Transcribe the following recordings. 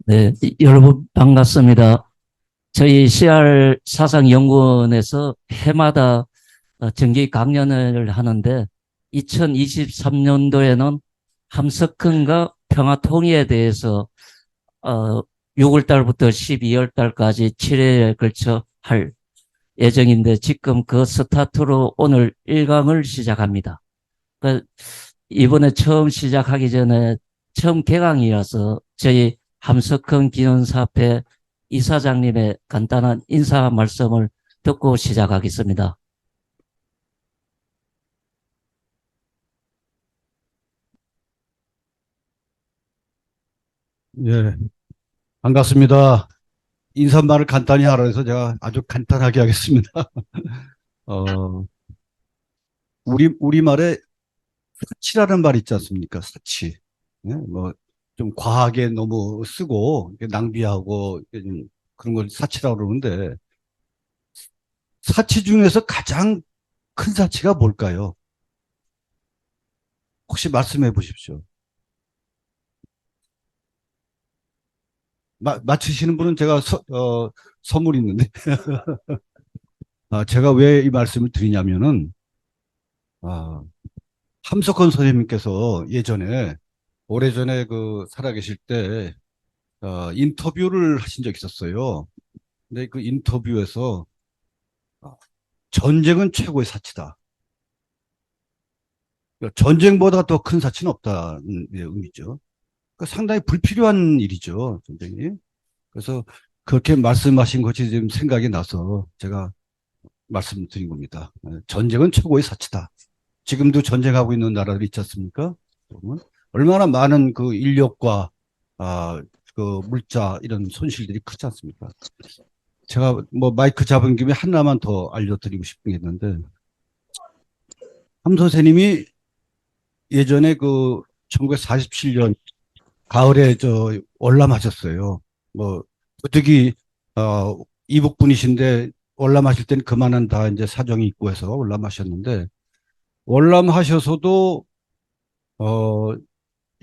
네, 여러분 반갑습니다. 저희 CR 사상연구원에서 해마다 정기 강연을 하는데 2023년도에는 함석헌과 평화통일에 대해서 6월 달부터 12월 달까지 7회에 걸쳐 할 예정인데 지금 그 스타트로 오늘 1강을 시작합니다. 그 이번에 처음 시작하기 전에 처음 개강이어서 저희 함석헌 기념사업회 이사장님의 간단한 인사 말씀을 듣고 시작하겠습니다. 예, 반갑습니다. 인사말을 간단히 하라 해서 제가 아주 간단하게 하겠습니다. 어, 우리말에 사치라는 말 있지 않습니까? 사치. 예, 좀 과하게 너무 쓰고, 낭비하고, 좀 그런 걸 사치라고 그러는데, 사치 중에서 가장 큰 사치가 뭘까요? 혹시 말씀해 보십시오. 맞추시는 분은 제가 선물이 있는데, 제가 왜 이 말씀을 드리냐면은, 아, 함석헌 선생님께서 예전에 오래전에 살아계실 때 인터뷰를 하신 적이 있었어요. 근데 그 인터뷰에서 어, 전쟁은 최고의 사치다. 그러니까 전쟁보다 더 큰 사치는 없다는 의미죠. 그러니까 상당히 불필요한 일이죠, 전쟁이. 그래서 그렇게 말씀하신 것이 지금 생각이 나서 제가 말씀드린 겁니다. 전쟁은 최고의 사치다. 지금도 전쟁하고 있는 나라들이 있지 않습니까? 그러면 얼마나 많은 그 인력과 물자 이런 손실들이 크지 않습니까? 제가 뭐 마이크 잡은 김에 하나만 더 알려드리고 싶은 게 있는데 함 선생님이 예전에 1947년 가을에 월남하셨어요. 뭐 어떻게 이북 분이신데 월남하실 때는 그만한 다 이제 사정이 있고 해서 월남하셨는데 월남하셔서도 어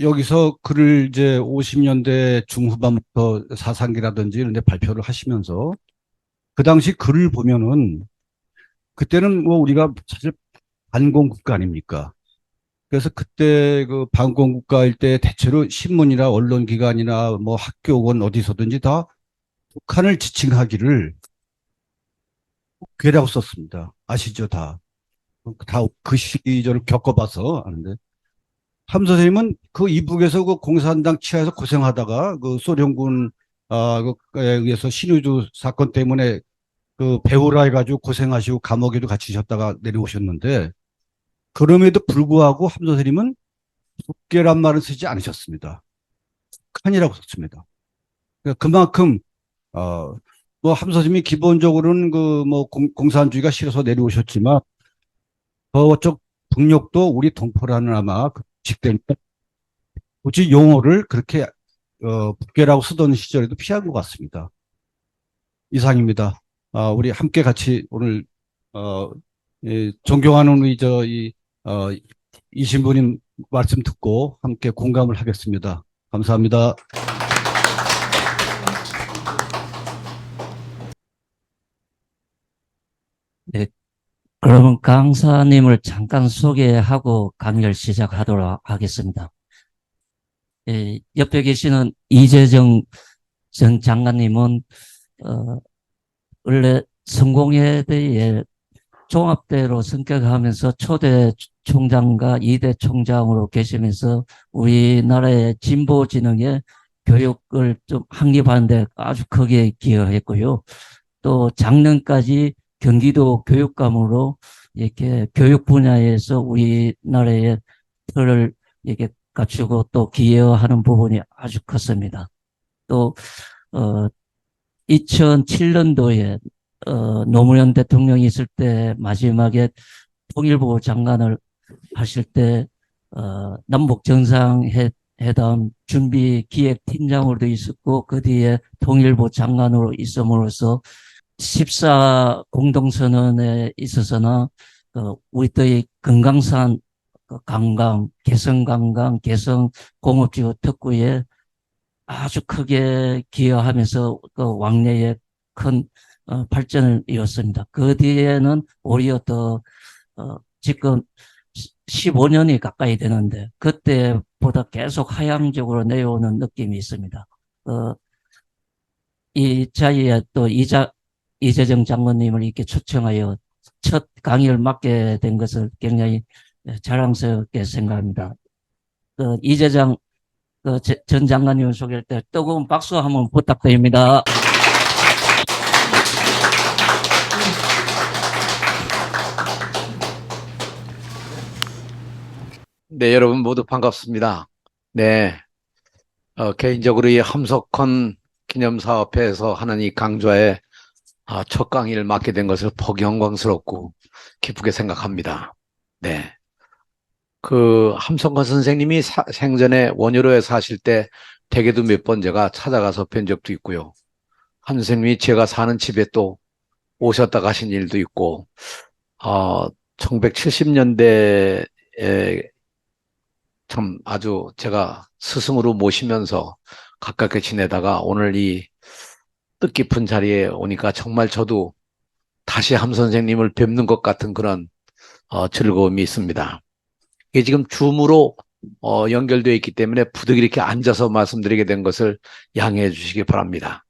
여기서 글을 이제 50년대 중후반부터 사상기라든지 이런 데 발표를 하시면서 그 당시 글을 보면은 그때는 뭐 우리가 사실 반공국가 아닙니까? 그래서 그때 그 반공국가일 때 대체로 신문이나 언론기관이나 뭐 학교건 어디서든지 다 북한을 지칭하기를 괴라고 썼습니다. 아시죠? 다. 다 그 시절을 겪어봐서 아는데. 함 선생님은 그 이북에서 그 공산당 치하에서 고생하다가 그 소련군 에 의해서 신의주 사건 때문에 그 배우라 해가지고 고생하시고 감옥에도 갇히셨다가 내려오셨는데 그럼에도 불구하고 함 선생님은 북계란 말은 쓰지 않으셨습니다. 칸이라고 썼습니다. 그러니까 그만큼 뭐 함 선생님이 기본적으로는 그 뭐 공산주의가 싫어서 내려오셨지만 저쪽 북녘도 우리 동포라는 아마 그 식 때문에 굳이 용어를 그렇게 북계라고 쓰던 시절에도 피한 것 같습니다. 이상입니다. 우리 함께 같이 오늘 어, 존경하는 우리 이 신부님 말씀 듣고 함께 공감을 하겠습니다. 감사합니다. 네, 그러면 강사님을 잠깐 소개하고 강의를 시작하도록 하겠습니다. 옆에 계시는 이재정 전 장관님은 어, 원래 성공회대에 종합대로 성격하면서 초대 총장과 이대 총장으로 계시면서 우리나라의 진보 진영의 교육을 좀 확립하는 데 아주 크게 기여했고요. 또 작년까지 경기도 교육감으로 이렇게 교육 분야에서 우리나라의 틀을 이렇게 갖추고 또 기여하는 부분이 아주 컸습니다. 또, 어, 2007년도에 노무현 대통령이 있을 때 마지막에 통일부 장관을 하실 때 남북 정상회담 준비 기획팀장으로도 있었고 그 뒤에 통일부 장관으로 있음으로써 14 공동선언에 있어서는 우리의 금강산 관광, 개성 관광, 개성 공업지구 특구에 아주 크게 기여하면서 그 왕래에 큰 발전을 이뤘습니다. 그 뒤에는 오히려 더 지금 15년이 가까이 되는데 그때보다 계속 하향적으로 내려오는 느낌이 있습니다. 어, 이 자리에 또 이재정 장관님을 이렇게 초청하여 첫 강의를 맡게 된 것을 굉장히 자랑스럽게 생각합니다. 이재정 전 장관님을 소개할 때 뜨거운 박수 한번 부탁드립니다. 네, 여러분 모두 반갑습니다. 네, 개인적으로 이 함석헌 기념사업회에서 하는 이 강좌에 첫 강의를 맡게 된 것을 보기 영광스럽고 기쁘게 생각합니다. 네, 그 함석헌 선생님이 생전에 원효로에 사실 때 댁에도 몇 번 제가 찾아가서 뵌 적도 있고요. 한 선생님이 제가 사는 집에 또 오셨다 가신 일도 있고, 1970년대에 참 아주 제가 스승으로 모시면서 가깝게 지내다가 오늘 이 뜻깊은 자리에 오니까 정말 저도 다시 함 선생님을 뵙는 것 같은 그런 즐거움이 있습니다. 이게 지금 줌으로 연결되어 있기 때문에 부득이 이렇게 앉아서 말씀드리게 된 것을 양해해 주시기 바랍니다.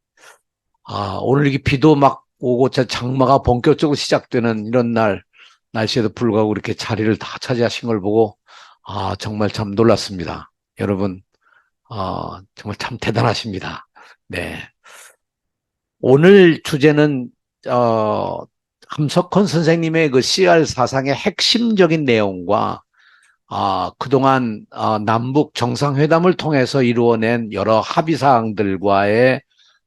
오늘 이렇게 비도 막 오고 장마가 본격적으로 시작되는 이런 날씨에도 불구하고 이렇게 자리를 다 차지하신 걸 보고 정말 참 놀랐습니다. 여러분, 정말 참 대단하십니다. 네. 오늘 주제는, 함석헌 선생님의 그 CR 사상의 핵심적인 내용과, 그동안, 남북 정상회담을 통해서 이루어낸 여러 합의사항들과의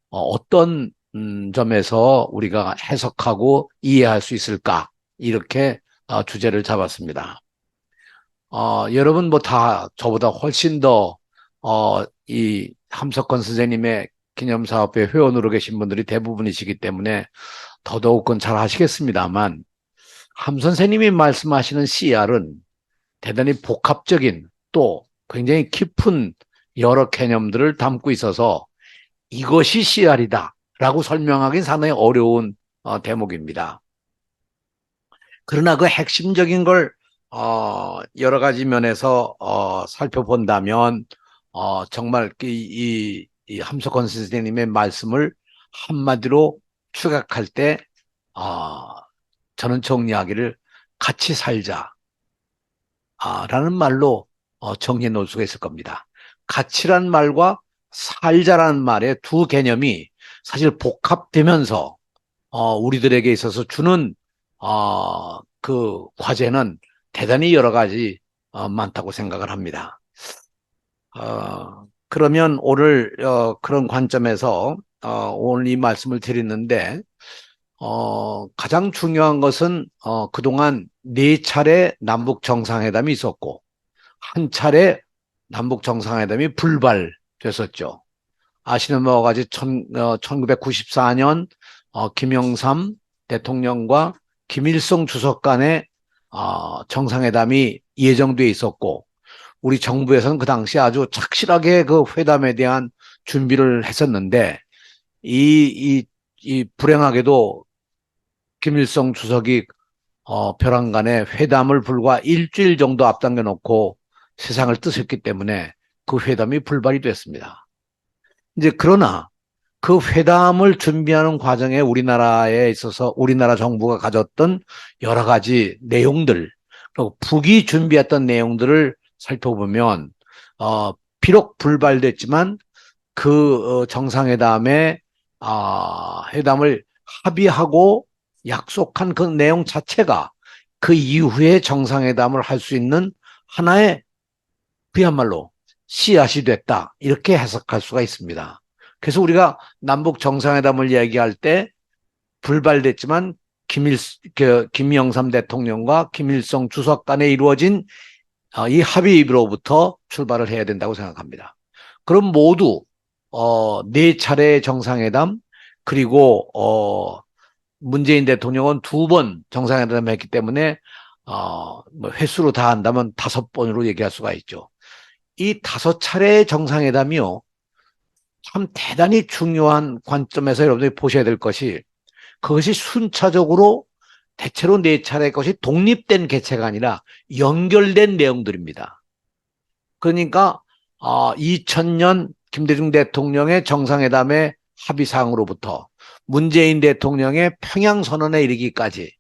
어떤, 점에서 우리가 해석하고 이해할 수 있을까? 이렇게, 주제를 잡았습니다. 여러분 뭐 다 저보다 훨씬 더, 이 함석헌 선생님의 기념사업회 회원으로 계신 분들이 대부분이시기 때문에 더더욱 그건 잘 아시겠습니다만, 함 선생님이 말씀하시는 CR은 대단히 복합적인 또 굉장히 깊은 여러 개념들을 담고 있어서 이것이 CR이다 라고 설명하기는 상당히 어려운 대목입니다. 그러나 그 핵심적인 걸 여러 가지 면에서 살펴본다면 정말 이 함석헌 선생님의 말씀을 한마디로 추격할 때 저는 정리하기를 같이 살자 라는 말로 정리해 놓을 수가 있을 겁니다. 가치란 말과 살자라는 말의 두 개념이 사실 복합되면서 우리들에게 있어서 주는 그 과제는 대단히 여러 가지 많다고 생각을 합니다. 그러면 오늘 그런 관점에서 오늘 이 말씀을 드리는데 가장 중요한 것은 그동안 네 차례 남북 정상회담이 있었고 한 차례 남북 정상회담이 불발됐었죠. 아시는 바와 같이 1994년 김영삼 대통령과 김일성 주석 간의 정상회담이 예정돼 있었고 우리 정부에서는 그 당시 아주 착실하게 그 회담에 대한 준비를 했었는데 이 불행하게도 김일성 주석이 벼랑간에 회담을 불과 일주일 정도 앞당겨 놓고 세상을 뜨셨기 때문에 그 회담이 불발이 됐습니다. 이제 그러나 그 회담을 준비하는 과정에 우리나라에 있어서 우리나라 정부가 가졌던 여러 가지 내용들, 그리고 북이 준비했던 내용들을 살펴보면, 비록 불발됐지만 그 정상회담에, 회담을 합의하고 약속한 그 내용 자체가 그 이후에 정상회담을 할 수 있는 하나의 그야말로 씨앗이 됐다. 이렇게 해석할 수가 있습니다. 그래서 우리가 남북 정상회담을 이야기할 때 불발됐지만 김영삼 대통령과 김일성 주석 간에 이루어진 이 합의로부터 출발을 해야 된다고 생각합니다. 그럼 모두 네 차례의 정상회담 그리고 문재인 대통령은 2번 정상회담을 했기 때문에 뭐 횟수로 다 한다면 5번으로 얘기할 수가 있죠. 이 5차례의 정상회담이요. 참 대단히 중요한 관점에서 여러분들이 보셔야 될 것이, 그것이 순차적으로 대체로 네 차례 것이 독립된 개체가 아니라 연결된 내용들입니다. 그러니까 2000년 김대중 대통령의 정상회담의 합의사항으로부터 문재인 대통령의 평양선언에 이르기까지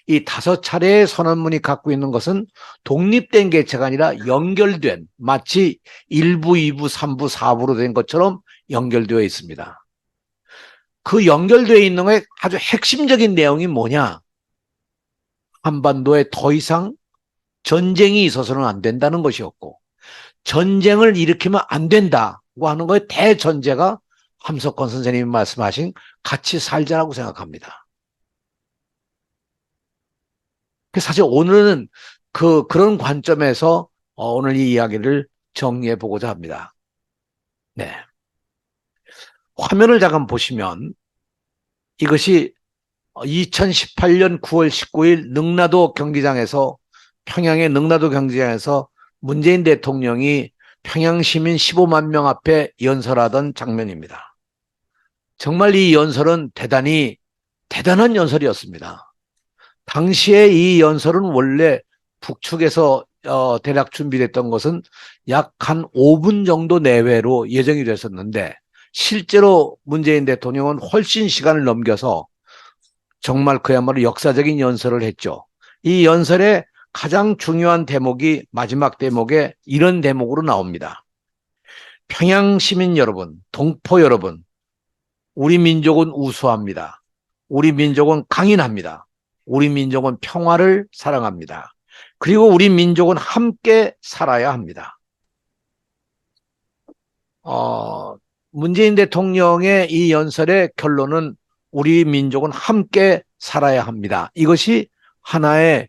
이 5차례의 선언문이 갖고 있는 것은 독립된 개체가 아니라 연결된, 마치 1부, 2부, 3부, 4부로 된 것처럼 연결되어 있습니다. 그 연결되어 있는 것의 아주 핵심적인 내용이 뭐냐? 한반도에 더 이상 전쟁이 있어서는 안 된다는 것이었고, 전쟁을 일으키면 안 된다고 하는 것의 대전제가 함석헌 선생님이 말씀하신 같이 살자라고 생각합니다. 사실 오늘은 그런 관점에서 오늘 이 이야기를 정리해 보고자 합니다. 네. 화면을 잠깐 보시면 이것이 2018년 9월 19일 능라도 경기장에서, 평양의 능라도 경기장에서 문재인 대통령이 평양 시민 15만 명 앞에 연설하던 장면입니다. 정말 이 연설은 대단한 연설이었습니다. 당시에 이 연설은 원래 북측에서 대략 준비됐던 것은 약 한 5분 정도 내외로 예정이 됐었는데, 실제로 문재인 대통령은 훨씬 시간을 넘겨서 정말 그야말로 역사적인 연설을 했죠. 이 연설의 가장 중요한 대목이 마지막 대목에 이런 대목으로 나옵니다. 평양 시민 여러분, 동포 여러분, 우리 민족은 우수합니다. 우리 민족은 강인합니다. 우리 민족은 평화를 사랑합니다. 그리고 우리 민족은 함께 살아야 합니다. 문재인 대통령의 이 연설의 결론은 우리 민족은 함께 살아야 합니다. 이것이 하나의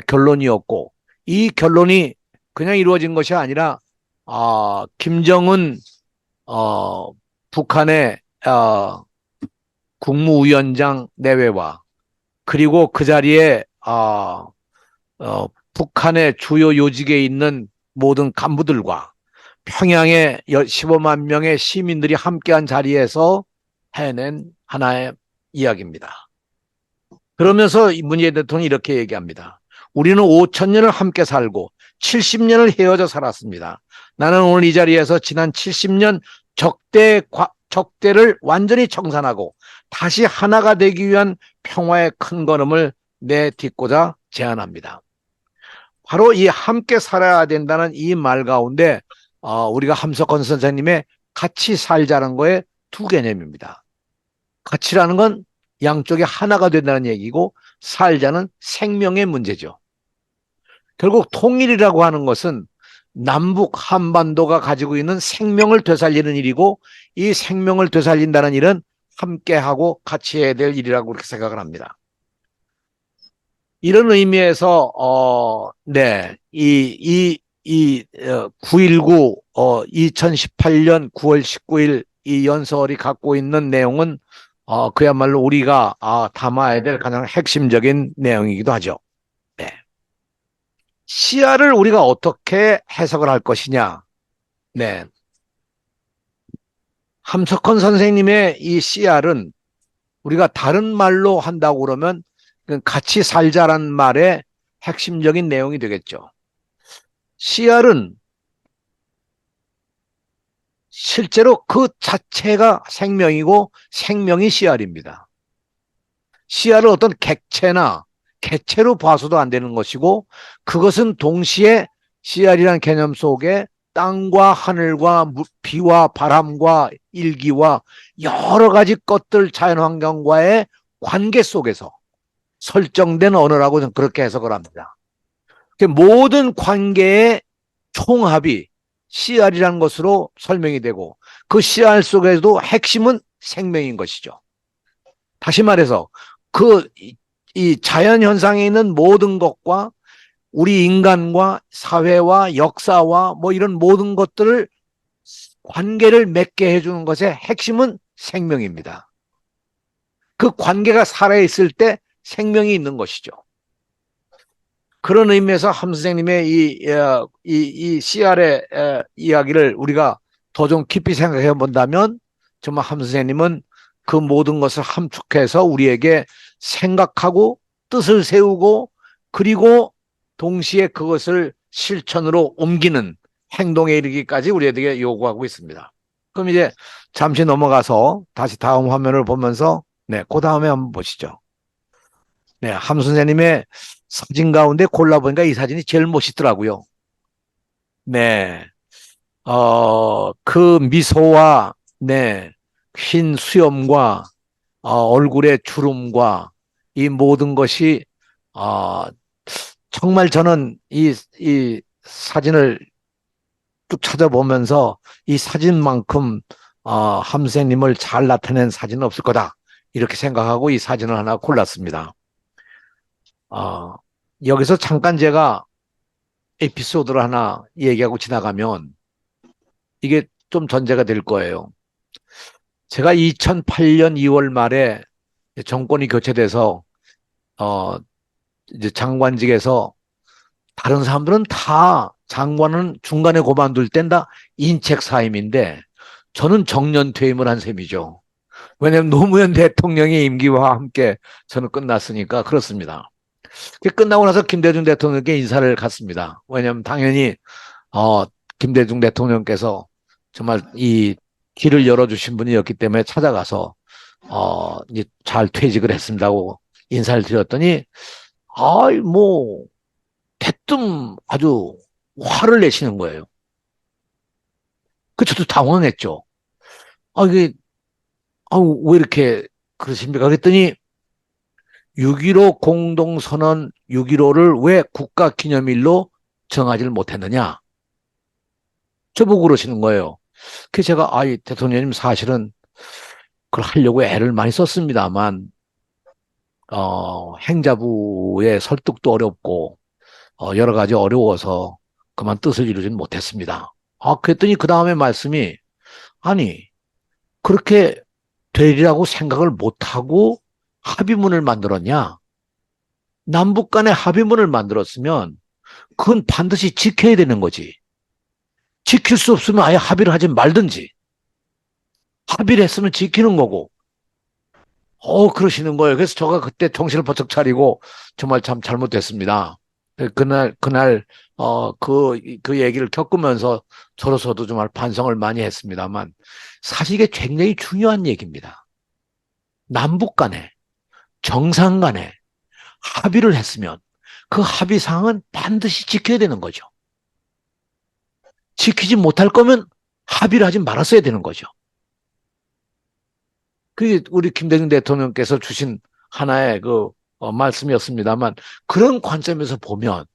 결론이었고, 이 결론이 그냥 이루어진 것이 아니라 김정은 북한의 국무위원장 내외와, 그리고 그 자리에 북한의 주요 요직에 있는 모든 간부들과 평양의 15만 명의 시민들이 함께한 자리에서 해낸 하나의 이야기입니다. 그러면서 문재인 대통령이 이렇게 얘기합니다. 우리는 5,000년을 함께 살고 70년을 헤어져 살았습니다. 나는 오늘 이 자리에서 지난 70년 적대를 완전히 청산하고 다시 하나가 되기 위한 평화의 큰 걸음을 내딛고자 제안합니다. 바로 이 함께 살아야 된다는 이 말 가운데 우리가 함석헌 선생님의 같이 살자는 거에 두 개념입니다. 가치라는 건 양쪽이 하나가 된다는 얘기고, 살자는 생명의 문제죠. 결국 통일이라고 하는 것은 남북 한반도가 가지고 있는 생명을 되살리는 일이고, 이 생명을 되살린다는 일은 함께하고 같이 해야 될 일이라고 그렇게 생각을 합니다. 이런 의미에서 9.19 2018년 9월 19일 이 연설이 갖고 있는 내용은 그야말로 우리가 담아야 될 가장 핵심적인 내용이기도 하죠. 네. 시야를 우리가 어떻게 해석을 할 것이냐. 네. 함석헌 선생님의 이 씨알은 우리가 다른 말로 한다고 그러면 같이 살자란 말의 핵심적인 내용이 되겠죠. 씨알은 실제로 그 자체가 생명이고 생명이 씨알입니다. 씨알을 어떤 객체나 개체로 봐서도 안 되는 것이고, 그것은 동시에 씨알이라는 개념 속에 땅과 하늘과 비와 바람과 일기와 여러 가지 것들, 자연환경과의 관계 속에서 설정된 언어라고 저는 그렇게 해석을 합니다. 모든 관계의 총합이 씨알이라는 것으로 설명이 되고, 그 씨알 속에도 핵심은 생명인 것이죠. 다시 말해서 이 자연 현상에 있는 모든 것과 우리 인간과 사회와 역사와 이런 모든 것들을 관계를 맺게 해주는 것의 핵심은 생명입니다. 그 관계가 살아있을 때 생명이 있는 것이죠. 그런 의미에서 함 선생님의 이 CR의 이야기를 우리가 더 좀 깊이 생각해 본다면, 정말 함 선생님은 그 모든 것을 함축해서 우리에게 생각하고 뜻을 세우고 그리고 동시에 그것을 실천으로 옮기는 행동에 이르기까지 우리에게 요구하고 있습니다. 그럼 이제 잠시 넘어가서 다시 다음 화면을 보면서 그 다음에 한번 보시죠. 함 선생님의 사진 가운데 골라보니까 이 사진이 제일 멋있더라고요. 그 미소와, 흰 수염과, 얼굴의 주름과 이 모든 것이, 정말 저는 이 사진을 쭉 찾아보면서 이 사진만큼, 함 선생님을 잘 나타낸 사진은 없을 거다. 이렇게 생각하고 이 사진을 하나 골랐습니다. 여기서 잠깐 제가 에피소드를 하나 얘기하고 지나가면 이게 좀 전제가 될 거예요. 제가 2008년 2월 말에 정권이 교체돼서 이제 장관직에서 다른 사람들은 다 장관은 중간에 그만둘 땐 다 인책 사임인데 저는 정년 퇴임을 한 셈이죠. 왜냐하면 노무현 대통령의 임기와 함께 저는 끝났으니까 그렇습니다. 끝나고 나서 김대중 대통령께 인사를 갔습니다. 왜냐하면 당연히 김대중 대통령께서 정말 이 길을 열어주신 분이었기 때문에 찾아가서 이제 잘 퇴직을 했습니다고 인사를 드렸더니 대뜸 아주 화를 내시는 거예요. 저도 당황했죠. 이게 왜 이렇게 그러십니까? 그랬더니 6.15 공동선언 6.15를 왜 국가기념일로 정하지를 못했느냐? 저보고 그러시는 거예요. 그래서 제가 대통령님 사실은 그걸 하려고 애를 많이 썼습니다만 행자부의 설득도 어렵고 여러 가지 어려워서 그만 뜻을 이루지는 못했습니다. 그랬더니 그 다음에 말씀이 그렇게 되리라고 생각을 못하고 합의문을 만들었냐? 남북 간의 합의문을 만들었으면 그건 반드시 지켜야 되는 거지. 지킬 수 없으면 아예 합의를 하지 말든지. 합의를 했으면 지키는 거고. 그러시는 거예요. 그래서 제가 그때 정신을 번쩍 차리고 정말 참 잘못됐습니다. 그날, 그 얘기를 겪으면서 저로서도 정말 반성을 많이 했습니다만 사실 이게 굉장히 중요한 얘기입니다. 남북 간에, 정상 간에 합의를 했으면 그 합의 사항은 반드시 지켜야 되는 거죠. 지키지 못할 거면 합의를 하지 말았어야 되는 거죠. 그게 우리 김대중 대통령께서 주신 하나의 말씀이었습니다만 그런 관점에서 보면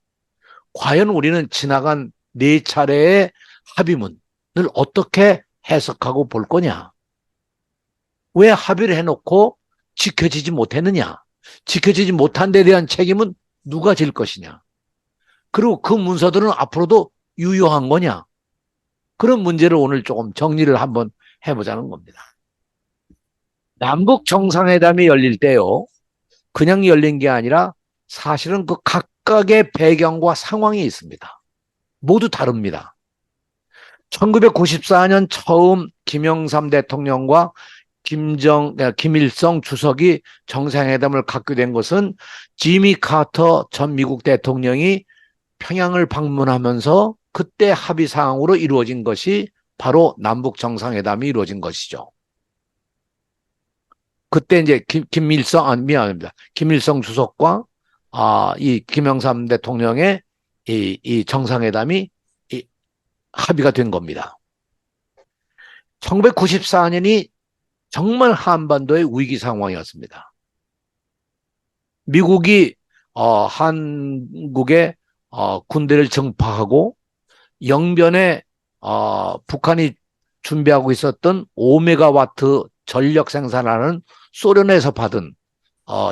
과연 우리는 지나간 4차례의 합의문을 어떻게 해석하고 볼 거냐? 왜 합의를 해놓고 지켜지지 못했느냐? 지켜지지 못한 데 대한 책임은 누가 질 것이냐? 그리고 그 문서들은 앞으로도 유효한 거냐? 그런 문제를 오늘 조금 정리를 한번 해보자는 겁니다. 남북 정상회담이 열릴 때요, 그냥 열린 게 아니라 사실은 그 각각의 배경과 상황이 있습니다. 모두 다릅니다. 1994년 처음 김영삼 대통령과 김일성 주석이 정상회담을 갖게 된 것은 지미 카터 전 미국 대통령이 평양을 방문하면서 그때 합의 사항으로 이루어진 것이 바로 남북 정상회담이 이루어진 것이죠. 그때 이제 김일성 주석과 이 김영삼 대통령의 이 정상회담이 합의가 된 겁니다. 1994년이 정말 한반도의 위기 상황이었습니다. 미국이 한국에 군대를 정파하고 영변에 북한이 준비하고 있었던 5메가와트 전력 생산하는 소련에서 받은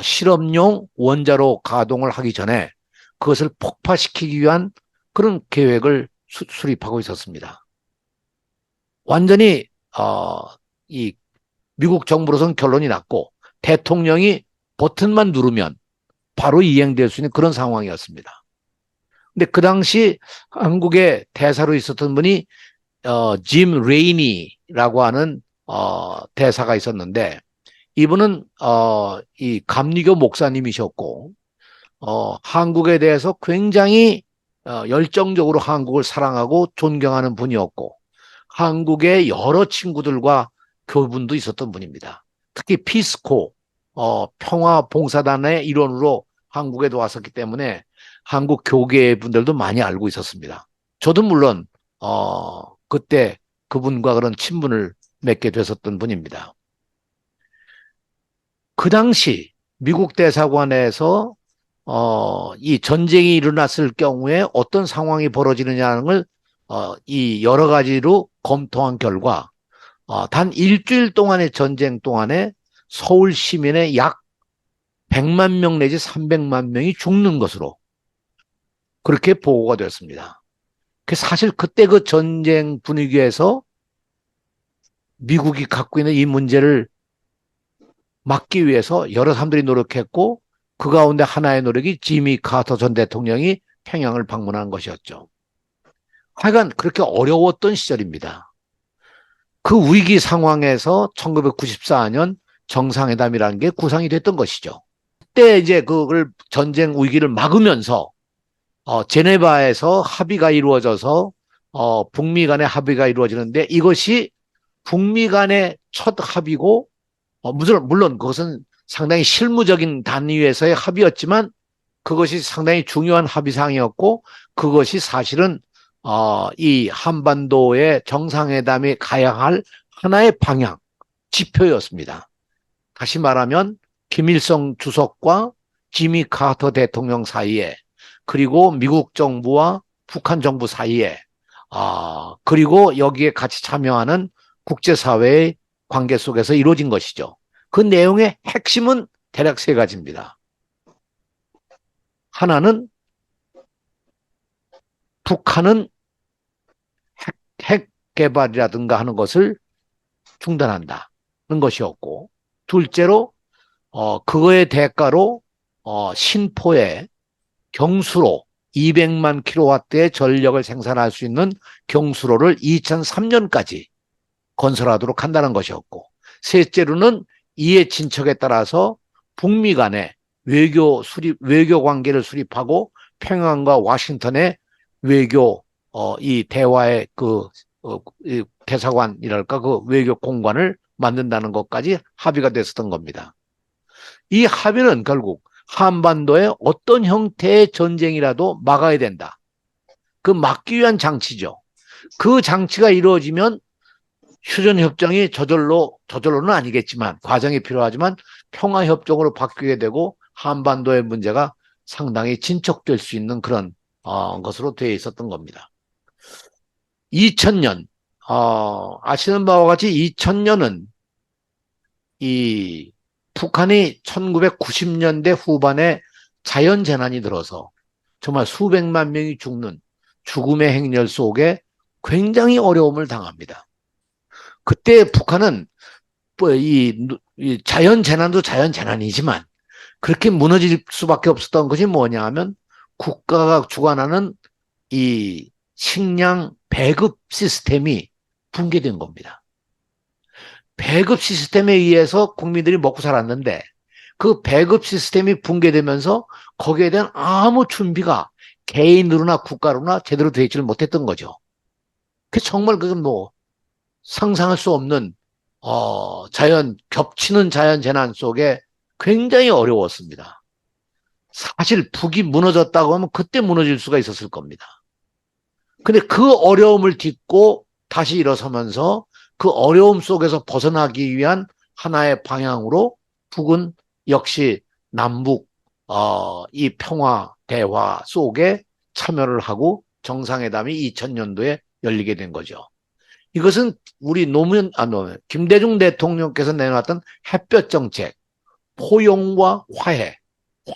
실험용 원자로 가동을 하기 전에 그것을 폭파시키기 위한 그런 계획을 수립하고 있었습니다. 완전히 이 미국 정부로서는 결론이 났고 대통령이 버튼만 누르면 바로 이행될 수 있는 그런 상황이었습니다. 근데 그 당시 한국의 대사로 있었던 분이 짐 레이니라고 하는 대사가 있었는데, 이분은 이 감리교 목사님이셨고, 한국에 대해서 굉장히 열정적으로 한국을 사랑하고 존경하는 분이었고, 한국의 여러 친구들과 교분도 있었던 분입니다. 특히 피스코 평화봉사단의 일원으로 한국에도 왔었기 때문에 한국 교계 분들도 많이 알고 있었습니다. 저도 물론 그때 그분과 그런 친분을 맺게 됐었던 분입니다. 그 당시 미국 대사관에서 이 전쟁이 일어났을 경우에 어떤 상황이 벌어지느냐는 걸 이 여러 가지로 검토한 결과 단 일주일 동안의 전쟁 동안에 서울 시민의 약 100만 명 내지 300만 명이 죽는 것으로 그렇게 보고가 되었습니다. 사실 그때 그 전쟁 분위기에서 미국이 갖고 있는 이 문제를 막기 위해서 여러 사람들이 노력했고 그 가운데 하나의 노력이 지미 카터 전 대통령이 평양을 방문한 것이었죠. 하여간 그렇게 어려웠던 시절입니다. 그 위기 상황에서 1994년 정상회담이라는 게 구상이 됐던 것이죠. 그때 이제 그걸 전쟁 위기를 막으면서 제네바에서 합의가 이루어져서 북미 간의 합의가 이루어지는데 이것이 북미 간의 첫 합의고 물론 그것은 상당히 실무적인 단위에서의 합의였지만 그것이 상당히 중요한 합의사항이었고 그것이 사실은 이 한반도의 정상회담이 가야 할 하나의 방향, 지표였습니다. 다시 말하면 김일성 주석과 지미 카터 대통령 사이에 그리고 미국 정부와 북한 정부 사이에 그리고 여기에 같이 참여하는 국제사회의 관계 속에서 이루어진 것이죠. 그 내용의 핵심은 대략 세 가지입니다. 하나는 북한은 핵 개발이라든가 하는 것을 중단한다는 것이었고 둘째로 그거의 대가로 신포에 경수로 200만 킬로와트의 전력을 생산할 수 있는 경수로를 2003년까지 건설하도록 한다는 것이었고 셋째로는 이에 진척에 따라서 북미 간의 외교 관계를 수립하고 평양과 워싱턴의 외교 이 대화의 이 대사관이랄까 그 외교 공관을 만든다는 것까지 합의가 됐었던 겁니다. 이 합의는 결국 한반도의 어떤 형태의 전쟁이라도 막아야 된다. 그 막기 위한 장치죠. 그 장치가 이루어지면 휴전협정이 저절로는 아니겠지만 과정이 필요하지만 평화협정으로 바뀌게 되고 한반도의 문제가 상당히 진척될 수 있는 그런 것으로 되어 있었던 겁니다. 2000년 아시는 바와 같이 2000년은 이 북한이 1990년대 후반에 자연재난이 들어서 정말 수백만 명이 죽는 죽음의 행렬 속에 굉장히 어려움을 당합니다. 그때 북한은 이 자연재난도 자연재난이지만 그렇게 무너질 수밖에 없었던 것이 뭐냐 하면 국가가 주관하는 이 식량 배급 시스템이 붕괴된 겁니다. 배급 시스템에 의해서 국민들이 먹고 살았는데 그 배급 시스템이 붕괴되면서 거기에 대한 아무 준비가 개인으로나 국가로나 제대로 되어 있지를 못했던 거죠. 정말 그건 뭐 상상할 수 없는 겹치는 자연 재난 속에 굉장히 어려웠습니다. 사실 북이 무너졌다고 하면 그때 무너질 수가 있었을 겁니다. 근데 그 어려움을 딛고 다시 일어서면서 그 어려움 속에서 벗어나기 위한 하나의 방향으로 북은 역시 남북 이 평화 대화 속에 참여를 하고 정상회담이 2000년도에 열리게 된 거죠. 이것은 우리 김대중 대통령께서 내놨던 햇볕 정책, 포용과 화해,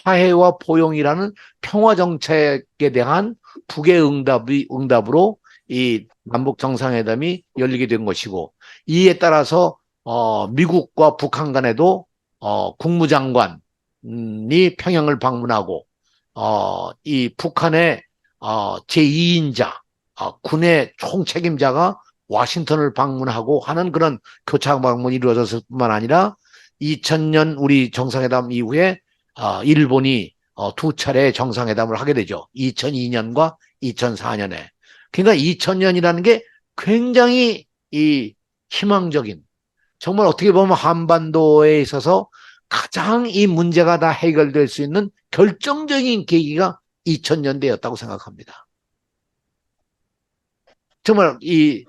화해와 포용이라는 평화 정책에 대한 북의 응답으로 이 남북 정상회담이 열리게 된 것이고 이에 따라서 미국과 북한 간에도 국무장관이 평양을 방문하고 이 북한의 제2인자 군의 총책임자가 워싱턴을 방문하고 하는 그런 교차 방문이 이루어졌을 뿐만 아니라 2000년 우리 정상회담 이후에 일본이 두 차례 정상회담을 하게 되죠. 2002년과 2004년에. 그러니까 2000년이라는 게 굉장히 이 희망적인, 정말 어떻게 보면 한반도에 있어서 가장 이 문제가 다 해결될 수 있는 결정적인 계기가 2000년대였다고 생각합니다. 정말 이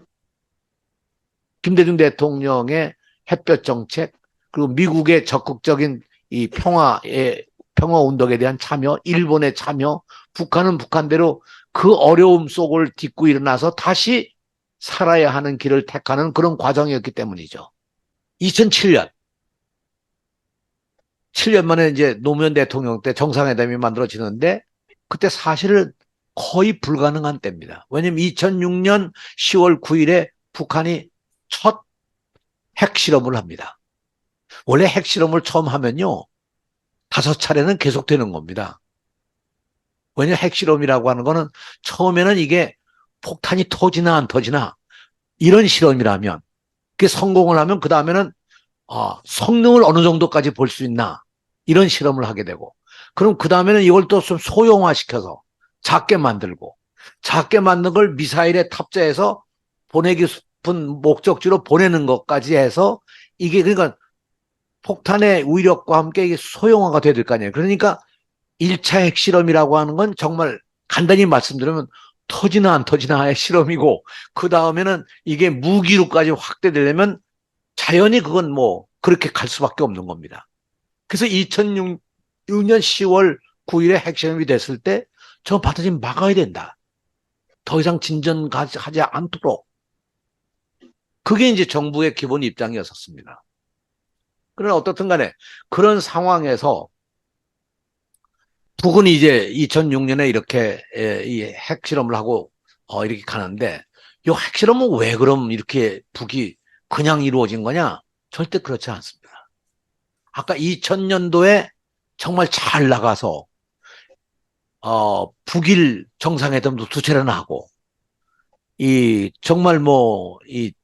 김대중 대통령의 햇볕 정책, 그리고 미국의 적극적인 이 평화 운동에 대한 참여, 일본의 참여, 북한은 북한대로 그 어려움 속을 딛고 일어나서 다시 살아야 하는 길을 택하는 그런 과정이었기 때문이죠. 2007년, 7년 만에 이제 노무현 대통령 때 정상회담이 만들어지는데 그때 사실은 거의 불가능한 때입니다. 왜냐하면 2006년 10월 9일에 북한이 첫 핵실험을 합니다. 원래 핵실험을 처음 하면요, 5차례는 계속되는 겁니다. 왜냐하면 핵실험이라고 하는 거는 처음에는 이게 폭탄이 터지나 안 터지나 이런 실험이라면, 그게 성공을 하면 그 다음에는 성능을 어느 정도까지 볼 수 있나 이런 실험을 하게 되고, 그럼 그 다음에는 이걸 또 좀 소형화시켜서 작게 만들고, 작게 만든 걸 미사일에 탑재해서 보내기 싶은 목적지로 보내는 것까지 해서, 이게 그러니까 폭탄의 위력과 함께 이게 소형화가 돼야 될 거 아니에요. 그러니까 1차 핵실험이라고 하는 건 정말 간단히 말씀드리면 터지나 안 터지나의 실험이고, 그 다음에는 이게 무기로까지 확대되려면 자연히 그건 뭐 그렇게 갈 수밖에 없는 겁니다. 그래서 2006년 10월 9일에 핵실험이 됐을 때 저 받아들이면 막아야 된다. 더 이상 진전하지 않도록. 그게 이제 정부의 기본 입장이었었습니다. 그러나 어떻든 간에 그런 상황에서 북은 이제 2006년에 이렇게 이 핵실험을 하고 이렇게 가는데, 이 핵실험은 왜 그럼 이렇게 북이 그냥 이루어진 거냐? 절대 그렇지 않습니다. 아까 2000년도에 정말 잘 나가서 북일 정상회담도 2차례나 하고, 이 정말 뭐 이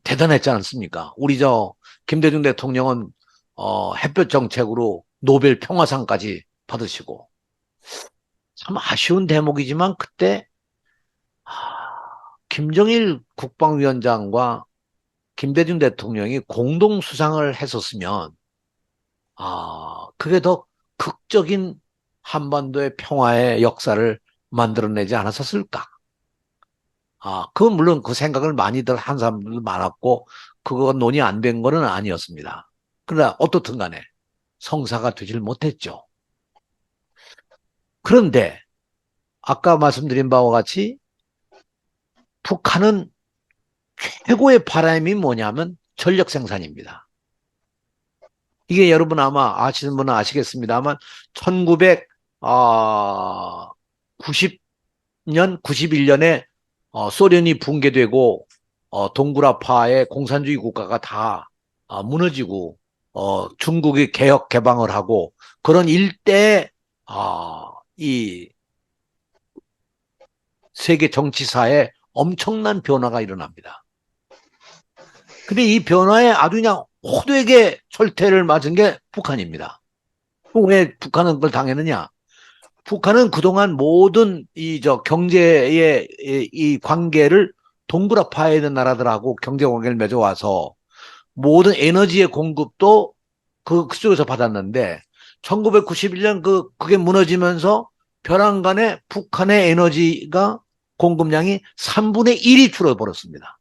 대단했지 않습니까? 우리 김대중 대통령은 햇볕 정책으로 노벨 평화상까지 받으시고, 참 아쉬운 대목이지만 그때 김정일 국방위원장과 김대중 대통령이 공동 수상을 했었으면 그게 더 극적인 한반도의 평화의 역사를 만들어내지 않았었을까? 그건 물론 그 생각을 많이들 한 사람들도 많았고, 그거 논의 안 된 거는 아니었습니다. 그러나 어떻든 간에 성사가 되질 못했죠. 그런데 아까 말씀드린 바와 같이 북한은 최고의 바람이 뭐냐면 전력 생산입니다. 이게 여러분 아마 아시는 분은 아시겠습니다만 1990년, 91년에 소련이 붕괴되고 동구라파의 공산주의 국가가 다 무너지고 중국이 개혁 개방을 하고 그런 일대에 이 세계 정치사에 엄청난 변화가 일어납니다. 근데 이 변화에 아주 그냥 호되게 철퇴를 맞은 게 북한입니다. 왜 북한은 그걸 당했느냐? 북한은 그동안 모든 경제의 이 관계를 동구라파에 있는 나라들하고 경제 관계를 맺어와서 모든 에너지의 공급도 그쪽에서 받았는데 1991년 그게 무너지면서 벼랑간에 북한의 에너지가 공급량이 3분의 1이 줄어버렸습니다.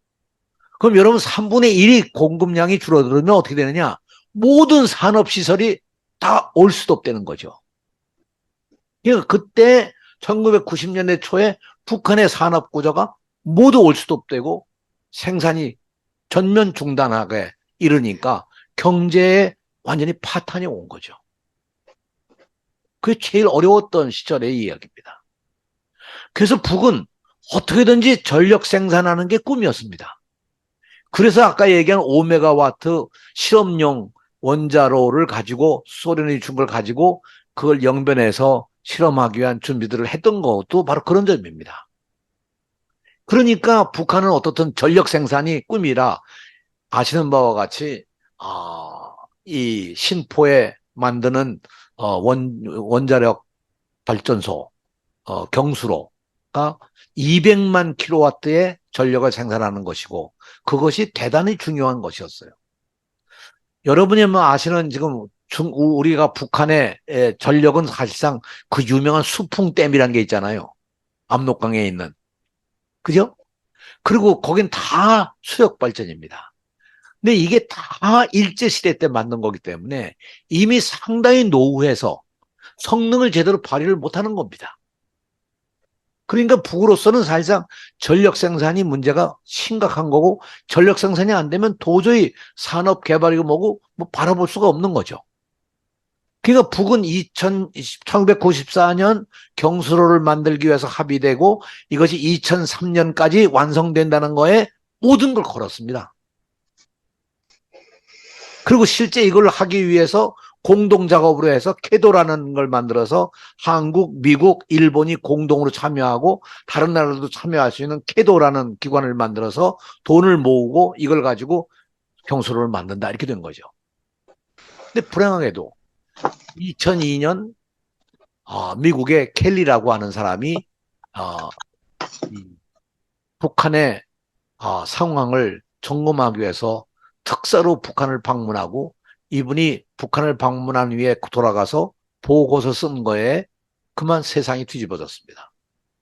그럼 여러분 3분의 1이 공급량이 줄어들면 어떻게 되느냐? 모든 산업시설이 다 올 수도 없다는 거죠. 그러니까 그때 1990년대 초에 북한의 산업구조가 모두 올 수도 없되고 생산이 전면 중단하게 이르니까 경제에 완전히 파탄이 온 거죠. 그게 제일 어려웠던 시절의 이야기입니다. 그래서 북은 어떻게든지 전력 생산하는 게 꿈이었습니다. 그래서 아까 얘기한 5메가와트 실험용 원자로를 가지고 소련이 준 걸 가지고 그걸 영변해서 실험하기 위한 준비들을 했던 것도 바로 그런 점입니다. 그러니까 북한은 어떻든 전력 생산이 꿈이라 아시는 바와 같이 이 신포에 만드는 원자력 발전소 경수로가 200만 킬로와트의 전력을 생산하는 것이고 그것이 대단히 중요한 것이었어요. 여러분이 뭐 아시는 지금 우리가 북한의 전력은 사실상 그 유명한 수풍댐이라는 게 있잖아요. 압록강에 있는. 그죠? 그리고 거긴 다 수력 발전입니다. 근데 이게 다 일제시대 때 만든 거기 때문에 이미 상당히 노후해서 성능을 제대로 발휘를 못하는 겁니다. 그러니까 북으로서는 사실상 전력 생산이 문제가 심각한 거고 전력 생산이 안 되면 도저히 산업 개발이고 뭐고 뭐 바라볼 수가 없는 거죠. 그러니까 북은 1994년 경수로를 만들기 위해서 합의되고 이것이 2003년까지 완성된다는 거에 모든 걸 걸었습니다. 그리고 실제 이걸 하기 위해서 공동작업으로 해서 캐도라는 걸 만들어서 한국, 미국, 일본이 공동으로 참여하고 다른 나라들도 참여할 수 있는 캐도라는 기관을 만들어서 돈을 모으고 이걸 가지고 경수로를 만든다 이렇게 된 거죠. 근데 불행하게도 2002년 미국의 켈리라고 하는 사람이 북한의 상황을 점검하기 위해서 특사로 북한을 방문하고 이분이 북한을 방문한 후에 돌아가서 보고서 쓴 거에 그만 세상이 뒤집어졌습니다.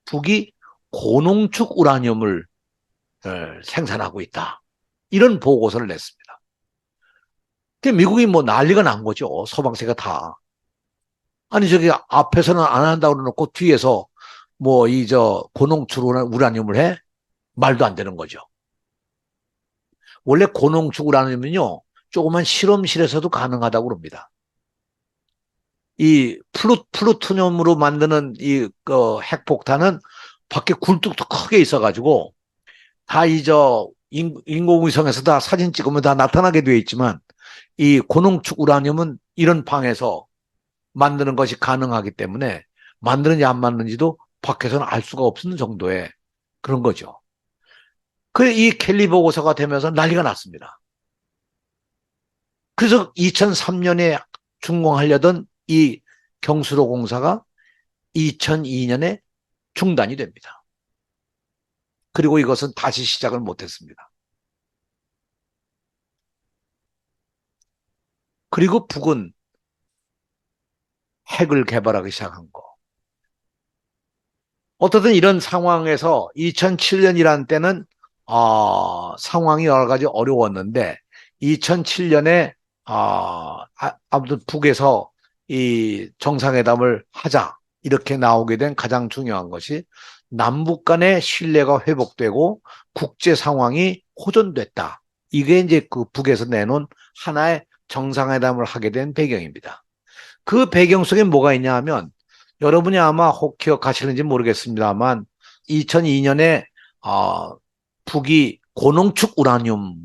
북이 고농축 우라늄을 생산하고 있다. 이런 보고서를 냈습니다. 근데 미국이 뭐 난리가 난 거죠. 서방세가 다. 아니 저기 앞에서는 안 한다고 그러놓고 뒤에서 뭐 고농축 우라늄을 해? 말도 안 되는 거죠. 원래 고농축 우라늄은요. 조그만 실험실에서도 가능하다고 그럽니다. 이 플루토늄으로 만드는 핵폭탄은 밖에 굴뚝도 크게 있어가지고 다 인공위성에서 다 사진 찍으면 다 나타나게 되어 있지만 이 고농축 우라늄은 이런 방에서 만드는 것이 가능하기 때문에 만드는지 안 만드는지도 밖에서는 알 수가 없는 정도의 그런 거죠. 그래 이 켈리 보고서가 되면서 난리가 났습니다. 그래서 2003년에 준공하려던 이 경수로 공사가 2002년에 중단이 됩니다. 그리고 이것은 다시 시작을 못했습니다. 그리고 북은 핵을 개발하기 시작한 거. 어떻든 이런 상황에서 2007년이라는 때는 상황이 여러 가지 어려웠는데 2007년에 아무튼 북에서 이 정상회담을 하자 이렇게 나오게 된 가장 중요한 것이 남북 간의 신뢰가 회복되고 국제 상황이 호전됐다. 이게 이제 그 북에서 내놓은 하나의 정상회담을 하게 된 배경입니다. 그 배경 속에 뭐가 있냐 하면 여러분이 아마 혹 기억하시는지 모르겠습니다만 2002년에 북이 고농축 우라늄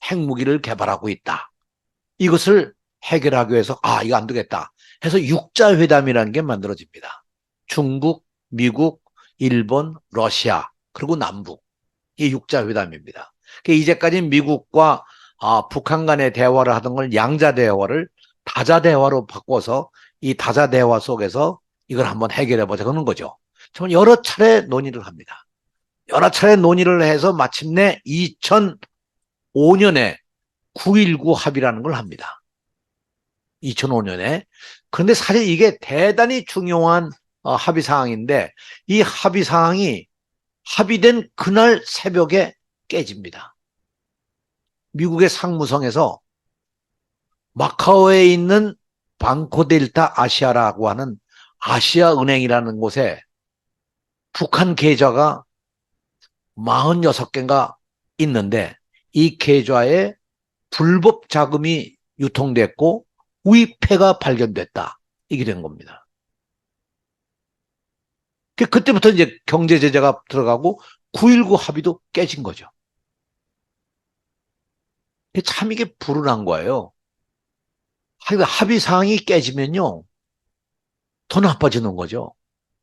핵무기를 개발하고 있다. 이것을 해결하기 위해서 이거 안 되겠다 해서 육자회담이라는 게 만들어집니다. 중국, 미국, 일본, 러시아 그리고 남북 이 육자회담입니다. 이제까지 미국과 북한 간의 대화를 하던 걸 양자대화를 다자대화로 바꿔서 이 다자대화 속에서 이걸 한번 해결해보자 그러는 거죠. 정말 여러 차례 논의를 합니다. 여러 차례 논의를 해서 마침내 2005년에 9.19 합의라는 걸 합니다. 2005년에. 그런데 사실 이게 대단히 중요한 합의 사항인데 이 합의 사항이 합의된 그날 새벽에 깨집니다. 미국의 상무성에서 마카오에 있는 방코델타 아시아라고 하는 아시아은행이라는 곳에 북한 계좌가 46개가 있는데 이 계좌에 불법 자금이 유통됐고 위패가 발견됐다. 이게 된 겁니다. 그때부터 이제 경제 제재가 들어가고 9.19 합의도 깨진 거죠. 참 이게 불운한 거예요. 합의 사항이 깨지면요. 더 나빠지는 거죠.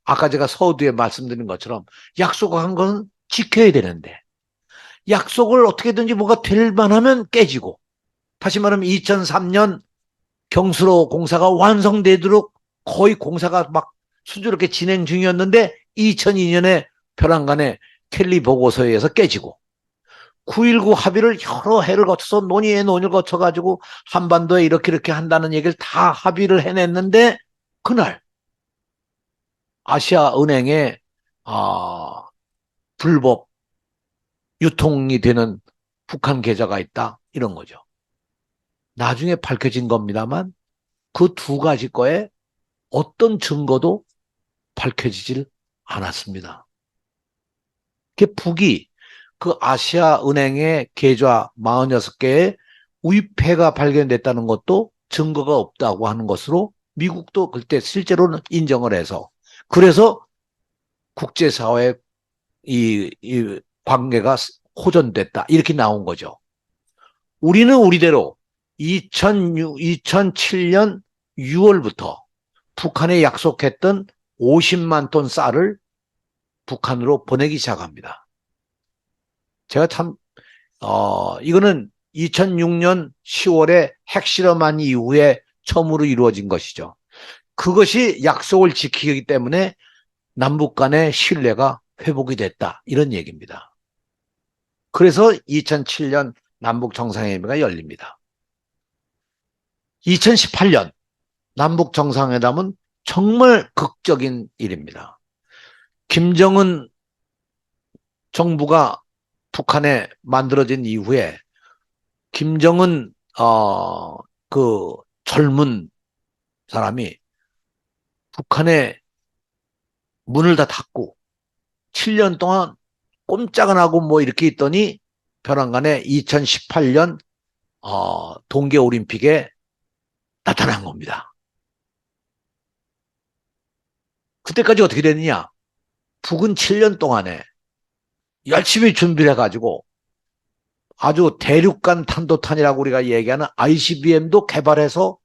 아까 제가 서두에 말씀드린 것처럼 약속한 건 지켜야 되는데 약속을 어떻게든지 뭐가 될 만하면 깨지고, 다시 말하면 2003년 경수로 공사가 완성되도록 거의 공사가 막 순조롭게 진행 중이었는데 2002년에 벼랑간에 켈리 보고서에 의해서 깨지고, 9.19 합의를 여러 해를 거쳐서 논의에 논의를 거쳐가지고 한반도에 이렇게 한다는 얘기를 다 합의를 해냈는데, 그날 아시아은행에 불법 유통이 되는 북한 계좌가 있다, 이런 거죠. 나중에 밝혀진 겁니다만 그 두 가지 거에 어떤 증거도 밝혀지질 않았습니다. 북이 그 아시아은행의 계좌 46개의 위패가 발견됐다는 것도 증거가 없다고 하는 것으로 미국도 그때 실제로는 인정을 해서, 그래서 국제사회의 이 관계가 호전됐다, 이렇게 나온 거죠. 우리는 우리대로 2007년 6월부터 북한에 약속했던 50만 톤 쌀을 북한으로 보내기 시작합니다. 제가 참 이거는 2006년 10월에 핵실험한 이후에 처음으로 이루어진 것이죠. 그것이 약속을 지키기 때문에 남북 간의 신뢰가 회복이 됐다, 이런 얘기입니다. 그래서 2007년 남북 정상회담이 열립니다. 2018년 남북 정상회담은 정말 극적인 일입니다. 김정은 정부가 북한에 만들어진 이후에 김정은 그 젊은 사람이 북한의 문을 다 닫고 7년 동안 꼼짝 안 하고 뭐 이렇게 있더니 벼랑간에 2018년 동계올림픽에 나타난 겁니다. 그때까지 어떻게 됐느냐? 북은 7년 동안에 열심히 준비를 해가지고 아주 대륙간 탄도탄이라고 우리가 얘기하는 ICBM도 개발해서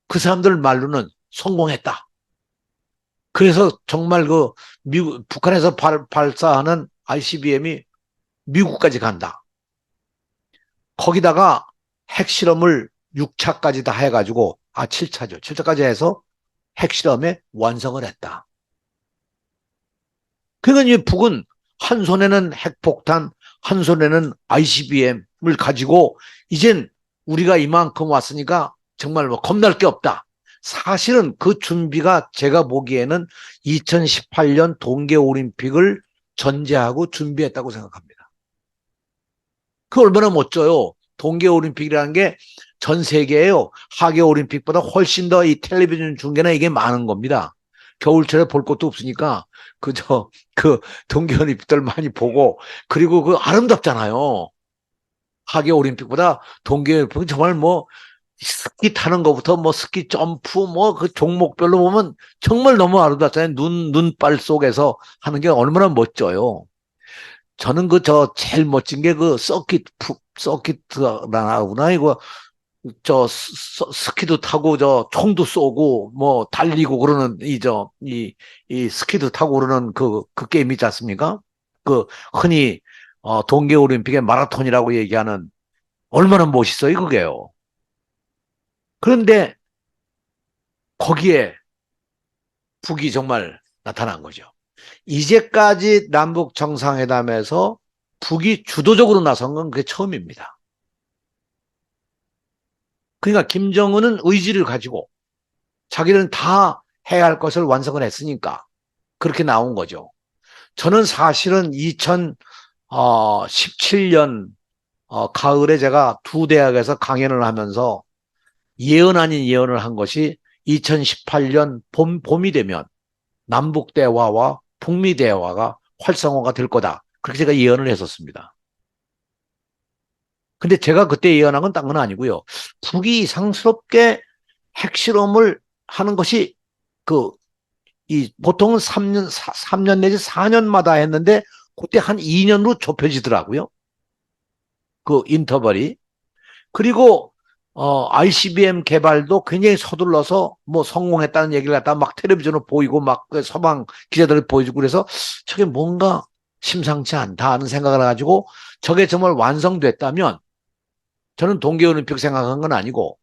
그 사람들 말로는 성공했다. 그래서 정말 그 미국, 북한에서 발사하는 ICBM이 미국까지 간다. 거기다가 핵실험을 6차까지 다 해가지고, 7차죠. 7차까지 해서 핵실험에 완성을 했다. 그러니까 이 북은 한 손에는 핵폭탄, 한 손에는 ICBM을 가지고 이젠 우리가 이만큼 왔으니까 정말 뭐 겁날 게 없다. 사실은 그 준비가 제가 보기에는 2018년 동계올림픽을 전제하고 준비했다고 생각합니다. 그 얼마나 멋져요. 동계올림픽이라는 게 전 세계에요, 하계올림픽보다 훨씬 더 이 텔레비전 중계나 이게 많은 겁니다. 겨울철에 볼 것도 없으니까 그 동계올림픽들 많이 보고, 그리고 그 아름답잖아요. 하계올림픽보다 동계올림픽은 정말 뭐 스키 타는 것부터 뭐 스키 점프 뭐 그 종목별로 보면 정말 너무 아름답잖아요. 눈발 속에서 하는 게 얼마나 멋져요. 저는 제일 멋진 게 그 서킷라구나, 이거 스키도 타고 총도 쏘고 뭐 달리고 그러는 이 스키도 타고 그러는 그 게임 있지 않습니까? 그 흔히 동계올림픽의 마라톤이라고 얘기하는, 얼마나 멋있어요 그게요. 그런데 거기에 북이 정말 나타난 거죠. 이제까지 남북 정상회담에서 북이 주도적으로 나선 건 그게 처음입니다. 그러니까 김정은은 의지를 가지고 자기는 다 해야 할 것을 완성을 했으니까 그렇게 나온 거죠. 저는 사실은 2017년 가을에 제가 두 대학에서 강연을 하면서 예언 아닌 예언을 한 것이 2018년 봄이 되면 남북 대화와 북미 대화가 활성화가 될 거다, 그렇게 제가 예언을 했었습니다. 근데 제가 그때 예언한 건 딴 건 아니고요. 북이 이상스럽게 핵실험을 하는 것이 보통은 3년 내지 4년마다 했는데 그때 한 2년으로 좁혀지더라고요. 그 인터벌이. 그리고 ICBM 개발도 굉장히 서둘러서 뭐 성공했다는 얘기를 갖다 막 텔레비전으로 보이고 막 서방 기자들을 보여주고, 그래서 저게 뭔가 심상치 않다 하는 생각을 해가지고 저게 정말 완성됐다면 저는 동계올림픽 생각한 건 아니고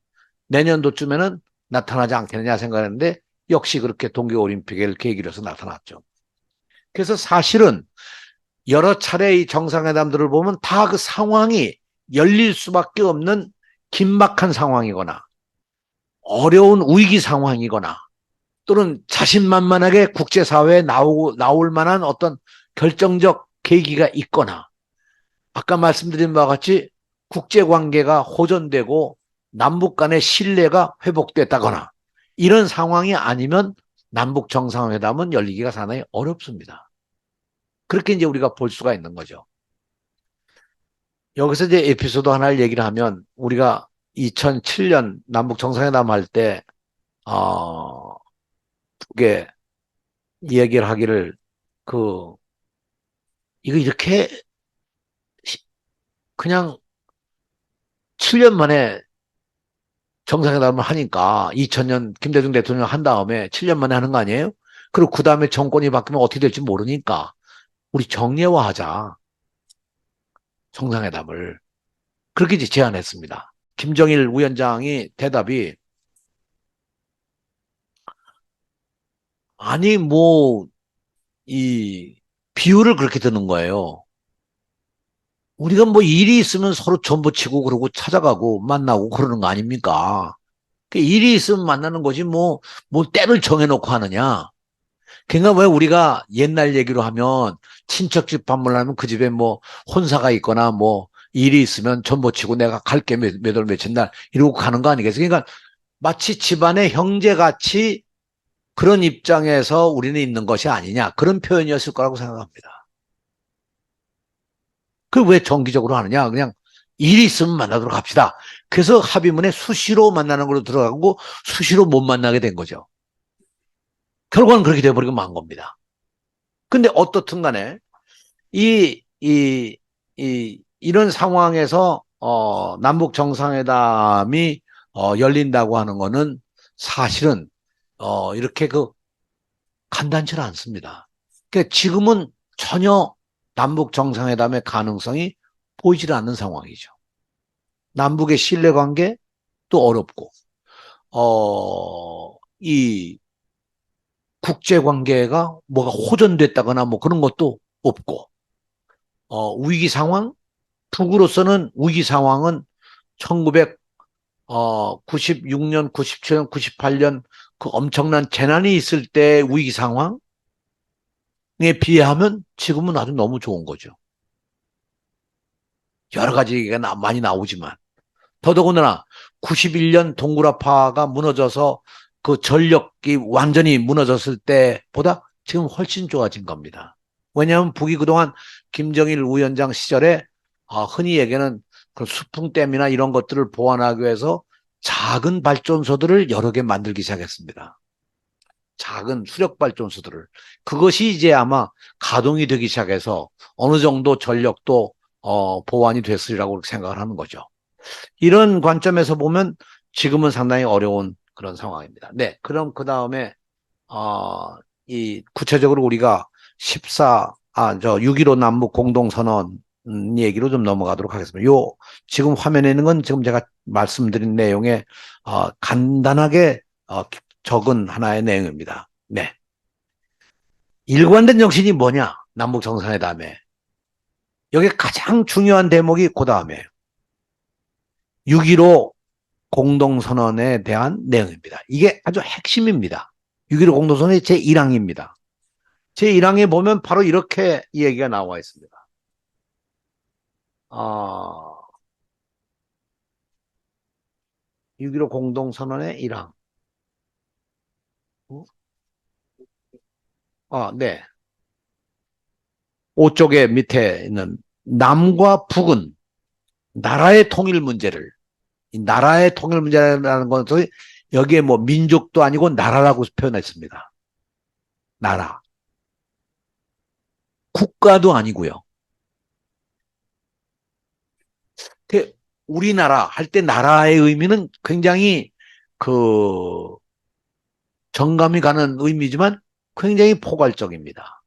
내년도쯤에는 나타나지 않겠느냐 생각했는데 역시 그렇게 동계올림픽을 계기로 해서 나타났죠. 그래서 사실은 여러 차례 이 정상회담들을 보면 다 그 상황이 열릴 수밖에 없는 긴박한 상황이거나 어려운 위기 상황이거나 또는 자신만만하게 국제사회에 나올 만한 어떤 결정적 계기가 있거나 아까 말씀드린 바와 같이 국제관계가 호전되고 남북 간의 신뢰가 회복됐다거나 이런 상황이 아니면 남북 정상회담은 열리기가 상당히 어렵습니다. 그렇게 이제 우리가 볼 수가 있는 거죠. 여기서 이제 에피소드 하나를 얘기를 하면 우리가 2007년 남북 정상회담 할 때, 그게 이야기를 하기를 이거 이렇게 그냥 7년 만에 정상회담을 하니까 2000년 김대중 대통령 한 다음에 7년 만에 하는 거 아니에요? 그리고 그 다음에 정권이 바뀌면 어떻게 될지 모르니까 우리 정례화하자. 정상회담을. 그렇게 이제 제안했습니다. 김정일 위원장이 대답이 아니 이 비유를 그렇게 드는 거예요. 우리가 뭐 일이 있으면 서로 전부치고 그러고 찾아가고 만나고 그러는 거 아닙니까? 일이 있으면 만나는 거지 뭐 때를 정해놓고 하느냐. 그러니까 왜 우리가 옛날 얘기로 하면 친척집 방문하면 그 집에 뭐 혼사가 있거나 뭐 일이 있으면 전부치고 내가 갈게 몇 월 며칠 날 이러고 가는 거 아니겠어요? 그러니까 마치 집안의 형제같이 그런 입장에서 우리는 있는 것이 아니냐. 그런 표현이었을 거라고 생각합니다. 그 왜 정기적으로 하느냐. 그냥 일이 있으면 만나도록 합시다. 그래서 합의문에 수시로 만나는 걸로 들어가고 수시로 못 만나게 된 거죠. 결과는 그렇게 돼버리고 만 겁니다. 근데 어떻든 간에 이런 상황에서 남북 정상회담이 열린다고 하는 거는 사실은 이렇게 간단치 않습니다. 그러니까 지금은 전혀 남북 정상회담의 가능성이 보이질 않는 상황이죠. 남북의 신뢰관계도 어렵고 이 국제관계가 뭐가 호전됐다거나 뭐 그런 것도 없고 위기 상황? 북으로서는 위기 상황은 1996년, 97년, 98년 그 엄청난 재난이 있을 때 위기 상황에 비하면 지금은 아주 너무 좋은 거죠. 여러 가지 얘기가 많이 나오지만 더더군다나 91년 동굴아파가 무너져서 그 전력이 완전히 무너졌을 때보다 지금 훨씬 좋아진 겁니다. 왜냐하면 북이 그동안 김정일 위원장 시절에 흔히 얘기하는 그 수풍댐이나 이런 것들을 보완하기 위해서 작은 발전소들을 여러 개 만들기 시작했습니다. 작은 수력 발전소들을. 그것이 이제 아마 가동이 되기 시작해서 어느 정도 전력도 보완이 됐으리라고 생각을 하는 거죠. 이런 관점에서 보면 지금은 상당히 어려운 그런 상황입니다. 네, 그럼 그 다음에 이 구체적으로 우리가 6.15 남북 공동선언 얘기로 좀 넘어가도록 하겠습니다. 지금 화면에 있는 건 지금 제가 말씀드린 내용에 간단하게 적은 하나의 내용입니다. 네. 일관된 정신이 뭐냐? 남북 정상회담에. 여기 가장 중요한 대목이 그 다음에요. 6.15 공동선언에 대한 내용입니다. 이게 아주 핵심입니다. 6.15 공동선언의 제1항입니다. 제1항에 보면 바로 이렇게 이 얘기가 나와 있습니다. 6.15 공동선언의 1항. 네. 5쪽의 밑에 있는 남과 북은 나라의 통일 문제를, 이 나라의 통일 문제라는 것은 여기에 뭐 민족도 아니고 나라라고 표현했습니다. 나라. 국가도 아니고요. 우리나라 할 때 나라의 의미는 굉장히 정감이 가는 의미지만 굉장히 포괄적입니다.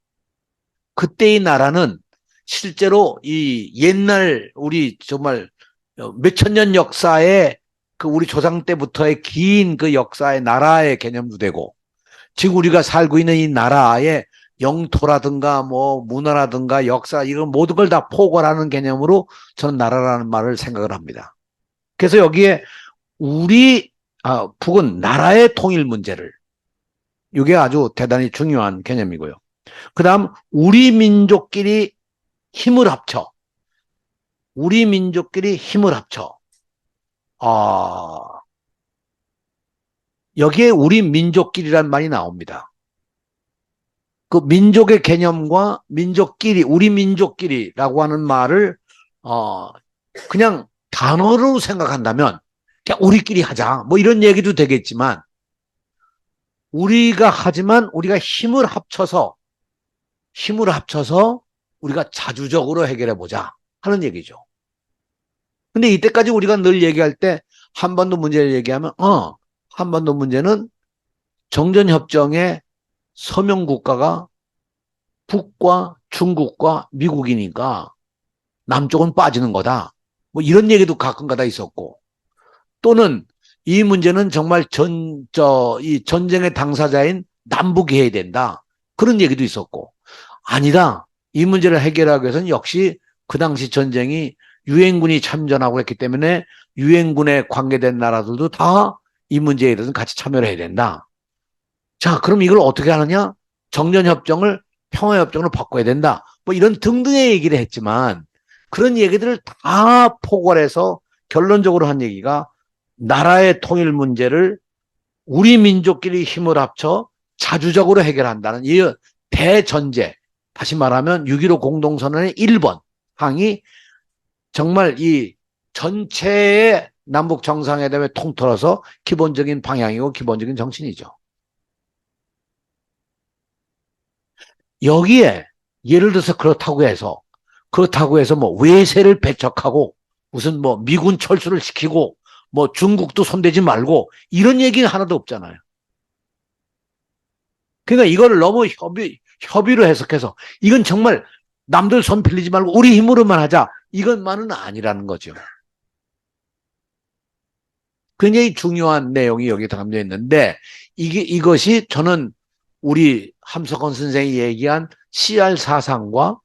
그때의 나라는 실제로 이 옛날 우리 정말 몇천 년 역사의 그 우리 조상 때부터의 긴 그 역사의 나라의 개념도 되고, 지금 우리가 살고 있는 이 나라의 영토라든가 뭐 문화라든가 역사 이런 모든 걸 다 포괄하는 개념으로 저는 나라라는 말을 생각을 합니다. 그래서 여기에 우리 북은 나라의 통일 문제를, 이게 아주 대단히 중요한 개념이고요. 그 다음 우리 민족끼리 힘을 합쳐, 우리 민족끼리 힘을 합쳐. 여기에 우리 민족끼리란 말이 나옵니다. 그 민족의 개념과 민족끼리, 우리 민족끼리라고 하는 말을 그냥 단어로 생각한다면 그냥 우리끼리 하자 뭐 이런 얘기도 되겠지만, 하지만 우리가 힘을 합쳐서 우리가 자주적으로 해결해 보자 하는 얘기죠. 근데 이때까지 우리가 늘 얘기할 때 한반도 문제를 얘기하면 한반도 문제는 정전협정의 서명국가가 북과 중국과 미국이니까 남쪽은 빠지는 거다. 뭐 이런 얘기도 가끔가다 있었고, 또는 이 문제는 정말 이 전쟁의 당사자인 남북이 해야 된다. 그런 얘기도 있었고, 아니다. 이 문제를 해결하기 위해서는 역시 그 당시 전쟁이 유엔군이 참전하고 했기 때문에 유엔군에 관계된 나라들도 다 이 문제에 대해서는 같이 참여를 해야 된다. 자, 그럼 이걸 어떻게 하느냐? 정전협정을 평화협정으로 바꿔야 된다. 뭐 이런 등등의 얘기를 했지만, 그런 얘기들을 다 포괄해서 결론적으로 한 얘기가 나라의 통일 문제를 우리 민족끼리 힘을 합쳐 자주적으로 해결한다는 이 대전제, 다시 말하면 6.15 공동선언의 1번 항이 정말 이 전체의 남북 정상회담에 통틀어서 기본적인 방향이고 기본적인 정신이죠. 여기에 예를 들어서 그렇다고 해서 뭐 외세를 배척하고 무슨 뭐 미군 철수를 시키고 뭐 중국도 손대지 말고 이런 얘기는 하나도 없잖아요. 그러니까 이거를 너무 협의로 해석해서 이건 정말 남들 손 빌리지 말고 우리 힘으로만 하자, 이것만은 아니라는 거죠. 굉장히 중요한 내용이 여기 담겨 있는데, 이것이 저는 우리 함석헌 선생이 얘기한 CR 사상과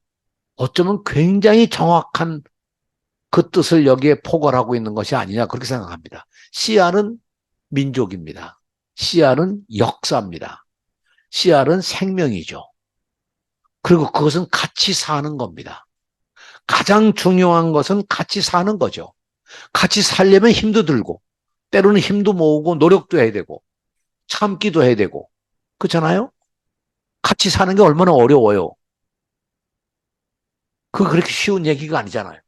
어쩌면 굉장히 정확한 그 뜻을 여기에 포괄하고 있는 것이 아니냐, 그렇게 생각합니다. CR은 민족입니다. CR은 역사입니다. CR은 생명이죠. 그리고 그것은 같이 사는 겁니다. 가장 중요한 것은 같이 사는 거죠. 같이 살려면 힘도 들고, 때로는 힘도 모으고 노력도 해야 되고 참기도 해야 되고, 그렇잖아요? 같이 사는 게 얼마나 어려워요. 그렇게 쉬운 얘기가 아니잖아요.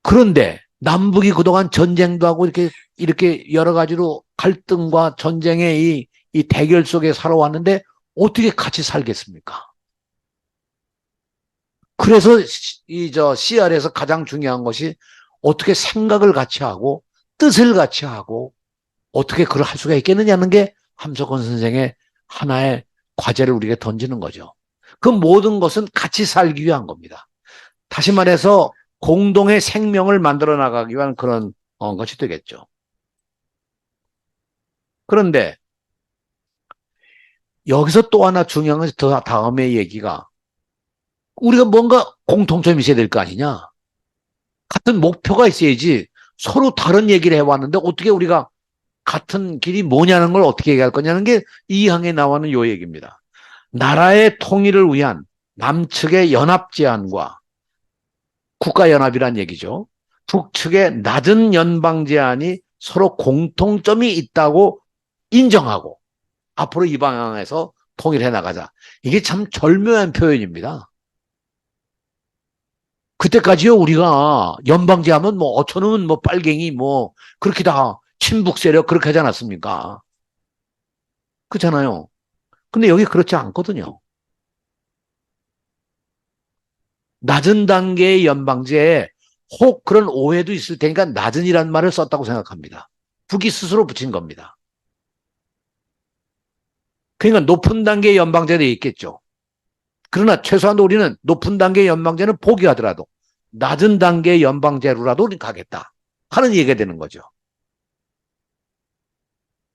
그런데 남북이 그동안 전쟁도 하고 이렇게 여러 가지로 갈등과 전쟁의 이 대결 속에 살아왔는데 어떻게 같이 살겠습니까? 그래서 CR에서 가장 중요한 것이 어떻게 생각을 같이 하고 뜻을 같이 하고 어떻게 그걸 할 수가 있겠느냐는 게 함석헌 선생의 하나의 과제를 우리에게 던지는 거죠. 그 모든 것은 같이 살기 위한 겁니다. 다시 말해서 공동의 생명을 만들어 나가기 위한 그런 것이 되겠죠. 그런데 여기서 또 하나 중요한 것이 더 다음의 얘기가, 우리가 뭔가 공통점이 있어야 될 거 아니냐. 같은 목표가 있어야지. 서로 다른 얘기를 해왔는데 어떻게 우리가 같은 길이 뭐냐는 걸 어떻게 얘기할 거냐는 게 이 항에 나오는 요 얘기입니다. 나라의 통일을 위한 남측의 연합 제안과 국가연합이란 얘기죠. 북측의 낮은 연방 제안이 서로 공통점이 있다고 인정하고 앞으로 이 방향에서 통일해 나가자. 이게 참 절묘한 표현입니다. 그때까지요, 우리가 연방제 하면 뭐 어처놈은 뭐 빨갱이 뭐 그렇게 다 친북 세력 그렇게 하지 않았습니까? 그렇잖아요. 근데 여기 그렇지 않거든요. 낮은 단계의 연방제에 혹 그런 오해도 있을 테니까 낮은이란 말을 썼다고 생각합니다. 북이 스스로 붙인 겁니다. 그러니까 높은 단계의 연방제도 있겠죠. 그러나 최소한도 우리는 높은 단계의 연방제는 포기하더라도 낮은 단계의 연방제로라도 우리는 가겠다 하는 얘기가 되는 거죠.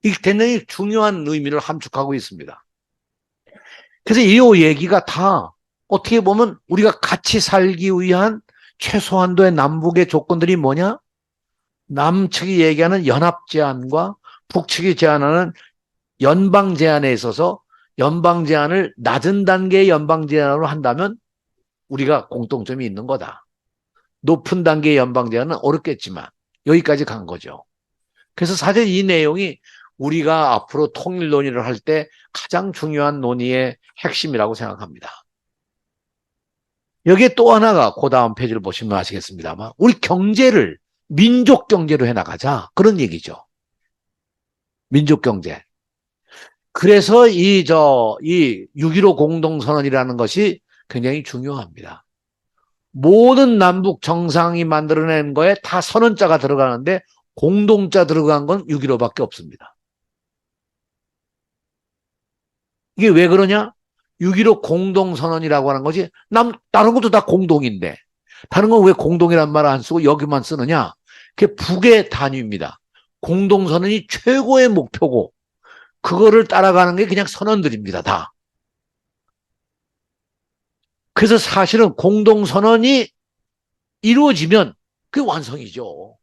이게 굉장히 중요한 의미를 함축하고 있습니다. 그래서 이 얘기가 다 어떻게 보면 우리가 같이 살기 위한 최소한도의 남북의 조건들이 뭐냐? 남측이 얘기하는 연합 제안과 북측이 제안하는 연방 제안에 있어서 연방 제안을 낮은 단계의 연방 제안으로 한다면 우리가 공통점이 있는 거다. 높은 단계의 연방 제안은 어렵겠지만 여기까지 간 거죠. 그래서 사실 이 내용이 우리가 앞으로 통일 논의를 할 때 가장 중요한 논의의 핵심이라고 생각합니다. 여기에 또 하나가 그 다음 페이지를 보시면 아시겠습니다만 우리 경제를 민족 경제로 해나가자 그런 얘기죠. 민족 경제. 그래서 이 6.15 공동선언이라는 것이 굉장히 중요합니다. 모든 남북 정상이 만들어낸 거에 다 선언자가 들어가는데 공동자 들어간 건 6.15밖에 없습니다. 이게 왜 그러냐? 6.15 공동선언이라고 하는 것이 다른 것도 다 공동인데 다른 건 왜 공동이란 말을 안 쓰고 여기만 쓰느냐? 그게 북의 단위입니다. 공동선언이 최고의 목표고 그거를 따라가는 게 그냥 선언들입니다. 다. 그래서 사실은 공동선언이 이루어지면 그게 완성이죠.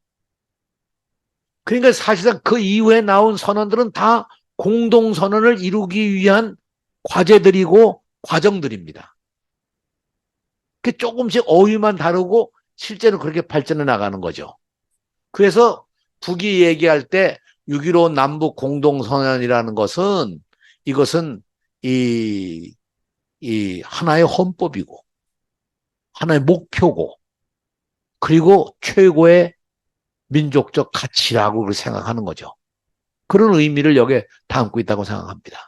그러니까 사실상 그 이후에 나온 선언들은 다 공동선언을 이루기 위한 과제들이고 과정들입니다. 그 조금씩 어휘만 다르고 실제로 그렇게 발전해 나가는 거죠. 그래서 북이 얘기할 때 6.15 남북 공동선언이라는 것은 이것은 이 하나의 헌법이고 하나의 목표고 그리고 최고의 민족적 가치라고 생각하는 거죠. 그런 의미를 여기에 담고 있다고 생각합니다.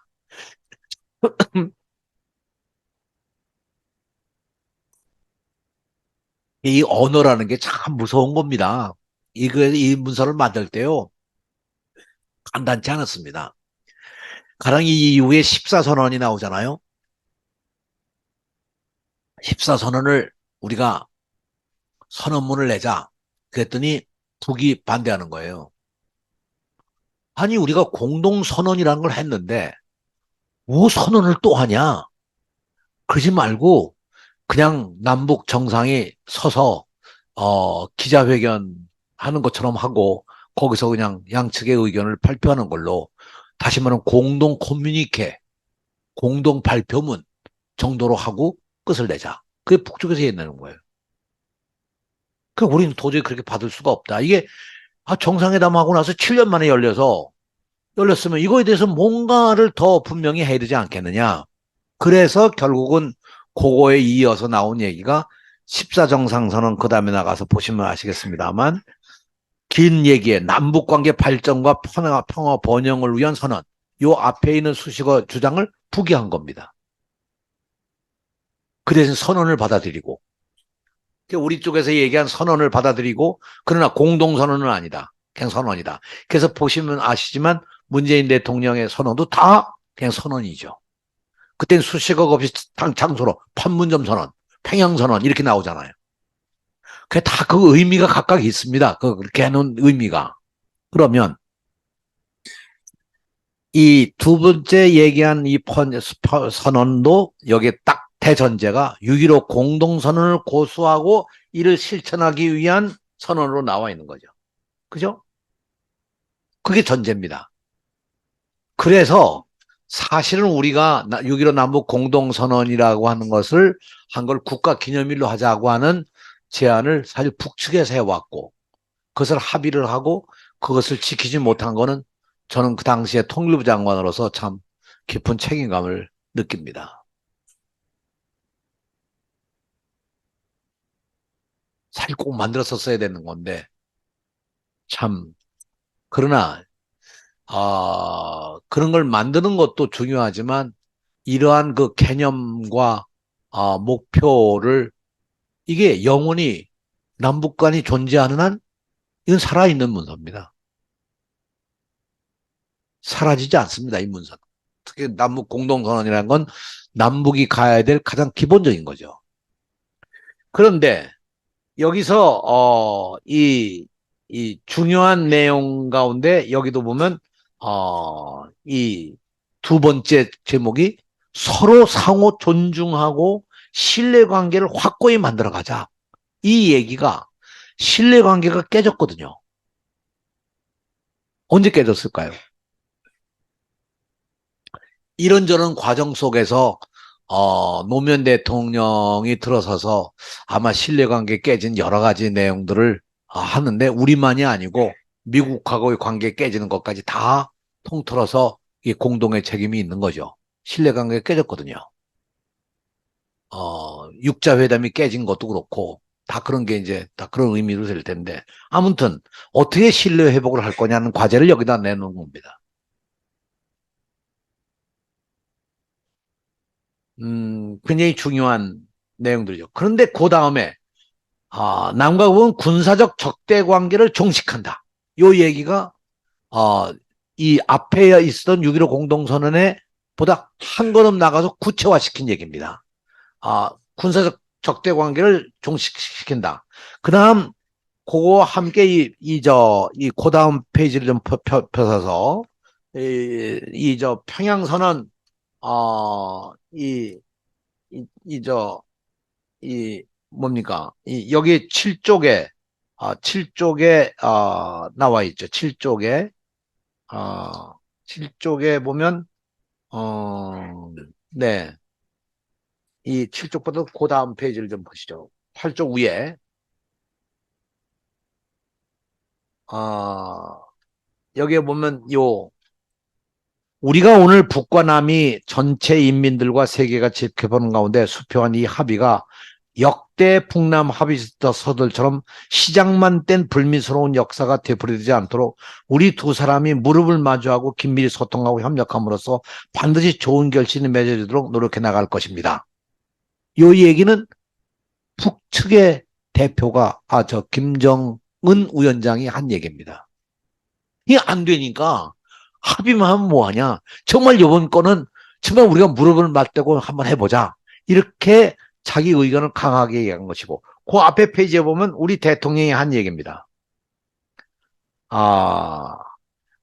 이 언어라는 게 참 무서운 겁니다. 이 문서를 만들 때요. 간단치 않았습니다. 가령 이 이후에 14선언이 나오잖아요. 14선언을 우리가 선언문을 내자. 그랬더니 북이 반대하는 거예요. 아니 우리가 공동선언이라는 걸 했는데 뭐 선언을 또 하냐. 그러지 말고 그냥 남북 정상이 서서 기자회견 하는 것처럼 하고 거기서 그냥 양측의 의견을 발표하는 걸로 다시 말하면 공동 커뮤니케, 공동 발표문 정도로 하고 끝을 내자. 그게 북쪽에서 얘기하는 거예요. 그러니까 우리는 도저히 그렇게 받을 수가 없다. 이게 정상회담하고 나서 7년 만에 열렸으면 이거에 대해서 뭔가를 더 분명히 해야 되지 않겠느냐. 그래서 결국은 그거에 이어서 나온 얘기가 14정상선언 그 다음에 나가서 보시면 아시겠습니다만 긴 얘기에 남북관계 발전과 평화 번영을 위한 선언 요 앞에 있는 수식어 주장을 북이 한 겁니다. 그 대신 선언을 받아들이고 우리 쪽에서 얘기한 선언을 받아들이고 그러나 공동선언은 아니다. 그냥 선언이다. 그래서 보시면 아시지만 문재인 대통령의 선언도 다 그냥 선언이죠. 그때는 수식어 없이 장소로 판문점 선언, 평양 선언 이렇게 나오잖아요. 그게 다 그 의미가 각각 있습니다. 그렇게 해놓은 의미가. 그러면 이 두 번째 얘기한 이 선언도 여기에 딱 대전제가 6.15 공동선언을 고수하고 이를 실천하기 위한 선언으로 나와 있는 거죠. 그죠? 그게 전제입니다. 그래서 사실은 우리가 6.15 남북 공동선언이라고 하는 것을 한 걸 국가기념일로 하자고 하는 제안을 사실 북측에서 해왔고 그것을 합의를 하고 그것을 지키지 못한 거는 저는 그 당시에 통일부 장관으로서 참 깊은 책임감을 느낍니다. 사실 꼭 만들었었어야 되는 건데 참 그러나 그런 걸 만드는 것도 중요하지만 이러한 그 개념과 목표를 이게 영원히 남북 간이 존재하는 한 이건 살아있는 문서입니다. 사라지지 않습니다. 이 문서는. 특히 남북 공동선언이라는 건 남북이 가야 될 가장 기본적인 거죠. 그런데 여기서 이 중요한 내용 가운데 여기도 보면 이 두 번째 제목이 서로 상호 존중하고 신뢰관계를 확고히 만들어가자. 이 얘기가 신뢰관계가 깨졌거든요. 언제 깨졌을까요? 이런저런 과정 속에서 노무현 대통령이 들어서서 아마 신뢰관계 깨진 여러 가지 내용들을 하는데 우리만이 아니고 미국하고의 관계 깨지는 것까지 다 통틀어서 이 공동의 책임이 있는 거죠. 신뢰관계가 깨졌거든요. 육자회담이 깨진 것도 그렇고 다 그런 게 이제 다 그런 의미로 될 텐데 아무튼 어떻게 신뢰 회복을 할 거냐는 과제를 여기다 내놓은 겁니다. 굉장히 중요한 내용들이죠. 그런데 그 다음에 남과 북은 군사적 적대 관계를 종식한다. 요 얘기가 이 앞에 있었던 6.15 공동선언에 보다 한 걸음 나가서 구체화시킨 얘기입니다. 군사적 적대 관계를 종식시킨다. 그 다음 그거와 함께 그 다음 페이지를 좀 펴서 평양선언 뭡니까? 여기 7쪽에, 7쪽에, 나와 있죠. 7쪽에, 7쪽에 보면, 네. 이 7쪽보다 그 다음 페이지를 좀 보시죠. 8쪽 위에, 여기에 보면 우리가 오늘 북과 남이 전체 인민들과 세계가 지켜보는 가운데 수표한 이 합의가 역대 북남 합의서들처럼 시작만 뗀 불미스러운 역사가 되풀이되지 않도록 우리 두 사람이 무릎을 마주하고 긴밀히 소통하고 협력함으로써 반드시 좋은 결실이 맺어지도록 노력해 나갈 것입니다. 이 얘기는 북측의 대표가 김정은 위원장이 한 얘기입니다. 이게 안 되니까 합의만 하면 뭐하냐. 정말 이번 거는 정말 우리가 무릎을 맞대고 한번 해보자. 이렇게 자기 의견을 강하게 얘기한 것이고 그 앞에 페이지에 보면 우리 대통령이 한 얘기입니다.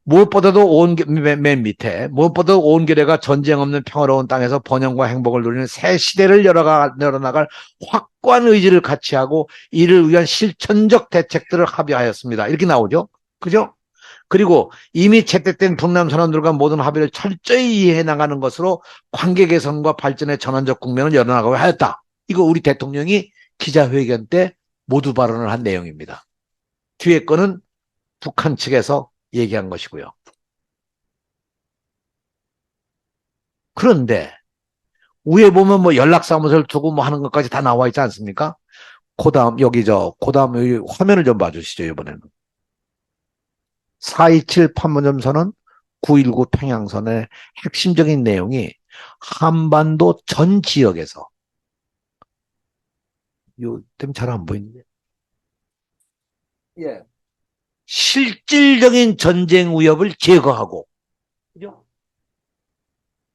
무엇보다도 맨 밑에 무엇보다도 온 결의가 전쟁 없는 평화로운 땅에서 번영과 행복을 누리는 새 시대를 열어나갈 확고한 의지를 같이 하고 이를 위한 실천적 대책들을 합의하였습니다. 이렇게 나오죠. 그죠? 그리고 이미 채택된 북남 선언들과 모든 합의를 철저히 이해해 나가는 것으로 관계 개선과 발전의 전환적 국면을 열어나가고 하였다. 이거 우리 대통령이 기자회견 때 모두 발언을 한 내용입니다. 뒤에 거는 북한 측에서 얘기한 것이고요. 그런데 위에 보면 뭐 연락사무소를 두고 뭐 하는 것까지 다 나와 있지 않습니까? 그 다음 그 다음 여기 화면을 좀 봐주시죠. 이번에는 4.27 판문점 선언, 9.19 평양선언의 핵심적인 내용이 한반도 전 지역에서 요 때문에 잘 안 보이는데 실질적인 전쟁 위협을 제거하고 그죠?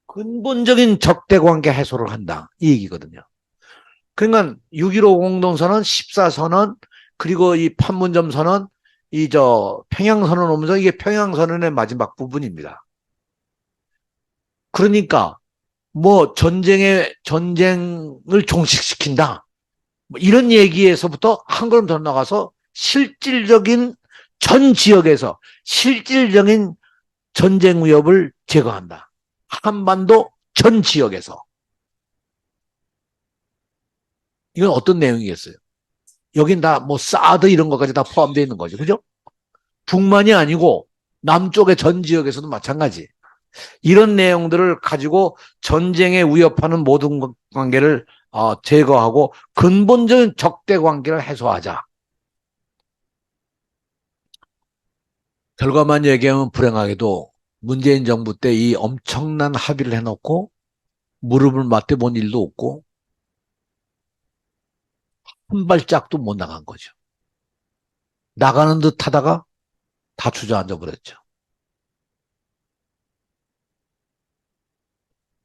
근본적인 적대관계 해소를 한다 이 얘기거든요. 그러니까 6.15 공동선언, 14선언 그리고 이 판문점 선언 평양선언 오면서 이게 평양선언의 마지막 부분입니다. 그러니까 뭐 전쟁을 종식시킨다 뭐 이런 얘기에서부터 한 걸음 더 나가서 실질적인 전 지역에서 실질적인 전쟁 위협을 제거한다. 한반도 전 지역에서. 이건 어떤 내용이겠어요? 여긴 다 뭐 사드 이런 것까지 다 포함되어 있는 거죠. 그죠? 북만이 아니고 남쪽의 전 지역에서도 마찬가지. 이런 내용들을 가지고 전쟁에 위협하는 모든 관계를 제거하고 근본적인 적대 관계를 해소하자. 결과만 얘기하면 불행하게도 문재인 정부 때 이 엄청난 합의를 해놓고 무릎을 맞대 본 일도 없고 한 발짝도 못 나간 거죠. 나가는 듯 하다가 다 주저앉아 버렸죠.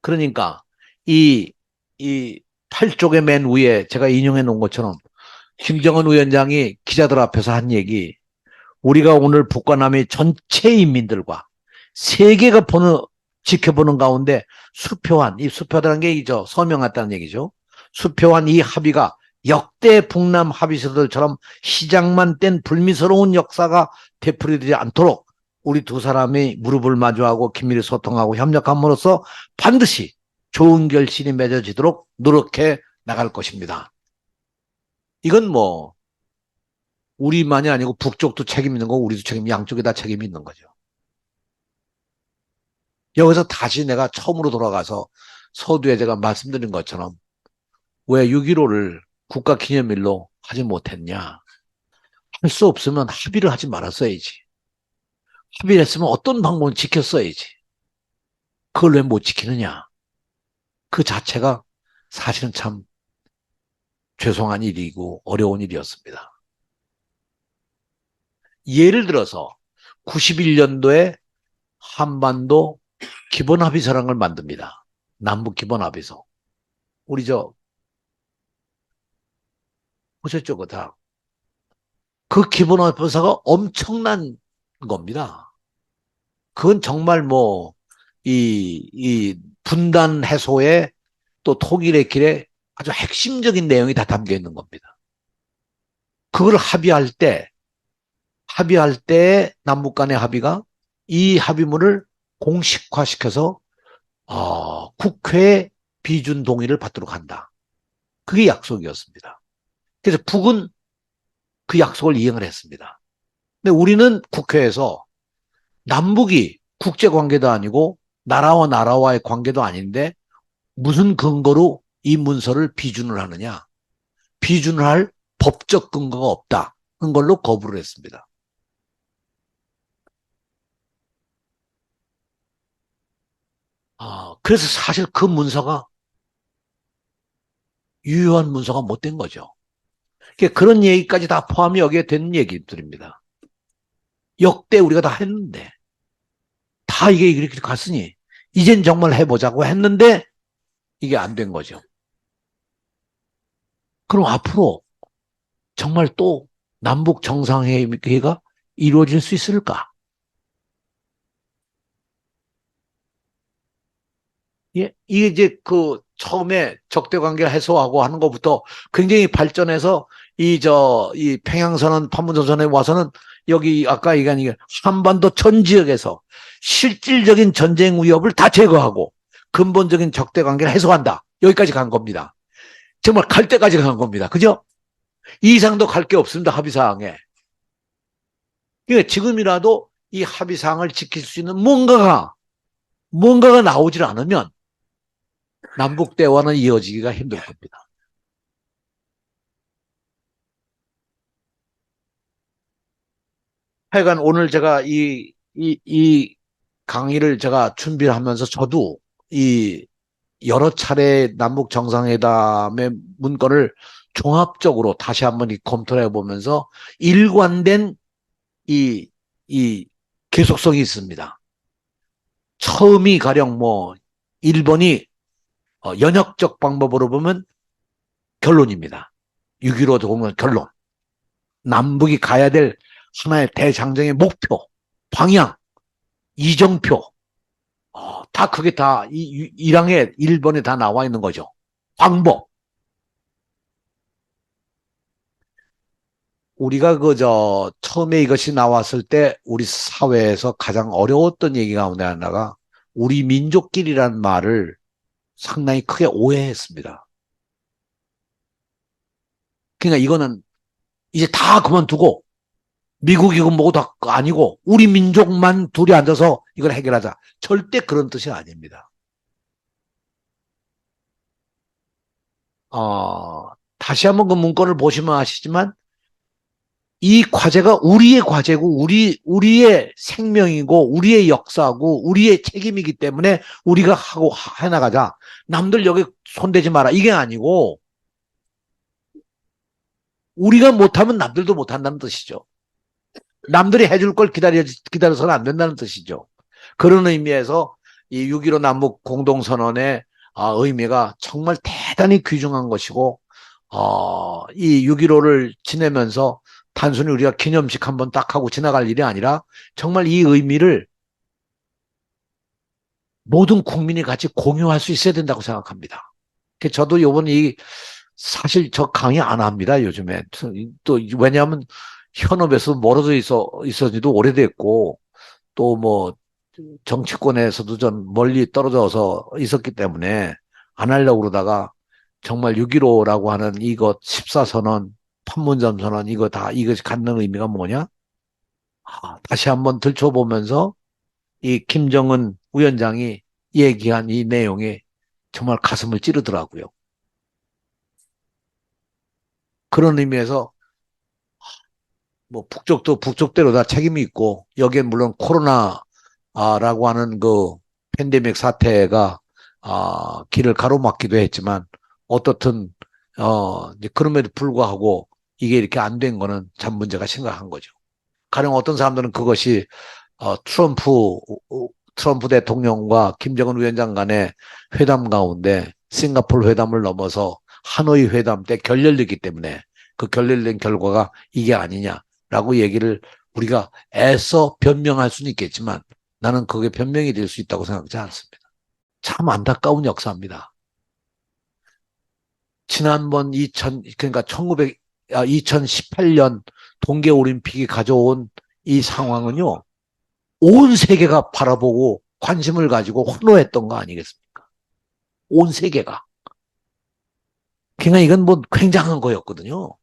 그러니까 이 8쪽의 맨 위에 제가 인용해 놓은 것처럼 김정은 위원장이 기자들 앞에서 한 얘기, 우리가 오늘 북과 남의 전체 인민들과 세계가 지켜보는 가운데 수표한, 이 수표라는 게 이죠. 서명했다는 얘기죠. 수표한 이 합의가 역대 북남 합의서들처럼 시작만 뗀 불미스러운 역사가 되풀이되지 않도록 우리 두 사람이 무릎을 마주하고 긴밀히 소통하고 협력함으로써 반드시 좋은 결실이 맺어지도록 노력해 나갈 것입니다. 이건 뭐 우리만이 아니고 북쪽도 책임 있는 거고 우리도 양쪽에 다 책임이 있는 거죠. 여기서 다시 내가 처음으로 돌아가서 서두에 제가 말씀드린 것처럼 왜 6.15를 국가기념일로 하지 못했냐. 할 수 없으면 합의를 하지 말았어야지. 합의를 했으면 어떤 방법을 지켰어야지. 그걸 왜 못 지키느냐. 그 자체가 사실은 참 죄송한 일이고 어려운 일이었습니다. 예를 들어서 91년도에 한반도 기본합의서라는 걸 만듭니다. 남북 기본합의서. 우리 보셨죠? 그 기본합의서가 엄청난 겁니다. 그건 정말 이 분단 해소에 또 통일의 길에 아주 핵심적인 내용이 다 담겨 있는 겁니다. 그걸 합의할 때 남북 간의 합의가 이 합의문을 공식화시켜서 국회의 비준 동의를 받도록 한다. 그게 약속이었습니다. 그래서 북은 그 약속을 이행을 했습니다. 근데 우리는 국회에서 남북이 국제관계도 아니고 나라와 나라와의 관계도 아닌데 무슨 근거로 이 문서를 비준을 하느냐. 비준을 할 법적 근거가 없다는 걸로 거부를 했습니다. 그래서 사실 그 문서가 유효한 문서가 못 된 거죠. 그런 얘기까지 다 포함이 여기에 되는 얘기들입니다. 역대 우리가 다 했는데 다 이게 이렇게 갔으니 이젠 정말 해보자고 했는데 이게 안 된 거죠. 그럼 앞으로 정말 또 남북 정상회의가 이루어질 수 있을까? 예, 이게 이제 처음에 적대 관계 해소하고 하는 것부터 굉장히 발전해서 이 평양선언, 판문점선언에 와서는 여기 아까 얘기한 이게 한반도 전 지역에서 실질적인 전쟁 위협을 다 제거하고 근본적인 적대 관계를 해소한다. 여기까지 간 겁니다. 정말 갈 때까지 간 겁니다. 그죠? 이 이상도 갈 게 없습니다. 합의사항에. 그러니까 지금이라도 이 합의사항을 지킬 수 있는 뭔가가 나오질 않으면 남북 대화는 이어지기가 힘들 겁니다. 하여간 오늘 제가 이 강의를 제가 준비를 하면서 저도 이 여러 차례 남북 정상회담의 문건을 종합적으로 다시 한번 검토를 해보면서 일관된 이 계속성이 있습니다. 처음이 가령 일본이 연역적 방법으로 보면 결론입니다. 6.15 보면 결론. 남북이 가야 될 하나의 대장정의 목표, 방향, 이정표, 다 그게 다 일항에 일본에 다 나와 있는 거죠. 방법. 우리가 처음에 이것이 나왔을 때 우리 사회에서 가장 어려웠던 얘기 가운데 하나가 우리 민족끼리라는 말을 상당히 크게 오해했습니다. 그러니까 이거는 이제 다 그만두고 미국이건 뭐고 다 아니고 우리 민족만 둘이 앉아서 이걸 해결하자. 절대 그런 뜻이 아닙니다. 다시 한번 그 문건을 보시면 아시지만 이 과제가 우리의 과제고 우리의 생명이고 우리의 역사고 우리의 책임이기 때문에 우리가 하고 해나가자. 남들 여기 손대지 마라. 이게 아니고 우리가 못하면 남들도 못한다는 뜻이죠. 남들이 해줄 걸 기다려서는 안 된다는 뜻이죠. 그런 의미에서 이 6.15 남북 공동선언의 의미가 정말 대단히 귀중한 것이고, 이 6.15를 지내면서 단순히 우리가 기념식 한번 딱 하고 지나갈 일이 아니라 정말 이 의미를 모든 국민이 같이 공유할 수 있어야 된다고 생각합니다. 저도 요번 사실 저 강의 안 합니다, 요즘에. 또, 왜냐하면 현업에서 멀어져 있었지도 오래됐고, 또 뭐, 정치권에서도 좀 멀리 떨어져서 있었기 때문에 안 하려고 그러다가 정말 6.15라고 하는 이것 14선언, 판문점 선언, 이것이 갖는 의미가 뭐냐? 다시 한번 들춰보면서 이 김정은 위원장이 얘기한 이 내용이 정말 가슴을 찌르더라고요. 그런 의미에서 뭐 북쪽도 북쪽대로 다 책임이 있고, 여기에 물론 코로나라고 하는 그 팬데믹 사태가 길을 가로막기도 했지만, 어떻든 이제 그럼에도 불구하고 이게 이렇게 안 된 거는 참 문제가 심각한 거죠. 가령 어떤 사람들은 그것이 트럼프 대통령과 김정은 위원장 간의 회담 가운데 싱가포르 회담을 넘어서 하노이 회담 때 결렬됐기 때문에 그 결렬된 결과가 이게 아니냐라고 얘기를 우리가 애써 변명할 수는 있겠지만, 나는 그게 변명이 될 수 있다고 생각하지 않습니다. 참 안타까운 역사입니다. 지난번 2018년 동계올림픽이 가져온 이 상황은요, 온 세계가 바라보고 관심을 가지고 환호했던 거 아니겠습니까? 온 세계가. 그러니까 이건 뭐 굉장한 거였거든요.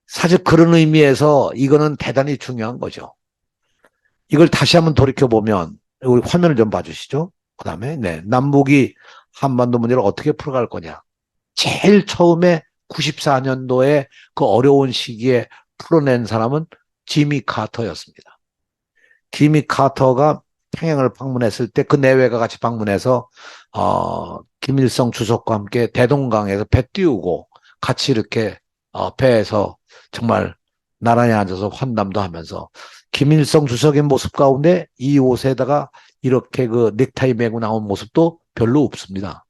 사실 그런 의미에서 이거는 대단히 중요한 거죠. 이걸 다시 한번 돌이켜보면, 우리 화면을 좀 봐주시죠. 그 다음에, 네, 남북이 한반도 문제를 어떻게 풀어갈 거냐. 제일 처음에 94년도에 그 어려운 시기에 풀어낸 사람은 지미 카터였습니다. 지미 카터가 평양을 방문했을 때 그 내외가 같이 방문해서 김일성 주석과 함께 대동강에서 배 띄우고 같이 이렇게 배에서 정말 나란히 앉아서 환담도 하면서, 김일성 주석의 모습 가운데 이 옷에다가 이렇게 그 넥타이 메고 나온 모습도 별로 없습니다.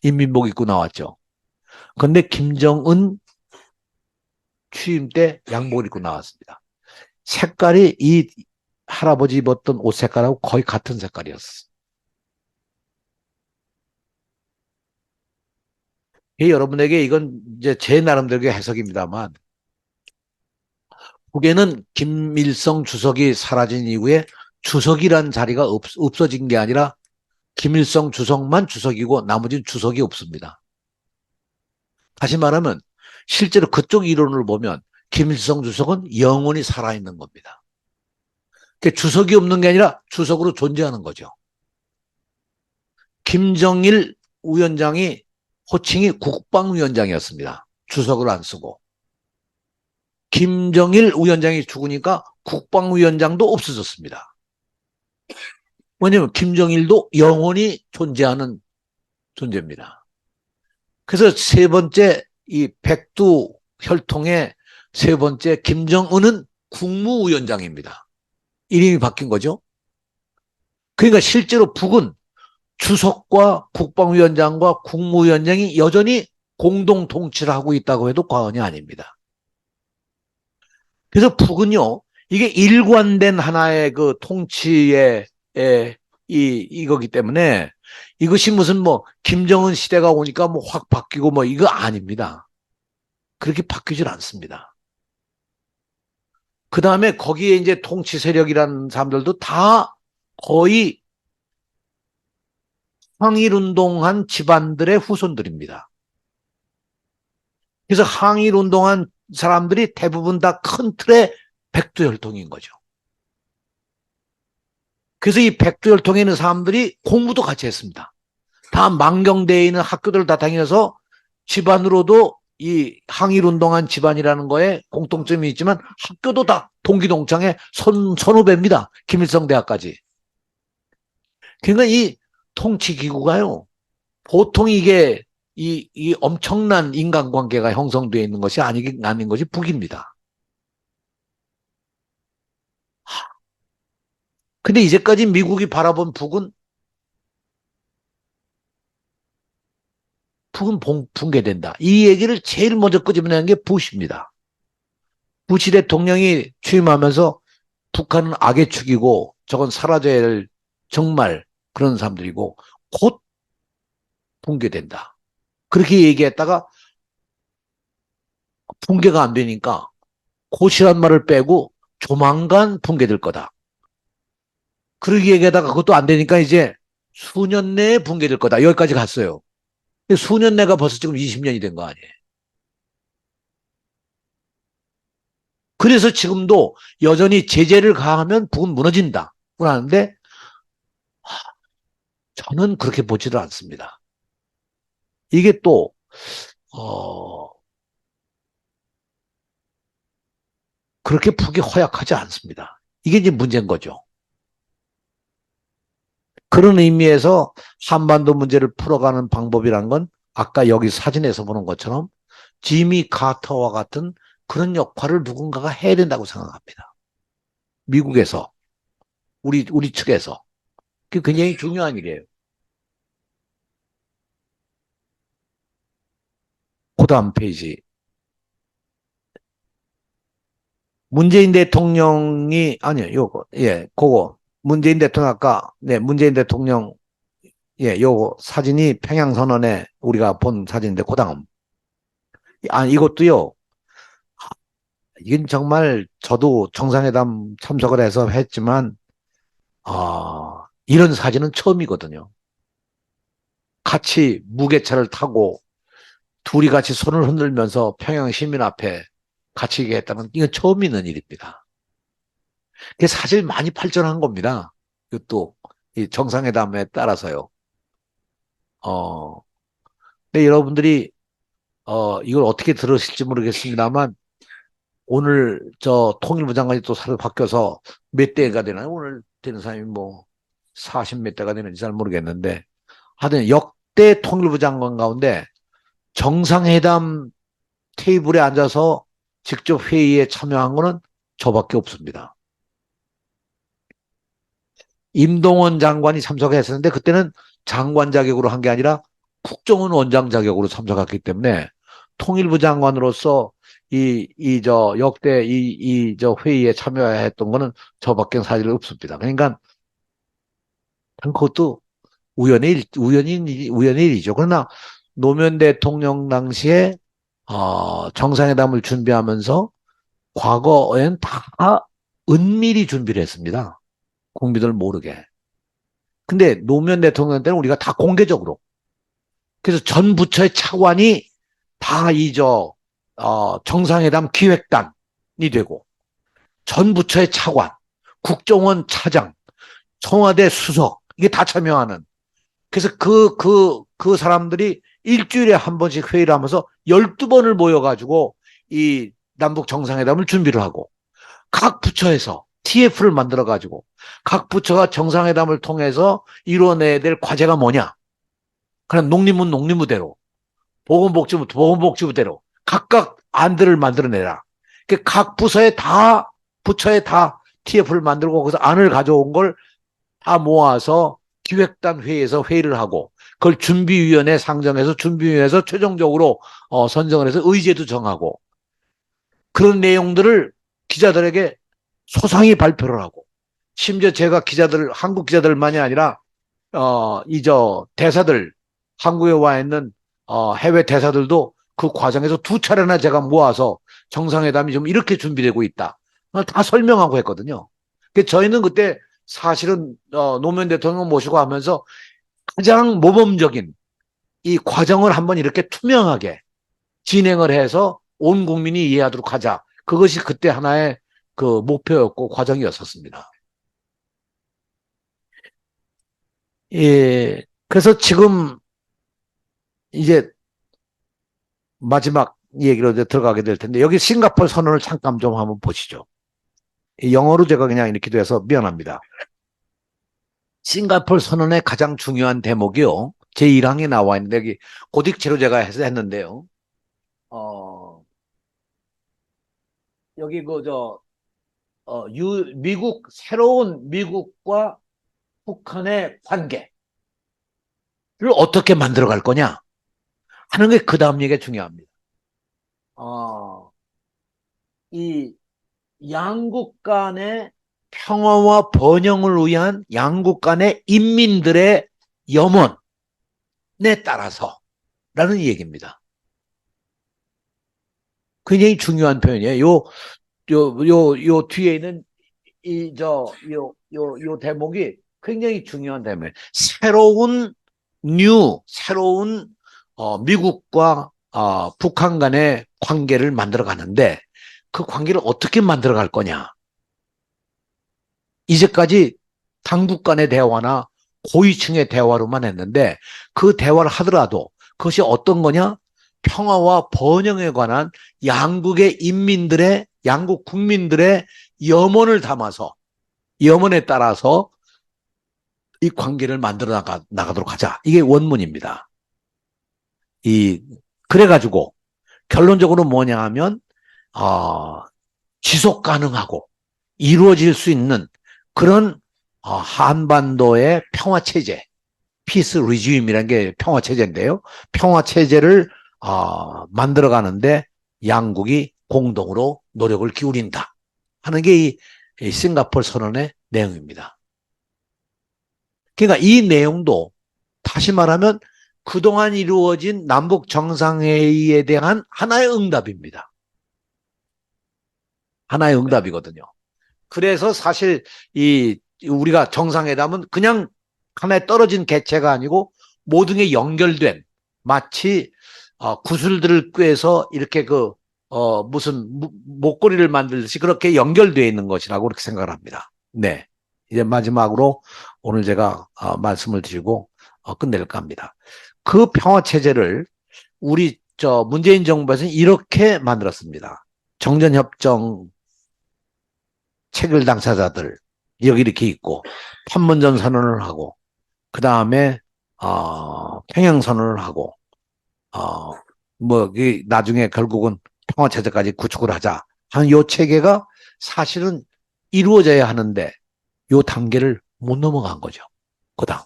인민복 입고 나왔죠. 그런데 김정은 취임 때 양복을 입고 나왔습니다. 색깔이 이 할아버지 입었던 옷 색깔하고 거의 같은 색깔이었어요. 여러분에게 이건 이제 제 나름대로의 해석입니다만, 북에는 김일성 주석이 사라진 이후에 주석이란 자리가 없어진 게 아니라 김일성 주석만 주석이고 나머지는 주석이 없습니다. 다시 말하면 실제로 그쪽 이론을 보면 김일성 주석은 영원히 살아있는 겁니다. 그러니까 주석이 없는 게 아니라 주석으로 존재하는 거죠. 김정일 위원장이 호칭이 국방위원장이었습니다. 주석을 안 쓰고. 김정일 위원장이 죽으니까 국방위원장도 없어졌습니다. 왜냐하면 김정일도 영원히 존재하는 존재입니다. 그래서 세 번째 이 백두 혈통의 세 번째 김정은은 국무위원장입니다. 이름이 바뀐 거죠. 그러니까 실제로 북은 주석과 국방위원장과 국무위원장이 여전히 공동 통치를 하고 있다고 해도 과언이 아닙니다. 그래서 북은요, 이게 일관된 하나의 그 통치의 이거기 때문에 이것이 무슨 뭐 김정은 시대가 오니까 뭐 확 바뀌고 뭐 이거 아닙니다. 그렇게 바뀌질 않습니다. 그 다음에 거기에 이제 통치 세력이라는 사람들도 다 거의 항일운동한 집안들의 후손들입니다. 그래서 항일운동한 사람들이 대부분 다 큰 틀의 백두혈통인 거죠. 그래서 이 백두혈통에 있는 사람들이 공부도 같이 했습니다. 다 만경대에 있는 학교들을 다 다니면서 집안으로도 이 항일운동한 집안이라는 거에 공통점이 있지만 학교도 다 동기동창의 선후배입니다. 김일성 대학까지. 그러니까 이 통치기구가요, 보통 이게 이 엄청난 인간관계가 형성되어 있는 것이 아닌 것이 북입니다. 근데 이제까지 미국이 바라본 북은 붕괴된다. 이 얘기를 제일 먼저 끄집어낸 게 부시입니다. 부시 대통령이 취임하면서 북한은 악의 축이고 저건 사라져야 할 정말 그런 사람들이고 곧 붕괴된다. 그렇게 얘기했다가 붕괴가 안 되니까 곧이란 말을 빼고 조만간 붕괴될 거다. 그렇게 얘기하다가 그것도 안 되니까 이제 수년 내에 붕괴될 거다. 여기까지 갔어요. 수년 내가 벌써 지금 20년이 된 거 아니에요. 그래서 지금도 여전히 제재를 가하면 북은 무너진다. 하는데 저는 그렇게 보지를 않습니다. 이게 또 그렇게 북이 허약하지 않습니다. 이게 이제 문제인 거죠. 그런 의미에서 한반도 문제를 풀어가는 방법이란 건 아까 여기 사진에서 보는 것처럼 지미 카터와 같은 그런 역할을 누군가가 해야 된다고 생각합니다. 미국에서, 우리 측에서. 그게 굉장히 중요한 일이에요. 그 다음 페이지. 문재인 대통령이, 아니요, 요거, 예, 그거. 문재인 대통령 아까, 네, 문재인 대통령, 예, 요거 사진이 평양선언에 우리가 본 사진인데, 그 다음. 이것도요, 이건 정말 저도 정상회담 참석을 해서 했지만, 이런 사진은 처음이거든요. 같이 무게차를 타고 둘이 같이 손을 흔들면서 평양 시민 앞에 같이 얘기했다는 이건 처음 있는 일입니다. 그게 사실 많이 발전한 겁니다. 이것도 이 정상회담에 따라서요. 어, 근데 여러분들이 이걸 어떻게 들으실지 모르겠습니다만 오늘 저 통일부 장관이 또 새로 바뀌어서 몇 대가 되나요? 오늘 되는 사람이 뭐 40 몇 대가 되는지 잘 모르겠는데 하여튼 역대 통일부 장관 가운데 정상회담 테이블에 앉아서 직접 회의에 참여한 거는 저밖에 없습니다. 임동원 장관이 참석했었는데 그때는 장관 자격으로 한 게 아니라 국정원 원장 자격으로 참석했기 때문에 통일부 장관으로서 저 역대 저 회의에 참여했던 거는 저밖에 사실 없습니다. 그러니까 그것도 우연의 일이죠. 그러나 노무현 대통령 당시에 정상회담을 준비하면서 과거엔 다 은밀히 준비를 했습니다. 국민들 모르게. 근데 노무현 대통령 때는 우리가 다 공개적으로. 그래서 전 부처의 차관이 다 정상회담 기획단이 되고, 전 부처의 차관, 국정원 차장, 청와대 수석, 이게 다 참여하는. 그래서 그 사람들이 일주일에 한 번씩 회의를 하면서 12번을 모여가지고 이 남북 정상회담을 준비를 하고, 각 부처에서 TF를 만들어가지고, 각 부처가 정상회담을 통해서 이뤄내야 될 과제가 뭐냐. 그냥 농림은 농림부대로, 보건복지부 보건복지부대로 각각 안들을 만들어내라. 각 부처에 다 TF를 만들고 거기서 안을 가져온 걸 다 모아서 기획단 회의에서 회의를 하고 그걸 준비위원회 상정해서 준비위원회에서 최종적으로 선정을 해서 의제도 정하고 그런 내용들을 기자들에게 소상히 발표를 하고 심지어 제가 한국 기자들만이 아니라 대사들 한국에 와 있는 해외 대사들도 그 과정에서 두 차례나 제가 모아서 정상회담이 좀 이렇게 준비되고 있다. 다 설명하고 했거든요. 저희는 그때 사실은 노무현 대통령 모시고 하면서 가장 모범적인 이 과정을 한번 이렇게 투명하게 진행을 해서 온 국민이 이해하도록 하자. 그것이 그때 하나의 그 목표였고 과정이었었습니다. 예, 그래서 지금 이제 마지막 얘기로 이제 들어가게 될 텐데 여기 싱가포르 선언을 잠깐 좀 한번 보시죠. 영어로 제가 그냥 이렇게 돼서 미안합니다. 싱가포르 선언의 가장 중요한 대목이요. 제1항에 나와 있는데 여기 고딕체로 제가 했는데요. 여기 새로운 미국과 북한의 관계를 어떻게 만들어 갈 거냐 하는 게 그 다음 얘기가 중요합니다. 이 양국 간의 평화와 번영을 위한 양국 간의 인민들의 염원에 따라서 라는 얘기입니다. 굉장히 중요한 표현이에요. 요 뒤에 있는 요 대목이 굉장히 중요한 대목이에요. 새로운 미국과 북한 간의 관계를 만들어 가는데 그 관계를 어떻게 만들어 갈 거냐. 이제까지 당국 간의 대화나 고위층의 대화로만 했는데 그 대화를 하더라도 그것이 어떤 거냐? 평화와 번영에 관한 양국 국민들의 염원을 담아서 염원에 따라서 이 관계를 만들어 나가도록 하자. 이게 원문입니다. 그래가지고 결론적으로 뭐냐 하면 지속 가능하고 이루어질 수 있는 그런 한반도의 평화체제, 피스 리지임이라는 게 평화체제인데요. 평화체제를 만들어가는데 양국이 공동으로 노력을 기울인다 하는 게 이 싱가포르 선언의 내용입니다. 그러니까 이 내용도 다시 말하면 그동안 이루어진 남북 정상회의에 대한 하나의 응답입니다. 하나의 응답이거든요. 그래서 사실 우리가 정상회담은 그냥 하나의 떨어진 개체가 아니고 모든 게 연결된 마치 구슬들을 꿰서 이렇게 무슨 목걸이를 만들듯이 그렇게 연결되어 있는 것이라고 그렇게 생각을 합니다. 네. 이제 마지막으로 오늘 제가 말씀을 드리고 끝낼까 합니다. 그 평화체제를 우리 문재인 정부에서는 이렇게 만들었습니다. 정전협정 체결 당사자들 여기 이렇게 있고 판문점 선언을 하고 그 다음에 평양 선언을 하고 나중에 결국은 평화체제까지 구축을 하자 하는 요 체계가 사실은 이루어져야 하는데 요 단계를 못 넘어간 거죠. 그다음.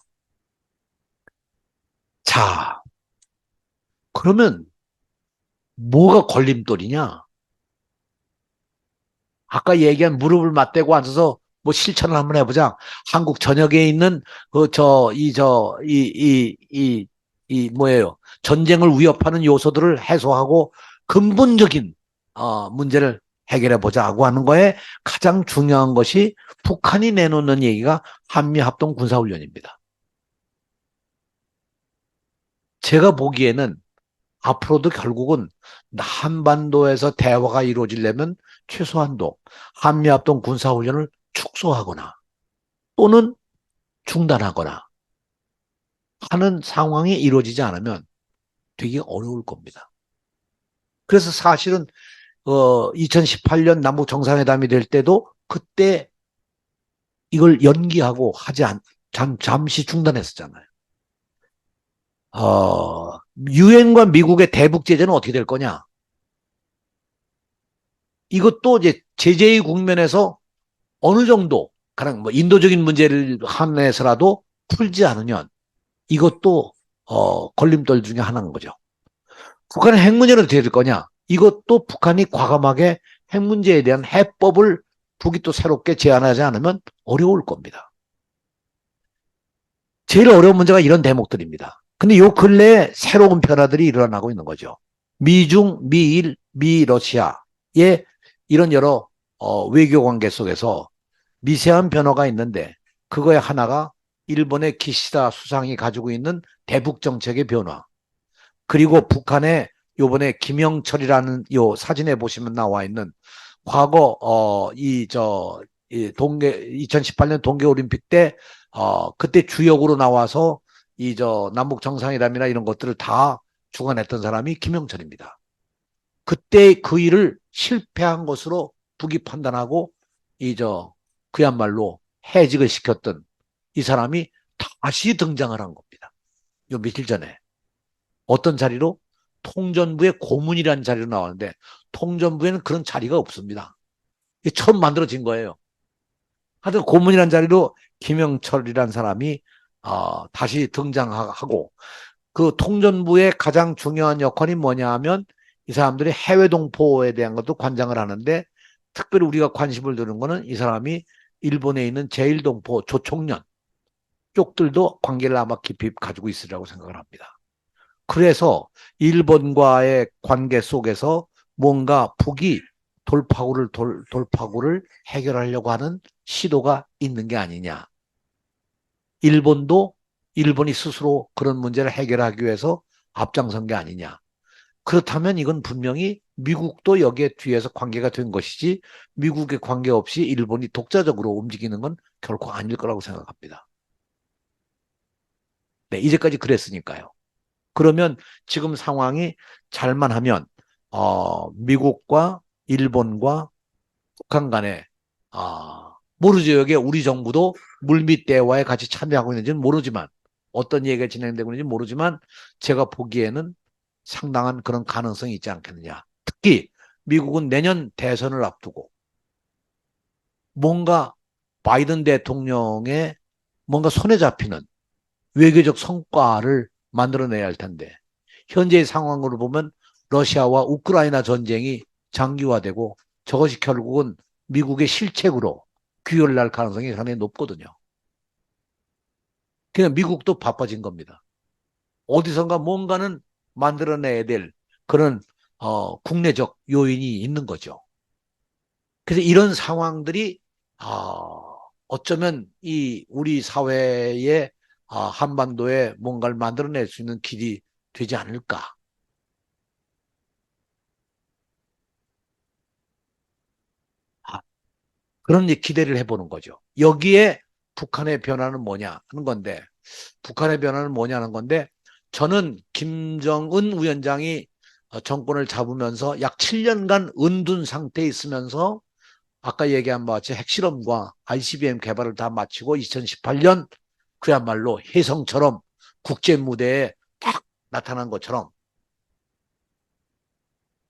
자, 그러면 뭐가 걸림돌이냐? 아까 얘기한 무릎을 맞대고 앉아서 뭐 실천을 한번 해보자. 한국 전역에 있는 뭐예요? 전쟁을 위협하는 요소들을 해소하고 근본적인 문제를 해결해 보자고 하는 거에 가장 중요한 것이 북한이 내놓는 얘기가 한미합동 군사훈련입니다. 제가 보기에는 앞으로도 결국은 한반도에서 대화가 이루어지려면 최소한도 한미합동 군사훈련을 축소하거나 또는 중단하거나 하는 상황이 이루어지지 않으면 되게 어려울 겁니다. 그래서 사실은 2018년 남북 정상회담이 될 때도 그때 이걸 연기하고 잠시 중단했었잖아요. 유엔과 미국의 대북 제재는 어떻게 될 거냐? 이것도 이제 제재의 국면에서 어느 정도 가령 뭐 인도적인 문제를 한해서라도 풀지 않으면 이것도 걸림돌 중에 하나인 거죠. 북한의 핵 문제는 어떻게 될 거냐? 이것도 북한이 과감하게 핵 문제에 대한 해법을 북이 또 새롭게 제안하지 않으면 어려울 겁니다. 제일 어려운 문제가 이런 대목들입니다. 근데 요 근래에 새로운 변화들이 일어나고 있는 거죠. 미중, 미일, 미러시아의 이런 여러 외교 관계 속에서 미세한 변화가 있는데 그거의 하나가 일본의 기시다 수상이 가지고 있는 대북 정책의 변화. 그리고 북한의 요번에 김영철이라는 요 사진에 보시면 나와 있는 과거 2018년 동계올림픽 때 그때 주역으로 나와서 남북 정상회담이나 이런 것들을 다 주관했던 사람이 김영철입니다. 그때 그 일을 실패한 것으로 북이 판단하고 그야말로 해직을 시켰던 이 사람이 다시 등장을 한 겁니다. 요 며칠 전에. 어떤 자리로? 통전부의 고문이라는 자리로 나왔는데 통전부에는 그런 자리가 없습니다. 이게 처음 만들어진 거예요. 하여튼 고문이라는 자리로 김영철이라는 사람이 다시 등장하고 그 통전부의 가장 중요한 역할이 뭐냐 하면 이 사람들이 해외 동포에 대한 것도 관장을 하는데 특별히 우리가 관심을 두는 거는 이 사람이 일본에 있는 제1동포 조총련 쪽들도 관계를 아마 깊이 가지고 있으리라고 생각을 합니다. 그래서 일본과의 관계 속에서 뭔가 북이 돌파구를 해결하려고 하는 시도가 있는 게 아니냐. 일본이 스스로 그런 문제를 해결하기 위해서 앞장선 게 아니냐. 그렇다면 이건 분명히 미국도 여기에 뒤에서 관계가 된 것이지 미국의 관계 없이 일본이 독자적으로 움직이는 건 결코 아닐 거라고 생각합니다. 네, 이제까지 그랬으니까요. 그러면 지금 상황이 잘만 하면 미국과 일본과 북한 간에 모르죠. 여기에 우리 정부도 물밑 대화에 같이 참여하고 있는지는 모르지만 어떤 얘기가 진행되고 있는지 모르지만 제가 보기에는 상당한 그런 가능성이 있지 않겠느냐. 특히 미국은 내년 대선을 앞두고 뭔가 바이든 대통령의 뭔가 손에 잡히는 외교적 성과를 만들어내야 할 텐데 현재의 상황으로 보면 러시아와 우크라이나 전쟁이 장기화되고 저것이 결국은 미국의 실책으로 귀결날 가능성이 상당히 높거든요. 그냥 미국도 바빠진 겁니다. 어디선가 뭔가는 만들어내야 될 그런 국내적 요인이 있는 거죠. 그래서 이런 상황들이 어쩌면 이 우리 사회의 한반도에 뭔가를 만들어낼 수 있는 길이 되지 않을까. 그런 기대를 해보는 거죠. 여기에 북한의 변화는 뭐냐 하는 건데 북한의 변화는 뭐냐는 건데 저는 김정은 위원장이 정권을 잡으면서 약 7년간 은둔 상태에 있으면서 아까 얘기한 바와 같이 핵실험과 ICBM 개발을 다 마치고 2018년 그야말로 혜성처럼 국제 무대에 딱 나타난 것처럼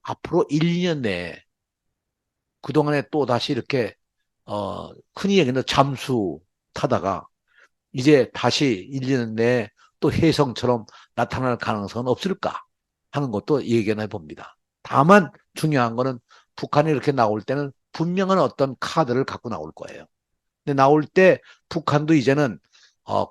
앞으로 1, 2년 내에 그동안에 또 다시 이렇게 흔히 얘기하는 잠수 타다가 이제 다시 1, 2년 내에 또 혜성처럼 나타날 가능성은 없을까 하는 것도 얘기해 봅니다. 다만 중요한 거는 북한이 이렇게 나올 때는 분명한 어떤 카드를 갖고 나올 거예요. 근데 나올 때 북한도 이제는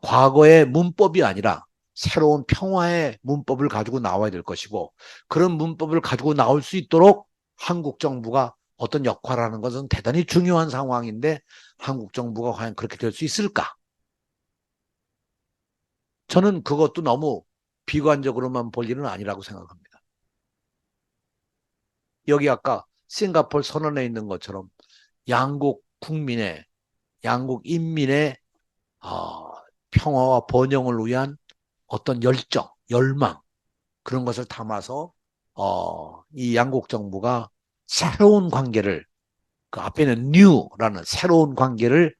과거의 문법이 아니라 새로운 평화의 문법을 가지고 나와야 될 것이고 그런 문법을 가지고 나올 수 있도록 한국 정부가 어떤 역할을 하는 것은 대단히 중요한 상황인데 한국 정부가 과연 그렇게 될 수 있을까? 저는 그것도 너무 비관적으로만 볼 일은 아니라고 생각합니다. 여기 아까 싱가포르 선언에 있는 것처럼 양국 국민의 양국 인민의 평화와 번영을 위한 어떤 열정, 열망 그런 것을 담아서 이 양국 정부가 새로운 관계를 그 앞에는 new라는 새로운 관계를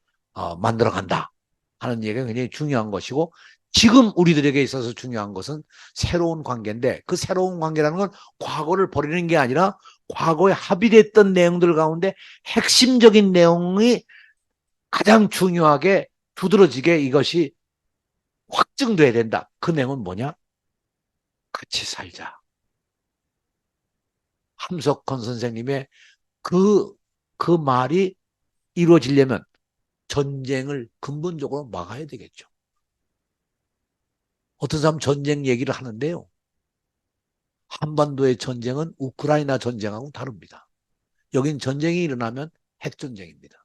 만들어간다 하는 얘기가 굉장히 중요한 것이고 지금 우리들에게 있어서 중요한 것은 새로운 관계인데 그 새로운 관계라는 건 과거를 버리는 게 아니라 과거에 합의됐던 내용들 가운데 핵심적인 내용이 가장 중요하게 두드러지게 이것이 확증돼야 된다. 그 내용은 뭐냐? 같이 살자. 함석헌 선생님의 그, 그 말이 이루어지려면 전쟁을 근본적으로 막아야 되겠죠. 어떤 사람 전쟁 얘기를 하는데요. 한반도의 전쟁은 우크라이나 전쟁하고 다릅니다. 여긴 전쟁이 일어나면 핵전쟁입니다.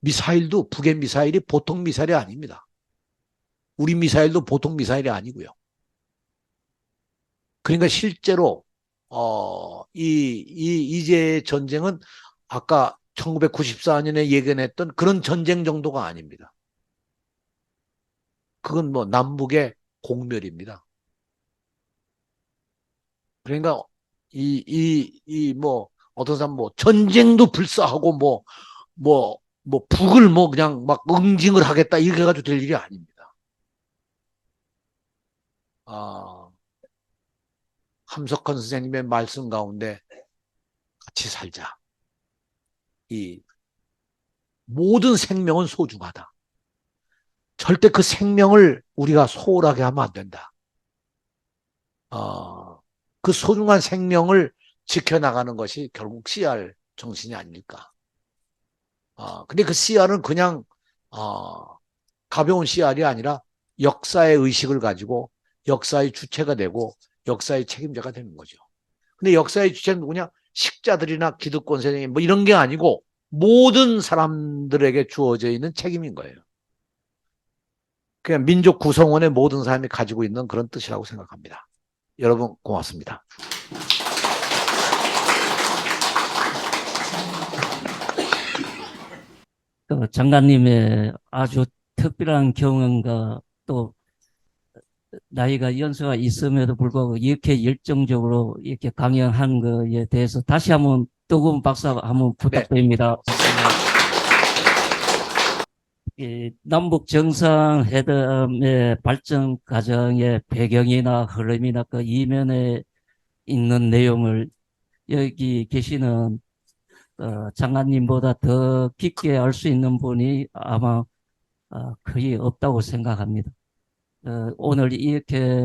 미사일도 북의 미사일이 보통 미사일이 아닙니다. 우리 미사일도 보통 미사일이 아니고요. 그러니까 실제로 이제 전쟁은 아까 1994년에 예견했던 그런 전쟁 정도가 아닙니다. 그건 뭐 남북의 공멸입니다. 그러니까 뭐 어떤 사람 뭐 전쟁도 불사하고 뭐 북을 뭐 그냥 막 응징을 하겠다 이렇게 해가지고 될 일이 아닙니다. 함석헌 선생님의 말씀 가운데 같이 살자. 이 모든 생명은 소중하다. 절대 그 생명을 우리가 소홀하게 하면 안 된다. 그 소중한 생명을 지켜나가는 것이 결국 CR 정신이 아닐까. 근데 그 CR은 그냥 가벼운 CR이 아니라 역사의 의식을 가지고 역사의 주체가 되고 역사의 책임자가 되는 거죠. 근데 역사의 주체는 누구냐? 식자들이나 기득권 세력이 뭐 이런 게 아니고 모든 사람들에게 주어져 있는 책임인 거예요. 그냥 민족 구성원의 모든 사람이 가지고 있는 그런 뜻이라고 생각합니다. 여러분 고맙습니다. 그 장관님의 아주 특별한 경험과 또 나이가 연세가 있음에도 불구하고 이렇게 열정적으로 이렇게 강연한 거에 대해서 다시 한번 뜨거운 박수 한번 부탁드립니다. 이 남북 정상회담의 발전 과정의 배경이나 흐름이나 그 이면에 있는 내용을 여기 계시는 장관님보다 더 깊게 알 수 있는 분이 아마 거의 없다고 생각합니다. 오늘 이렇게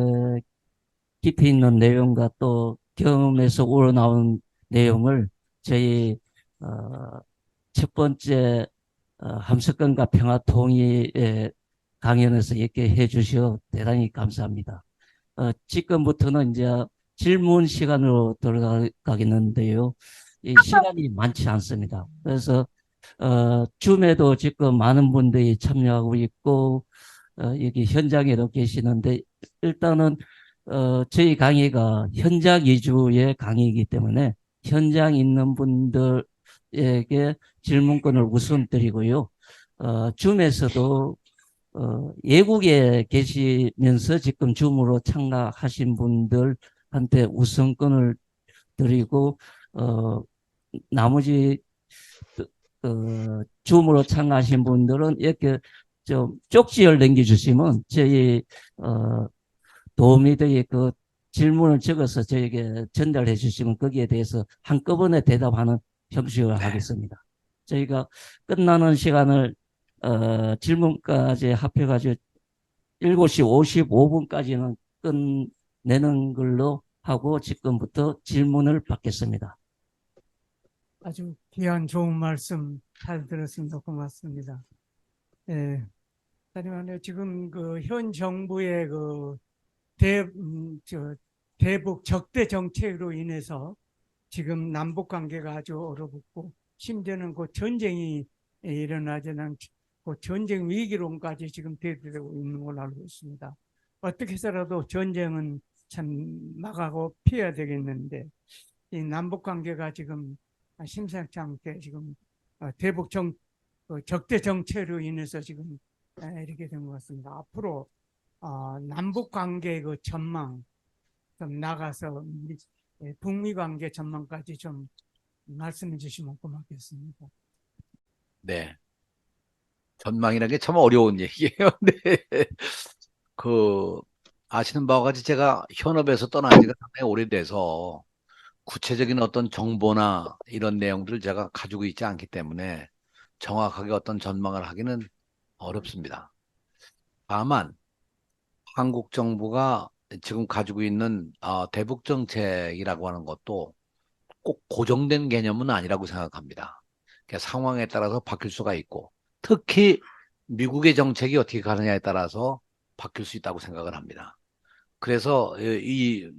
깊이 있는 내용과 또 경험에서 우러나온 내용을 저희 첫 번째 함석권과 평화통일의 강연에서 이렇게 해주셔 대단히 감사합니다. 지금부터는 이제 질문 시간으로 들어가겠는데요. 이 시간이 많지 않습니다. 그래서 줌에도 지금 많은 분들이 참여하고 있고 여기 현장에도 계시는데 일단은 저희 강의가 현장 위주의 강의이기 때문에 현장 있는 분들에게 질문권을 우선 드리고요. 줌에서도 외국에 계시면서 지금 줌으로 참가하신 분들한테 우선권을 드리고 나머지 줌으로 참가하신 분들은 이렇게 좀 쪽지를 남겨주시면 저희 도우미들이 그 질문을 적어서 저에게 전달해 주시면 거기에 대해서 한꺼번에 대답하는 형식으로 하겠습니다. 저희가 끝나는 시간을 질문까지 합해가지고 7시 55분까지는 끝내는 걸로 하고 지금부터 질문을 받겠습니다. 아주 귀한 좋은 말씀 잘 들었습니다. 고맙습니다. 예. 하지만 지금 그 현 정부의 그 대북 적대 정책으로 인해서 지금 남북 관계가 아주 얼어붙고 심지어는 그 전쟁이 일어나지는 그 전쟁 위기론까지 지금 대두되고 있는 걸로 알고 있습니다. 어떻게 해서라도 전쟁은 참 막아고 피해야 되겠는데 이 남북 관계가 지금 심상치 않게 지금 대북 적대 정책으로 인해서 지금 이렇게 된 것 같습니다. 앞으로 남북 관계 그 전망 좀 나가서 북미 관계 전망까지 좀 말씀해 주시면 고맙겠습니다. 네. 전망이라는 게 참 어려운 얘기예요. 네. 아시는 바와 같이 제가 현업에서 떠난 지가 상당히 오래돼서 구체적인 어떤 정보나 이런 내용들을 제가 가지고 있지 않기 때문에 정확하게 어떤 전망을 하기는 어렵습니다. 다만 한국 정부가 지금 가지고 있는 대북 정책이라고 하는 것도 꼭 고정된 개념은 아니라고 생각합니다. 상황에 따라서 바뀔 수가 있고 특히 미국의 정책이 어떻게 가느냐에 따라서 바뀔 수 있다고 생각을 합니다. 그래서 이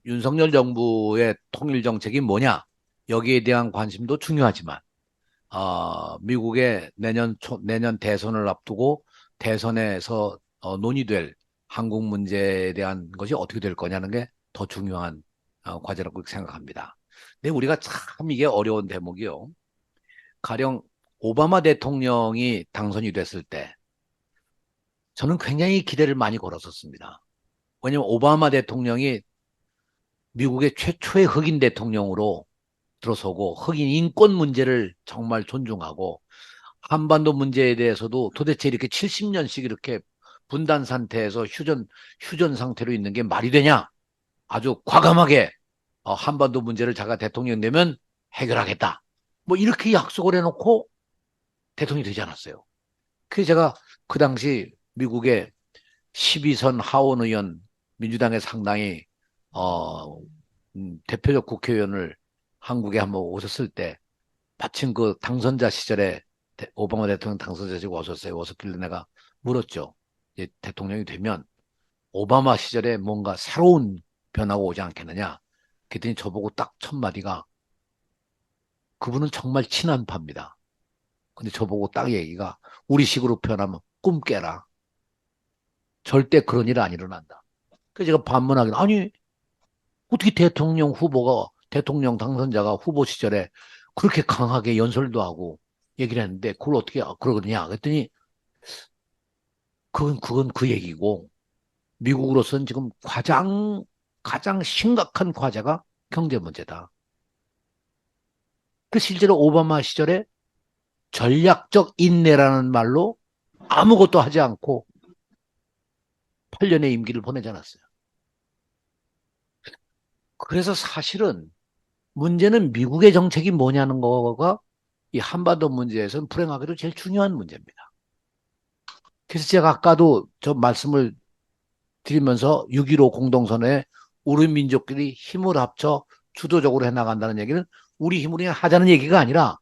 윤석열 정부의 통일 정책이 뭐냐 여기에 대한 관심도 중요하지만 미국의 내년 대선을 앞두고 대선에서 논의될 한국 문제에 대한 것이 어떻게 될 거냐는 게 더 중요한 과제라고 생각합니다. 근데 우리가 참 이게 어려운 대목이요. 가령 오바마 대통령이 당선이 됐을 때 저는 굉장히 기대를 많이 걸었었습니다. 왜냐하면 오바마 대통령이 미국의 최초의 흑인 대통령으로 들어서고 흑인 인권 문제를 정말 존중하고 한반도 문제에 대해서도 도대체 이렇게 70년씩 이렇게 분단 상태에서 휴전 상태로 있는 게 말이 되냐? 아주 과감하게 한반도 문제를 자가 대통령 되면 해결하겠다. 뭐 이렇게 약속을 해놓고 대통령이 되지 않았어요. 그래서 제가 그 당시 미국의 12선 하원 의원 민주당의 상당히 대표적 국회의원을 한국에 한번 오셨을 때 마침 그 당선자 시절에 오바마 대통령 당선자 시절에 오셨어요. 오셨길래 내가 물었죠. 이제 대통령이 되면 오바마 시절에 뭔가 새로운 변화가 오지 않겠느냐. 그랬더니 저보고 딱 첫 마디가 그분은 정말 친한 파입니다. 근데 저보고 딱 얘기가 우리 식으로 표현하면 꿈 깨라. 절대 그런 일 안 일어난다. 그래서 제가 반문하기는 아니 어떻게 대통령 후보가 대통령 당선자가 후보 시절에 그렇게 강하게 연설도 하고 얘기를 했는데 그걸 어떻게 그러느냐 그랬더니 그건 그 얘기고 미국으로서는 지금 가장 심각한 과제가 경제 문제다. 그 실제로 오바마 시절에 전략적 인내라는 말로 아무것도 하지 않고 8년의 임기를 보내지 않았어요. 그래서 사실은 문제는 미국의 정책이 뭐냐는 거가 이 한반도 문제에서는 불행하게도 제일 중요한 문제입니다. 그래서 제가 아까도 저 말씀을 드리면서 6.15 공동선언에 우리 민족끼리 힘을 합쳐 주도적으로 해나간다는 얘기는 우리 힘으로 하자는 얘기가 아니라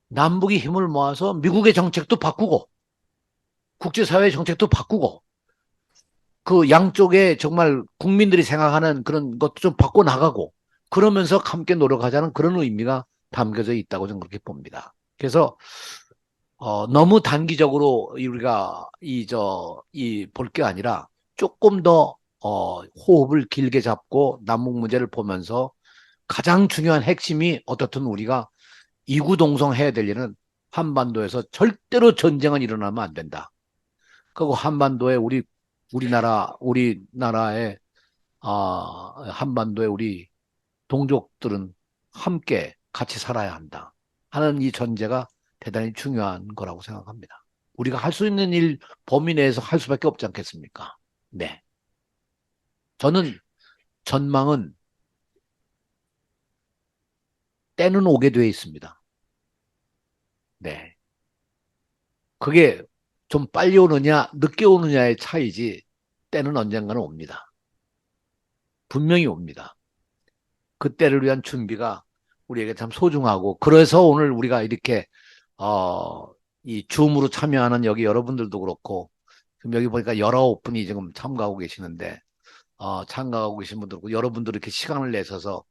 남북이 힘을 모아서 미국의 정책도 바꾸고 국제사회의 정책도 바꾸고 그 양쪽에 정말 국민들이 생각하는 그런 것도 좀 바꿔나가고 그러면서 함께 노력하자는 그런 의미가 담겨져 있다고 저는 그렇게 봅니다. 그래서 너무 단기적으로 우리가 볼 게 아니라 조금 더 호흡을 길게 잡고 남북 문제를 보면서 가장 중요한 핵심이 어떻든 우리가 이구동성해야 될 일은 한반도에서 절대로 전쟁은 일어나면 안 된다. 그리고 한반도에 우리나라의 한반도에 우리 동족들은 함께 같이 살아야 한다 하는 이 전제가 대단히 중요한 거라고 생각합니다. 우리가 할 수 있는 일 범위 내에서 할 수밖에 없지 않겠습니까? 네. 저는 전망은 때는 오게 돼 있습니다. 네. 그게 좀 빨리 오느냐, 늦게 오느냐의 차이지, 때는 언젠가는 옵니다. 분명히 옵니다. 그때를 위한 준비가 우리에게 참 소중하고, 그래서 오늘 우리가 이렇게, 이 줌으로 참여하는 여기 여러분들도 그렇고, 지금 여기 보니까 19분이 지금 참가하고 계시는데, 참가하고 계신 분들고, 여러분들 이렇게 시간을 내셔서,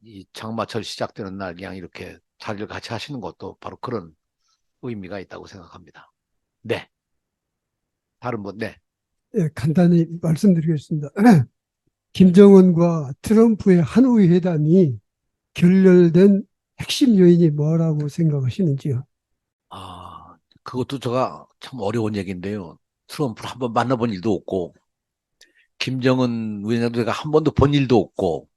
이 장마철 시작되는 날 그냥 이렇게 자리를 같이 하시는 것도 바로 그런 의미가 있다고 생각합니다. 네. 다른 분, 네. 예, 간단히 말씀드리겠습니다. 김정은과 트럼프의 하노이 회담이 결렬된 핵심 요인이 뭐라고 생각하시는지요? 그것도 제가 참 어려운 얘기인데요. 트럼프를 한번 만나본 일도 없고, 김정은 위원장도 제가 한 번도 본 일도 없고,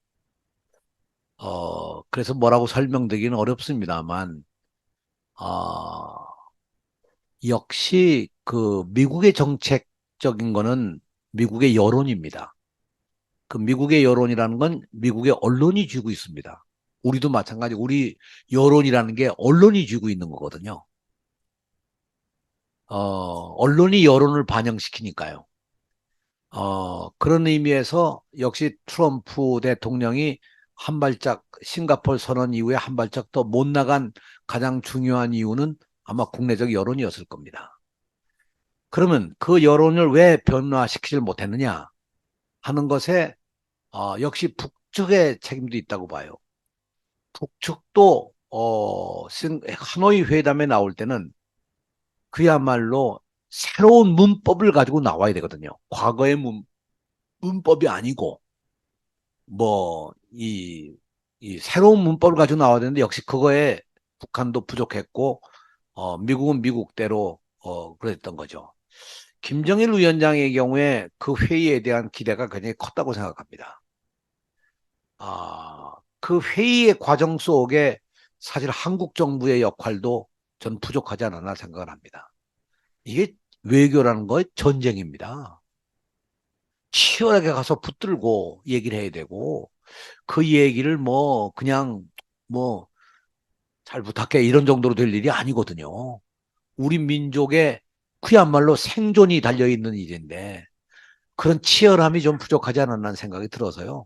그래서 뭐라고 설명드리기는 어렵습니다만, 역시 그 미국의 정책적인 거는 미국의 여론입니다. 그 미국의 여론이라는 건 미국의 언론이 쥐고 있습니다. 우리도 마찬가지, 우리 여론이라는 게 언론이 쥐고 있는 거거든요. 언론이 여론을 반영시키니까요. 그런 의미에서 역시 트럼프 대통령이 한 발짝 싱가포르 선언 이후에 한 발짝 더 못 나간 가장 중요한 이유는 아마 국내적 여론이었을 겁니다. 그러면 그 여론을 왜 변화시키질 못했느냐 하는 것에 역시 북측의 책임도 있다고 봐요. 북측도 하노이 회담에 나올 때는 그야말로 새로운 문법을 가지고 나와야 되거든요. 과거의 문법이 아니고 이 새로운 문법을 가지고 나와야 되는데 역시 그거에 북한도 부족했고 미국은 미국대로 그랬던 거죠. 김정일 위원장의 경우에 그 회의에 대한 기대가 굉장히 컸다고 생각합니다. 그 회의의 과정 속에 사실 한국 정부의 역할도 전 부족하지 않았나 생각을 합니다. 이게 외교라는 거의 전쟁입니다. 치열하게 가서 붙들고 얘기를 해야 되고 그 얘기를 뭐 그냥 뭐 잘 부탁해 이런 정도로 될 일이 아니거든요. 우리 민족의 그야말로 생존이 달려있는 일인데 그런 치열함이 좀 부족하지 않았나 생각이 들어서요.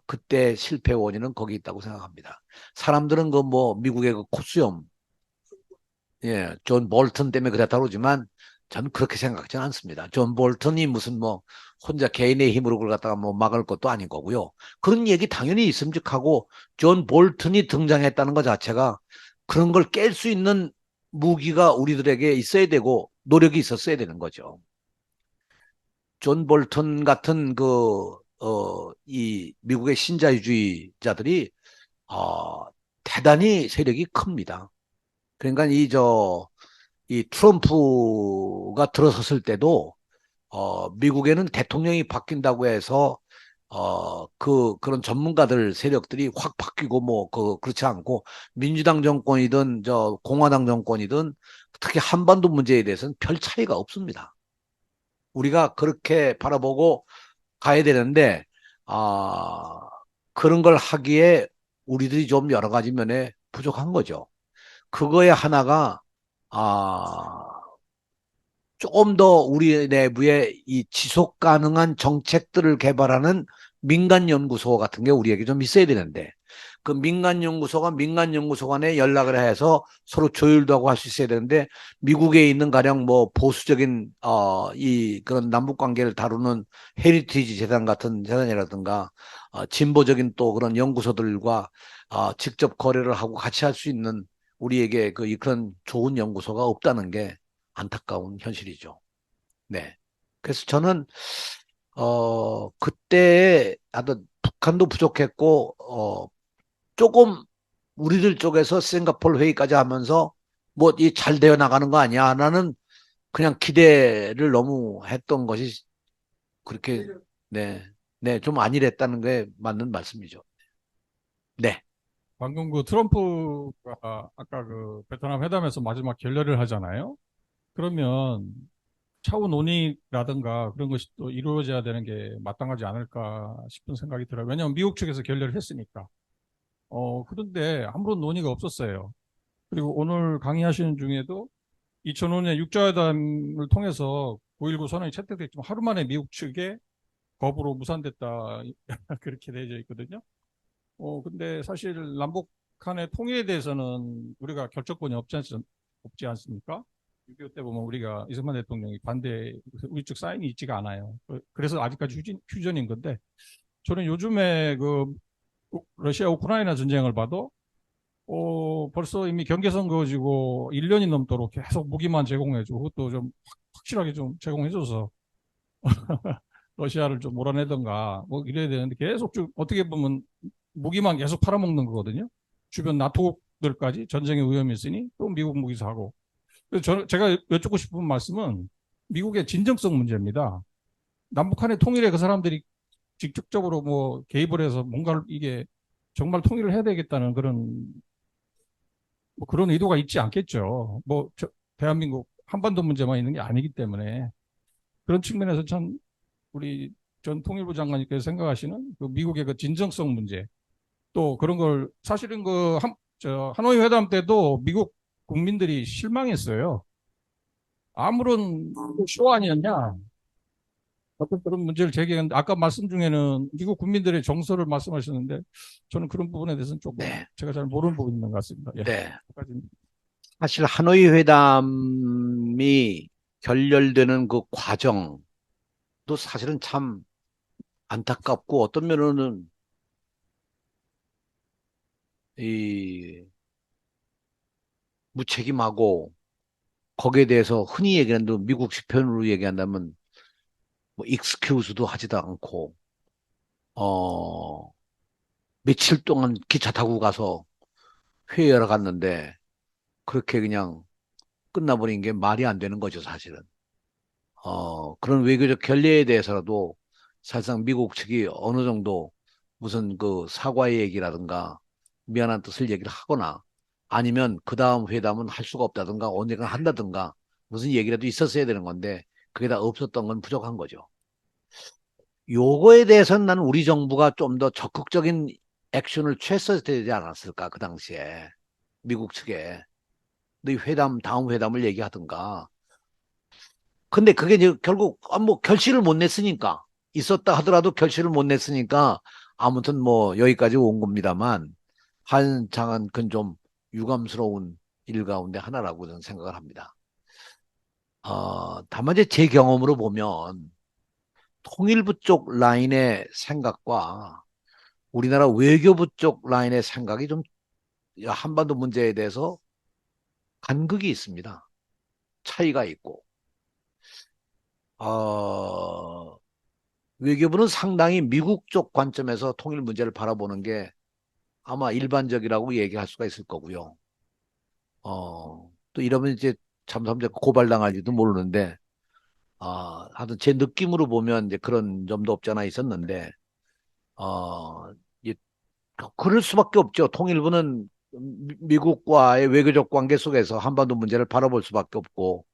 그때 실패 원인은 거기 있다고 생각합니다. 사람들은 그 뭐 미국의 그 코수염, 예, 존 볼턴 때문에 그랬다고 그러지만 저는 그렇게 생각하지는 않습니다. 존 볼턴이 무슨 뭐 혼자 개인의 힘으로 그걸 갖다가 뭐 막을 것도 아닌 거고요. 그런 얘기 당연히 있음직하고 존 볼턴이 등장했다는 것 자체가 그런 걸 깰 수 있는 무기가 우리들에게 있어야 되고 노력이 있었어야 되는 거죠. 존 볼턴 같은 이 미국의 신자유주의자들이, 대단히 세력이 큽니다. 그러니까 이 트럼프가 들어섰을 때도, 미국에는 대통령이 바뀐다고 해서, 그런 전문가들 세력들이 확 바뀌고 그렇지 않고, 민주당 정권이든, 공화당 정권이든, 특히 한반도 문제에 대해서는 별 차이가 없습니다. 우리가 그렇게 바라보고 가야 되는데, 아, 그런 걸 하기에 우리들이 좀 여러 가지 면에 부족한 거죠. 그거에 하나가, 아, 조금 더 우리 내부에 이 지속 가능한 정책들을 개발하는 민간연구소 같은 게 우리에게 좀 있어야 되는데, 그 민간연구소가 민간연구소 간에 연락을 해서 서로 조율도 하고 할 수 있어야 되는데, 미국에 있는 가령 뭐 보수적인, 그런 남북 관계를 다루는 헤리티지 재단 같은 재단이라든가, 진보적인 또 그런 연구소들과, 직접 거래를 하고 같이 할 수 있는 우리에게 그런 좋은 연구소가 없다는 게 안타까운 현실이죠. 네. 그래서 저는, 그때 아주 북한도 부족했고, 조금 우리들 쪽에서 싱가포르 회의까지 하면서 뭐 이 잘 되어 나가는 거 아니야? 나는 그냥 기대를 너무 했던 것이 그렇게, 네, 네, 좀 아니랬다는 게 맞는 말씀이죠. 네, 방금 그 트럼프가 아까 그 베트남 회담에서 마지막 결렬을 하잖아요. 그러면 차후 논의라든가 그런 것이 또 이루어져야 되는 게 마땅하지 않을까 싶은 생각이 들어요. 왜냐하면 미국 측에서 결렬을 했으니까. 그런데 아무런 논의가 없었어요. 그리고 오늘 강의하시는 중에도 2005년 육자회담을 통해서 9.19 선언이 채택됐지만 하루 만에 미국 측에 거부로 무산됐다 그렇게 되어 있거든요. 근데 사실 남북 간의 통일에 대해서는 우리가 결정권이 없지 않습니까? 6.25 때 보면 우리가 이승만 대통령이 반대, 우리 측 사인이 있지가 않아요. 그래서 아직까지 휴전인 건데, 저는 요즘에 러시아 우크라이나 전쟁을 봐도, 벌써 이미 경계선 그어지고 1년이 넘도록 계속 무기만 제공해주고, 그것도 좀 확실하게 좀 제공해줘서, 러시아를 좀 몰아내던가, 뭐 이래야 되는데, 계속 좀 어떻게 보면 무기만 계속 팔아먹는 거거든요. 주변 나토국들까지 전쟁의 위험이 있으니 또 미국 무기 사고. 그래서 제가 여쭙고 싶은 말씀은 미국의 진정성 문제입니다. 남북한의 통일에 그 사람들이 직접적으로 뭐 개입을 해서 뭔가를 이게 정말 통일을 해야 되겠다는 뭐 그런 의도가 있지 않겠죠. 대한민국 한반도 문제만 있는 게 아니기 때문에 그런 측면에서 참 우리 전 통일부 장관님께서 생각하시는 그 미국의 그 진정성 문제 또 그런 걸 사실은 하노이 회담 때도 미국 국민들이 실망했어요. 아무런 쇼 아니었냐? 어떤 그런 문제를 제기했는데 아까 말씀 중에는 미국 국민들의 정서를 말씀하셨는데 저는 그런 부분에 대해서는 조금 네, 제가 잘 모르는 부분이 있는 것 같습니다. 예. 네. 여기까지입니다. 사실 하노이 회담이 결렬되는 그 과정도 사실은 참 안타깝고 어떤 면으로는 이 무책임하고 거기에 대해서 흔히 얘기하는 미국식 표현으로 얘기한다면 뭐 익스큐즈도 하지도 않고 어 며칠 동안 기차 타고 가서 회의하러 갔는데 그렇게 그냥 끝나버린 게 말이 안 되는 거죠, 사실은. 그런 외교적 결례에 대해서라도 사실상 미국 측이 어느 정도 무슨 그 사과의 얘기라든가 미안한 뜻을 얘기를 하거나 아니면 그 다음 회담은 할 수가 없다든가 언젠가 한다든가 무슨 얘기라도 있었어야 되는 건데 그게 다 없었던 건 부족한 거죠. 요거에 대해서는 나는 우리 정부가 좀 더 적극적인 액션을 취했어야 되지 않았을까, 그 당시에. 미국 측에. 너희 다음 회담을 얘기하든가. 근데 그게 이제 결국, 뭐, 결실을 못 냈으니까. 있었다 하더라도 결실을 못 냈으니까, 아무튼 뭐, 여기까지 온 겁니다만, 한창은 그건 좀 유감스러운 일 가운데 하나라고 저는 생각을 합니다. 다만 이제 제 경험으로 보면, 통일부 쪽 라인의 생각과 우리나라 외교부 쪽 라인의 생각이 좀 한반도 문제에 대해서 간극이 있습니다. 차이가 있고. 외교부는 상당히 미국 쪽 관점에서 통일 문제를 바라보는 게 아마 일반적이라고 얘기할 수가 있을 거고요. 또 이러면 이제 잠잠 고발당할지도 모르는데, 하여튼 제 느낌으로 보면 이제 그런 점도 없지 않아 있었는데, 이 그럴 수밖에 없죠. 통일부는 미국과의 외교적 관계 속에서 한반도 문제를 바라볼 수밖에 없고,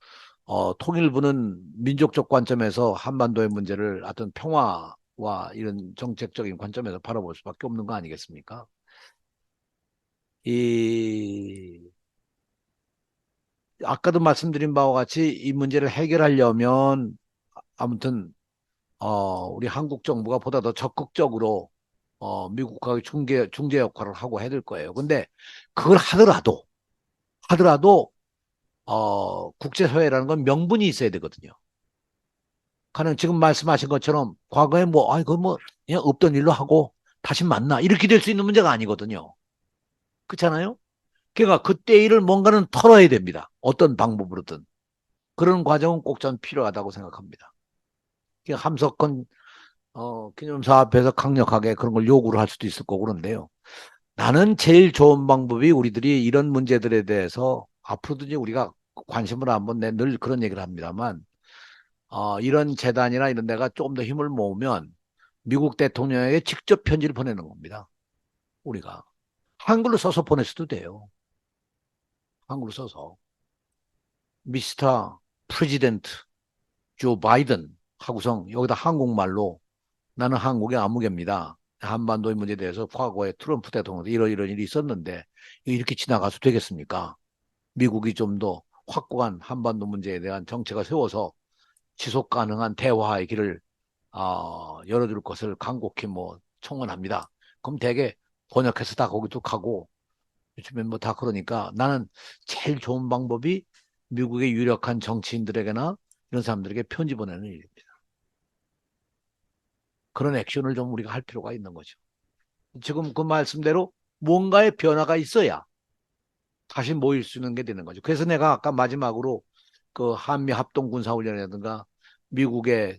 통일부는 민족적 관점에서 한반도의 문제를 어떤 평화와 이런 정책적인 관점에서 바라볼 수밖에 없는 거 아니겠습니까? 아까도 말씀드린 바와 같이 이 문제를 해결하려면 아무튼 우리 한국 정부가 보다 더 적극적으로 미국과의 중재 역할을 하고 해야 될 거예요. 근데 그걸 하더라도 국제사회라는 건 명분이 있어야 되거든요. 가령 지금 말씀하신 것처럼 과거에 그거 그냥 없던 일로 하고 다시 만나 이렇게 될 수 있는 문제가 아니거든요. 그렇잖아요? 그러니까 그때 일을 뭔가는 털어야 됩니다. 어떤 방법으로든. 그런 과정은 꼭 전 필요하다고 생각합니다. 그러니까 함석헌 기념사 앞에서 강력하게 그런 걸 요구를 할 수도 있을 거고 그런데요. 나는 제일 좋은 방법이 우리들이 이런 문제들에 대해서 앞으로도 이제 우리가 관심을 한번 늘 그런 얘기를 합니다만 이런 재단이나 이런 데가 좀 더 힘을 모으면 미국 대통령에게 직접 편지를 보내는 겁니다. 우리가. 한글로 써서 보낼 수도 돼요. 한글로 써서. 미스터 프레지던트 조 바이든 하고선 여기다 한국말로 나는 한국의 아무개입니다. 한반도의 문제에 대해서 과거에 트럼프 대통령도 이런 일이 있었는데 이렇게 지나가서 되겠습니까? 미국이 좀 더 확고한 한반도 문제에 대한 정책을 세워서 지속 가능한 대화의 길을 열어줄 것을 간곡히 청원합니다. 그럼 대개 번역해서 다 거기도 가고 요즘엔 다 그러니까 나는 제일 좋은 방법이 미국의 유력한 정치인들에게나 이런 사람들에게 편지 보내는 일입니다. 그런 액션을 좀 우리가 할 필요가 있는 거죠. 지금 그 말씀대로 뭔가의 변화가 있어야 다시 모일 수 있는 게 되는 거죠. 그래서 내가 아까 마지막으로 그 한미 합동군사훈련이라든가 미국의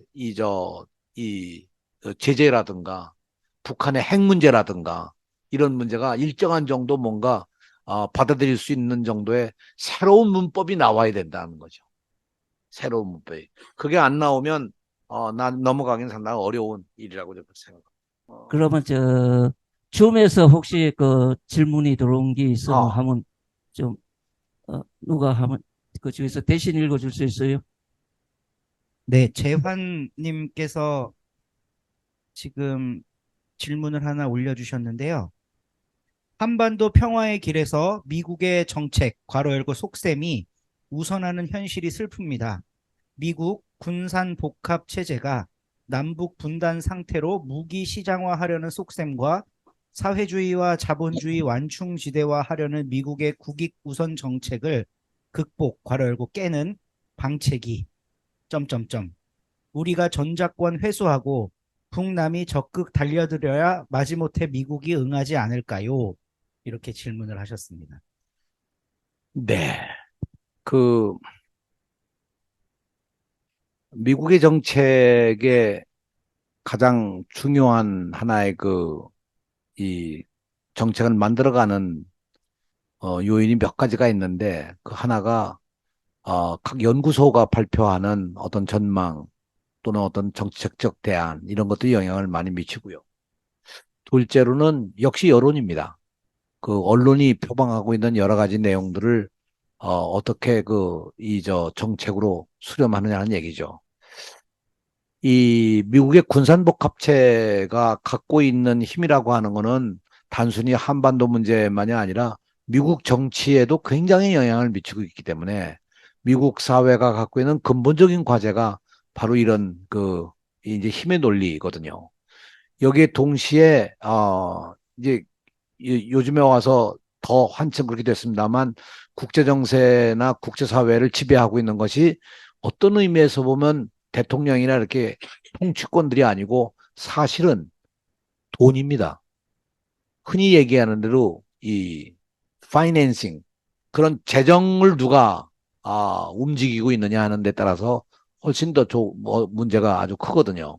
제재라든가 북한의 핵 문제라든가 이런 문제가 일정한 정도 뭔가 받아들일 수 있는 정도의 새로운 문법이 나와야 된다는 거죠. 새로운 문법이. 그게 안 나오면 난 넘어가긴 상당히 어려운 일이라고 저는 생각합니다. 그러면 줌에서 혹시 그 질문이 들어온 게 있으면 하면 좀 누가 하면 그 중에서 대신 읽어줄 수 있어요? 네, 재환님께서 지금 질문을 하나 올려주셨는데요. 한반도 평화의 길에서 미국의 정책, 괄호 열고 속셈이 우선하는 현실이 슬픕니다. 미국 군산 복합 체제가 남북 분단 상태로 무기 시장화하려는 속셈과 사회주의와 자본주의 완충지대화하려는 미국의 국익 우선 정책을 극복, 괄호 열고 깨는 방책이 우리가 전작권 회수하고 북남이 적극 달려들어야 마지못해 미국이 응하지 않을까요? 이렇게 질문을 하셨습니다. 네. 미국의 정책의 가장 중요한 하나의 이 정책을 만들어가는 요인이 몇 가지가 있는데 그 하나가 각 연구소가 발표하는 어떤 전망 또는 어떤 정책적 대안 이런 것들이 영향을 많이 미치고요. 둘째로는 역시 여론입니다. 그 언론이 표방하고 있는 여러 가지 내용들을 어떻게 정책으로 수렴하느냐는 얘기죠. 이 미국의 군산복합체가 갖고 있는 힘이라고 하는 거는 단순히 한반도 문제만이 아니라 미국 정치에도 굉장히 영향을 미치고 있기 때문에 미국 사회가 갖고 있는 근본적인 과제가 바로 이런 이제 힘의 논리거든요. 여기에 동시에 이제 요즘에 와서 더 한층 그렇게 됐습니다만 국제 정세나 국제 사회를 지배하고 있는 것이 어떤 의미에서 보면 대통령이나 이렇게 통치권들이 아니고 사실은 돈입니다. 흔히 얘기하는 대로 이 파이낸싱, 그런 재정을 누가 움직이고 있느냐 하는 데 따라서 훨씬 더 문제가 아주 크거든요.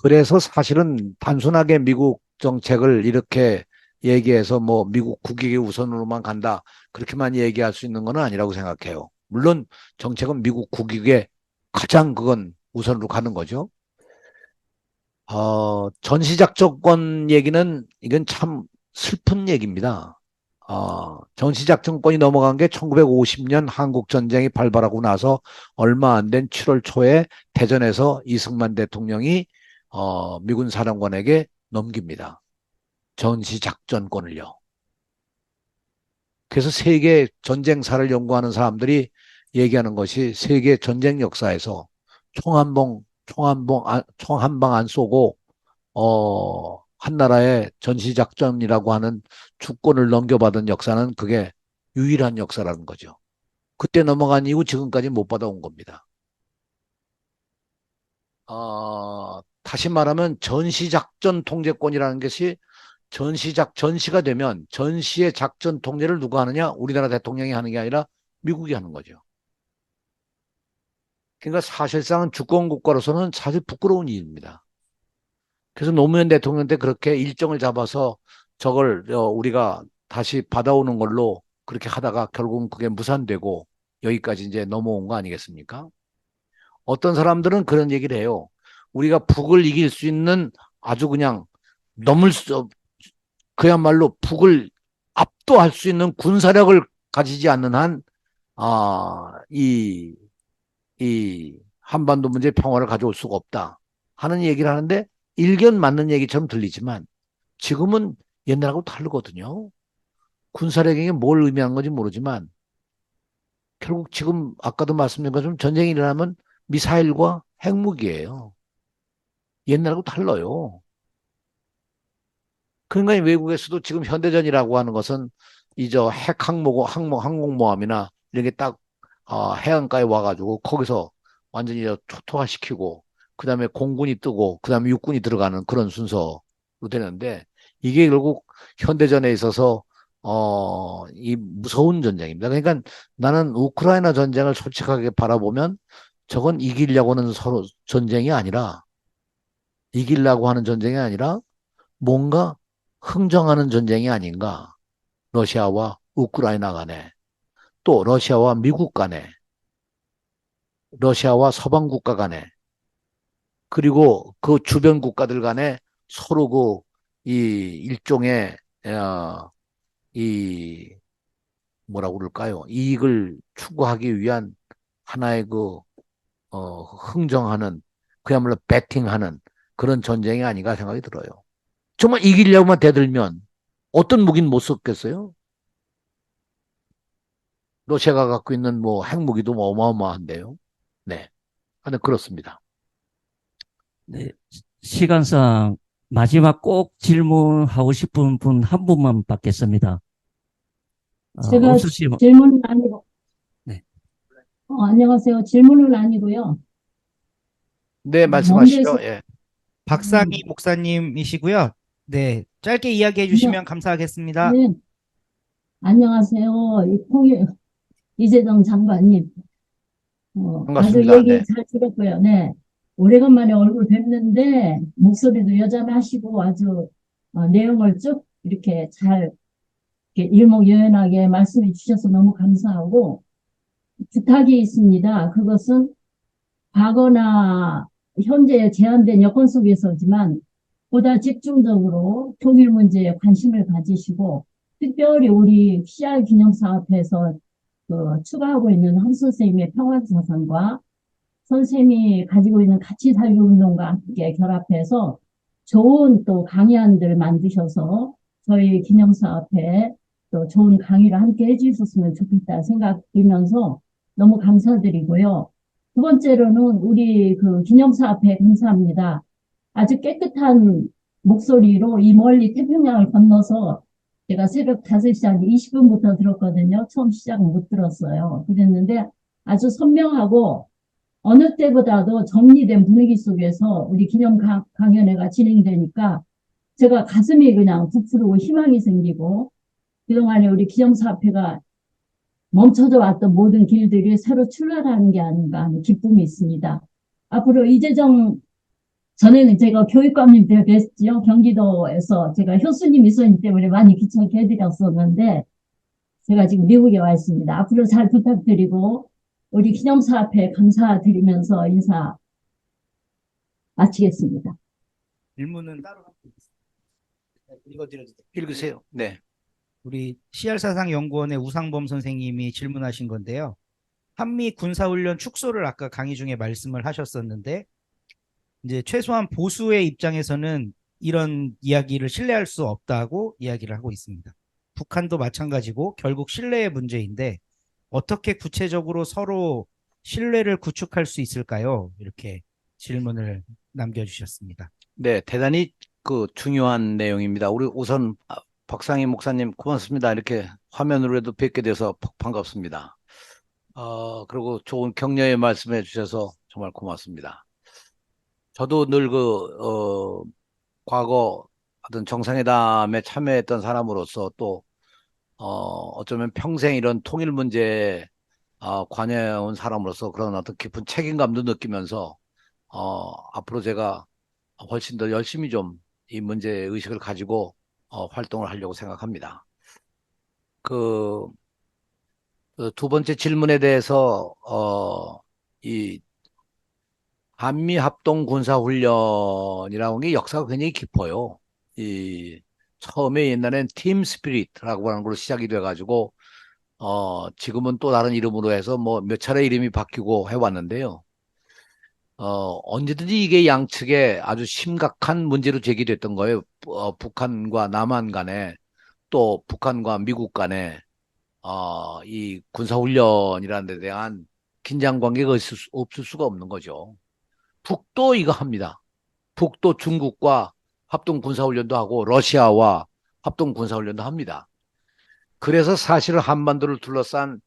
그래서 사실은 단순하게 미국 정책을 이렇게 얘기해서 뭐 미국 국익의 우선으로만 간다, 그렇게만 얘기할 수 있는 건 아니라고 생각해요. 물론 정책은 미국 국익에 가장 그건 우선으로 가는 거죠. 전시작전권 얘기는 이건 참 슬픈 얘기입니다. 전시작전권이 넘어간 게 1950년 한국전쟁이 발발하고 나서 얼마 안 된 7월 초에 대전에서 이승만 대통령이 미군 사령관에게 넘깁니다. 전시작전권을요. 그래서 세계 전쟁사를 연구하는 사람들이 얘기하는 것이 세계 전쟁 역사에서 총 한 방 안 쏘고 한 나라의 전시작전이라고 하는 주권을 넘겨받은 역사는 그게 유일한 역사라는 거죠. 그때 넘어간 이후 지금까지 못 받아온 겁니다. 다시 말하면 전시작전 통제권이라는 것이 전시가 되면 전시의 작전 통제를 누가 하느냐? 우리나라 대통령이 하는 게 아니라 미국이 하는 거죠. 그러니까 사실상은 주권국가로서는 사실 부끄러운 일입니다. 그래서 노무현 대통령 때 그렇게 일정을 잡아서 저걸 우리가 다시 받아오는 걸로 그렇게 하다가 결국은 그게 무산되고 여기까지 이제 넘어온 거 아니겠습니까? 어떤 사람들은 그런 얘기를 해요. 우리가 북을 이길 수 있는 아주 그냥 그야말로 북을 압도할 수 있는 군사력을 가지지 않는 한, 이 한반도 문제 평화를 가져올 수가 없다 하는 얘기를 하는데 일견 맞는 얘기처럼 들리지만 지금은 옛날하고 다르거든요. 군사력이 뭘 의미하는 건지 모르지만 결국 지금 아까도 말씀드린 것처럼 전쟁이 일어나면 미사일과 핵무기예요. 옛날하고 달라요. 그러니까 외국에서도 지금 현대전이라고 하는 것은 이제 항공모함이나 이런 게 딱 해안가에 와가지고 거기서 완전히 초토화시키고 그 다음에 공군이 뜨고 그 다음에 육군이 들어가는 그런 순서로 되는데 이게 결국 현대전에 있어서 이 무서운 전쟁입니다. 그러니까 나는 우크라이나 전쟁을 솔직하게 바라보면 저건 이기려고 하는 전쟁이 아니라 뭔가 흥정하는 전쟁이 아닌가. 러시아와 우크라이나 간에, 또 러시아와 미국 간에, 러시아와 서방 국가 간에, 그리고 그 주변 국가들 간에 서로 이 일종의 이 뭐라고 그럴까요? 이익을 추구하기 위한 하나의 흥정하는, 그야말로 배팅하는 그런 전쟁이 아닌가 생각이 들어요. 정말 이기려고만 대들면 어떤 무기는 못 썼겠어요? 러시아가 갖고 있는 뭐 핵무기도 뭐 어마어마한데요. 네. 근데 그렇습니다. 네, 시간상 마지막 꼭 질문하고 싶은 분 한 분만 받겠습니다. 제가 옥수 뭐, 질문은 아니고, 네. 안녕하세요. 질문은 아니고요. 네, 먼데서, 말씀하시죠. 예. 박상희 목사님이시고요. 네, 짧게 이야기해 주시면 감사하겠습니다. 네, 안녕하세요. 이재정 장관님. 아주 반갑습니다. 얘기 네. 잘 들었고요. 네. 오래간만에 얼굴 뵙는데, 목소리도 여전하시고 아주 내용을 쭉 이렇게 잘 이렇게 일목요연하게 말씀해 주셔서 너무 감사하고, 부탁이 있습니다. 그것은 과거나 현재 제한된 여건 속에서지만 보다 집중적으로 통일 문제에 관심을 가지시고 특별히 우리 CR 기념사업에서 추가하고 있는 함 선생님의 평화사상과 선생님이 가지고 있는 가치 살기 운동과 함께 결합해서 좋은 또 강의안들 만드셔서 저희 기념사업회 또 좋은 강의를 함께 해주셨으면 좋겠다 생각 들면서 너무 감사드리고요. 두 번째로는 우리 그 기념사업회 감사합니다. 아주 깨끗한 목소리로 이 멀리 태평양을 건너서 제가 새벽 5시 한 20분부터 들었거든요. 처음 시작은 못 들었어요. 그랬는데 아주 선명하고 어느 때보다도 정리된 분위기 속에서 우리 기념 강연회가 진행되니까 제가 가슴이 그냥 부풀고 희망이 생기고 그동안에 우리 기념사업회가 멈춰져 왔던 모든 길들이 새로 출발하는 게 아닌가 하는 기쁨이 있습니다. 앞으로 이재정 전에는 제가 교육감님 때 뵀죠. 경기도에서 제가 효수님 이소님 때문에 많이 귀찮게 해드렸었는데 제가 지금 미국에 와 있습니다. 앞으로 잘 부탁드리고 우리 기념사업회 감사드리면서 인사 마치겠습니다. 질문은 따로 갖고 있습니다. 읽어드려도 돼요? 읽으세요. 네. 우리 CR사상연구원의 우상범 선생님이 질문하신 건데요. 한미 군사훈련 축소를 아까 강의 중에 말씀을 하셨었는데 이제 최소한 보수의 입장에서는 이런 이야기를 신뢰할 수 없다고 이야기를 하고 있습니다. 북한도 마찬가지고 결국 신뢰의 문제인데 어떻게 구체적으로 서로 신뢰를 구축할 수 있을까요? 이렇게 질문을 남겨주셨습니다. 네, 대단히 그 중요한 내용입니다. 우리 우선 박상희 목사님 고맙습니다. 이렇게 화면으로도 뵙게 돼서 반갑습니다. 그리고 좋은 격려의 말씀해 주셔서 정말 고맙습니다. 저도 늘 과거 어떤 정상회담에 참여했던 사람으로서 또, 어쩌면 평생 이런 통일 문제에, 관여해온 사람으로서 그런 어떤 깊은 책임감도 느끼면서, 앞으로 제가 훨씬 더 열심히 좀 이 문제 의식을 가지고, 활동을 하려고 생각합니다. 두 번째 질문에 대해서, 이 한미 합동 군사훈련이라는 게 역사가 굉장히 깊어요. 처음에 옛날엔 팀 스피릿이라고 하는 걸로 시작이 돼가지고, 지금은 또 다른 이름으로 해서 뭐 몇 차례 이름이 바뀌고 해왔는데요. 언제든지 이게 양측에 아주 심각한 문제로 제기됐던 거예요. 북한과 남한 간에, 또 북한과 미국 간에, 이 군사훈련이라는 데 대한 긴장 관계가 없을 수가 없는 거죠. 북도 이거 합니다. 북도 중국과 합동 군사훈련도 하고 러시아와 합동 군사훈련도 합니다. 그래서 사실 한반도를 둘러싼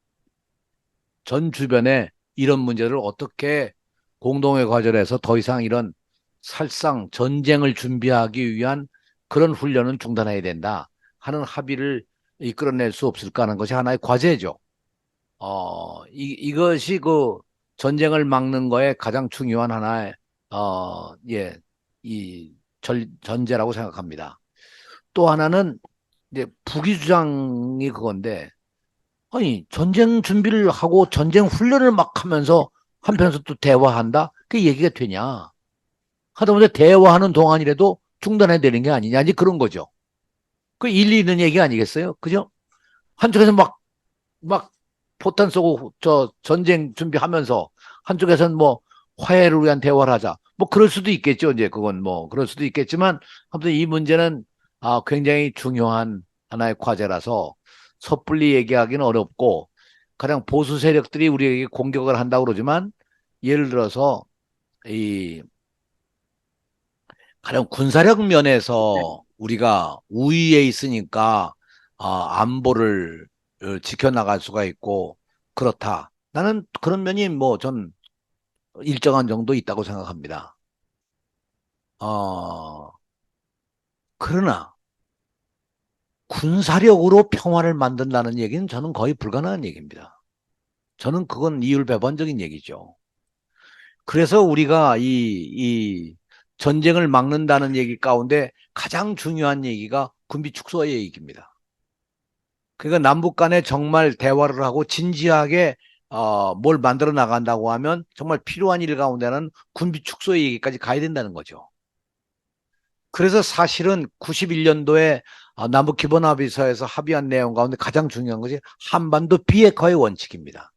전 주변에 이런 문제를 어떻게 공동의 과제에서 더 이상 이런 살상 전쟁을 준비하기 위한 그런 훈련은 중단해야 된다 하는 합의를 이끌어낼 수 없을까 하는 것이 하나의 과제죠. 이것이 그 전쟁을 막는 거에 가장 중요한 하나의 전제라고 생각합니다. 또 하나는 이제 북이 주장이 그건데, 아니 전쟁 준비를 하고 전쟁 훈련을 막 하면서 한편에서 또 대화한다? 그게 얘기가 되냐? 하다못해 대화하는 동안이라도 중단해야 되는 게 아니냐? 이제 그런 거죠. 그 일리 있는 얘기 아니겠어요? 그죠? 한쪽에서 막 포탄 쏘고 전쟁 준비하면서 한쪽에서는 뭐 화해를 위한 대화를 하자. 뭐 그럴 수도 있겠죠. 이제 그건 뭐 그럴 수도 있겠지만 아무튼 이 문제는 굉장히 중요한 하나의 과제라서 섣불리 얘기하기는 어렵고 가령 보수 세력들이 우리에게 공격을 한다고 그러지만 예를 들어서 가령 군사력 면에서 우리가 우위에 있으니까 안보를 지켜나갈 수가 있고 그렇다. 나는 그런 면이 뭐 전 일정한 정도 있다고 생각합니다. 그러나 군사력으로 평화를 만든다는 얘기는 저는 거의 불가능한 얘기입니다. 저는 그건 이율배반적인 얘기죠. 그래서 우리가 이 전쟁을 막는다는 얘기 가운데 가장 중요한 얘기가 군비 축소의 얘기입니다. 그러니까 남북 간에 정말 대화를 하고 진지하게 뭘 만들어 나간다고 하면 정말 필요한 일 가운데는 군비 축소의 얘기까지 가야 된다는 거죠. 그래서 사실은 91년도에 남북 기본합의서에서 합의한 내용 가운데 가장 중요한 것이 한반도 비핵화의 원칙입니다.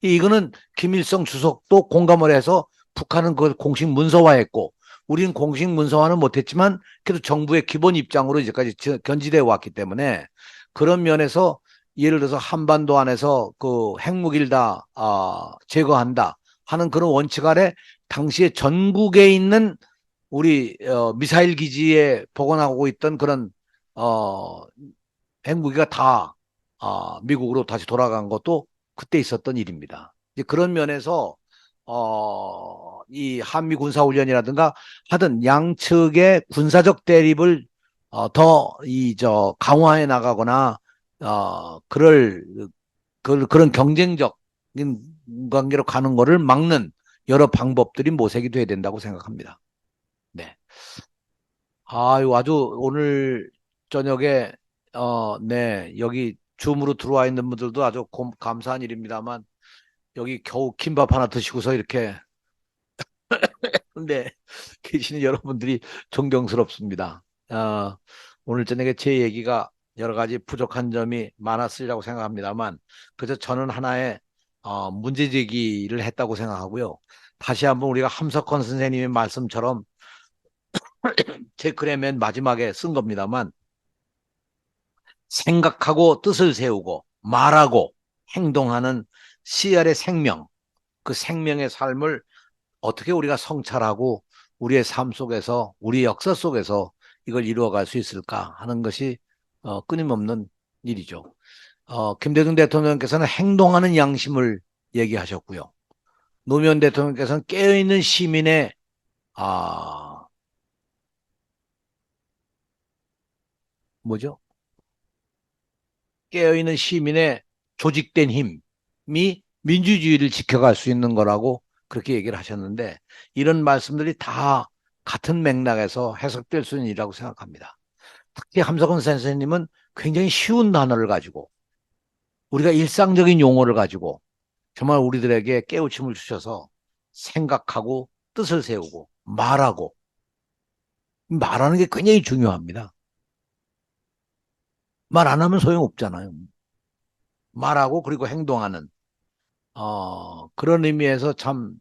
이거는 김일성 주석도 공감을 해서 북한은 그걸 공식 문서화했고 우리는 공식 문서화는 못했지만 그래도 정부의 기본 입장으로 이제까지 견지되어 왔기 때문에 그런 면에서 예를 들어서 한반도 안에서 그 핵무기를 다 제거한다 하는 그런 원칙 아래 당시에 전국에 있는 우리 미사일 기지에 보관하고 있던 그런 핵무기가 다 미국으로 다시 돌아간 것도 그때 있었던 일입니다. 이제 그런 면에서 이 한미 군사훈련이라든가 하든 양측의 군사적 대립을 강화해 나가거나 그런 경쟁적인 관계로 가는 거를 막는 여러 방법들이 모색이 돼야 된다고 생각합니다. 네. 아주 오늘 저녁에 네, 여기 줌으로 들어와 있는 분들도 아주 감사한 일입니다만 여기 겨우 김밥 하나 드시고서 이렇게 네, 계시는 여러분들이 존경스럽습니다. 오늘 저녁에 제 얘기가 여러 가지 부족한 점이 많았으리라고 생각합니다만 그저 저는 하나의 문제 제기를 했다고 생각하고요. 다시 한번 우리가 함석헌 선생님의 말씀처럼 제 글의 맨 마지막에 쓴 겁니다만 생각하고 뜻을 세우고 말하고 행동하는 CR의 생명, 그 생명의 삶을 어떻게 우리가 성찰하고 우리의 삶 속에서 우리 역사 속에서 이걸 이루어갈 수 있을까 하는 것이 끊임없는 일이죠. 김대중 대통령께서는 행동하는 양심을 얘기하셨고요. 노무현 대통령께서는 깨어있는 시민의 깨어있는 시민의 조직된 힘이 민주주의를 지켜갈 수 있는 거라고 그렇게 얘기를 하셨는데 이런 말씀들이 다 같은 맥락에서 해석될 수 있는 일이라고 생각합니다. 특히 함석헌 선생님은 굉장히 쉬운 단어를 가지고 우리가 일상적인 용어를 가지고 정말 우리들에게 깨우침을 주셔서 생각하고 뜻을 세우고 말하는 게 굉장히 중요합니다. 말 안 하면 소용없잖아요. 말하고 그리고 행동하는 그런 의미에서 참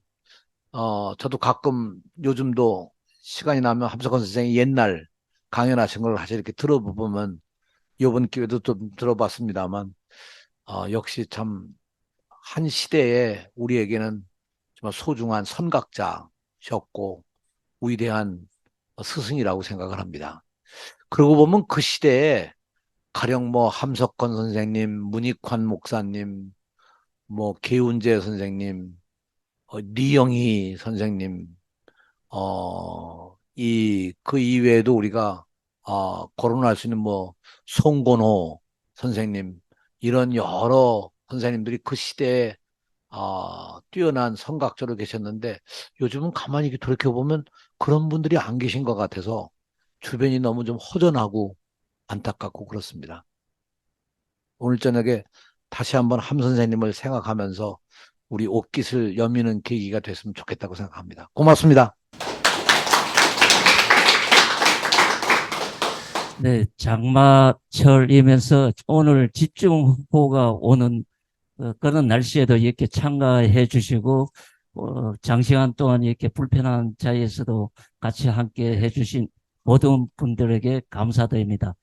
저도 가끔 요즘도 시간이 나면 함석헌 선생이 옛날 강연하신 걸 다시 이렇게 들어보면 이번 기회도 좀 들어봤습니다만 역시 참 한 시대에 우리에게는 정말 소중한 선각자셨고 위대한 스승이라고 생각을 합니다. 그러고 보면 그 시대에 가령 뭐 함석헌 선생님, 문익환 목사님, 뭐 계운재 선생님, 리영희 선생님, 그 이외에도 우리가 거론할 수 있는 뭐 송건호 선생님 이런 여러 선생님들이 그 시대에 뛰어난 선각자로 계셨는데 요즘은 가만히 돌이켜보면 그런 분들이 안 계신 것 같아서 주변이 너무 좀 허전하고 안타깝고 그렇습니다. 오늘 저녁에 다시 한번 함 선생님을 생각하면서 우리 옷깃을 여미는 계기가 됐으면 좋겠다고 생각합니다. 고맙습니다. 네, 장마철이면서 오늘 집중호우가 오는 그런 날씨에도 이렇게 참가해 주시고 장시간 동안 이렇게 불편한 자리에서도 같이 함께 해주신 모든 분들에게 감사드립니다.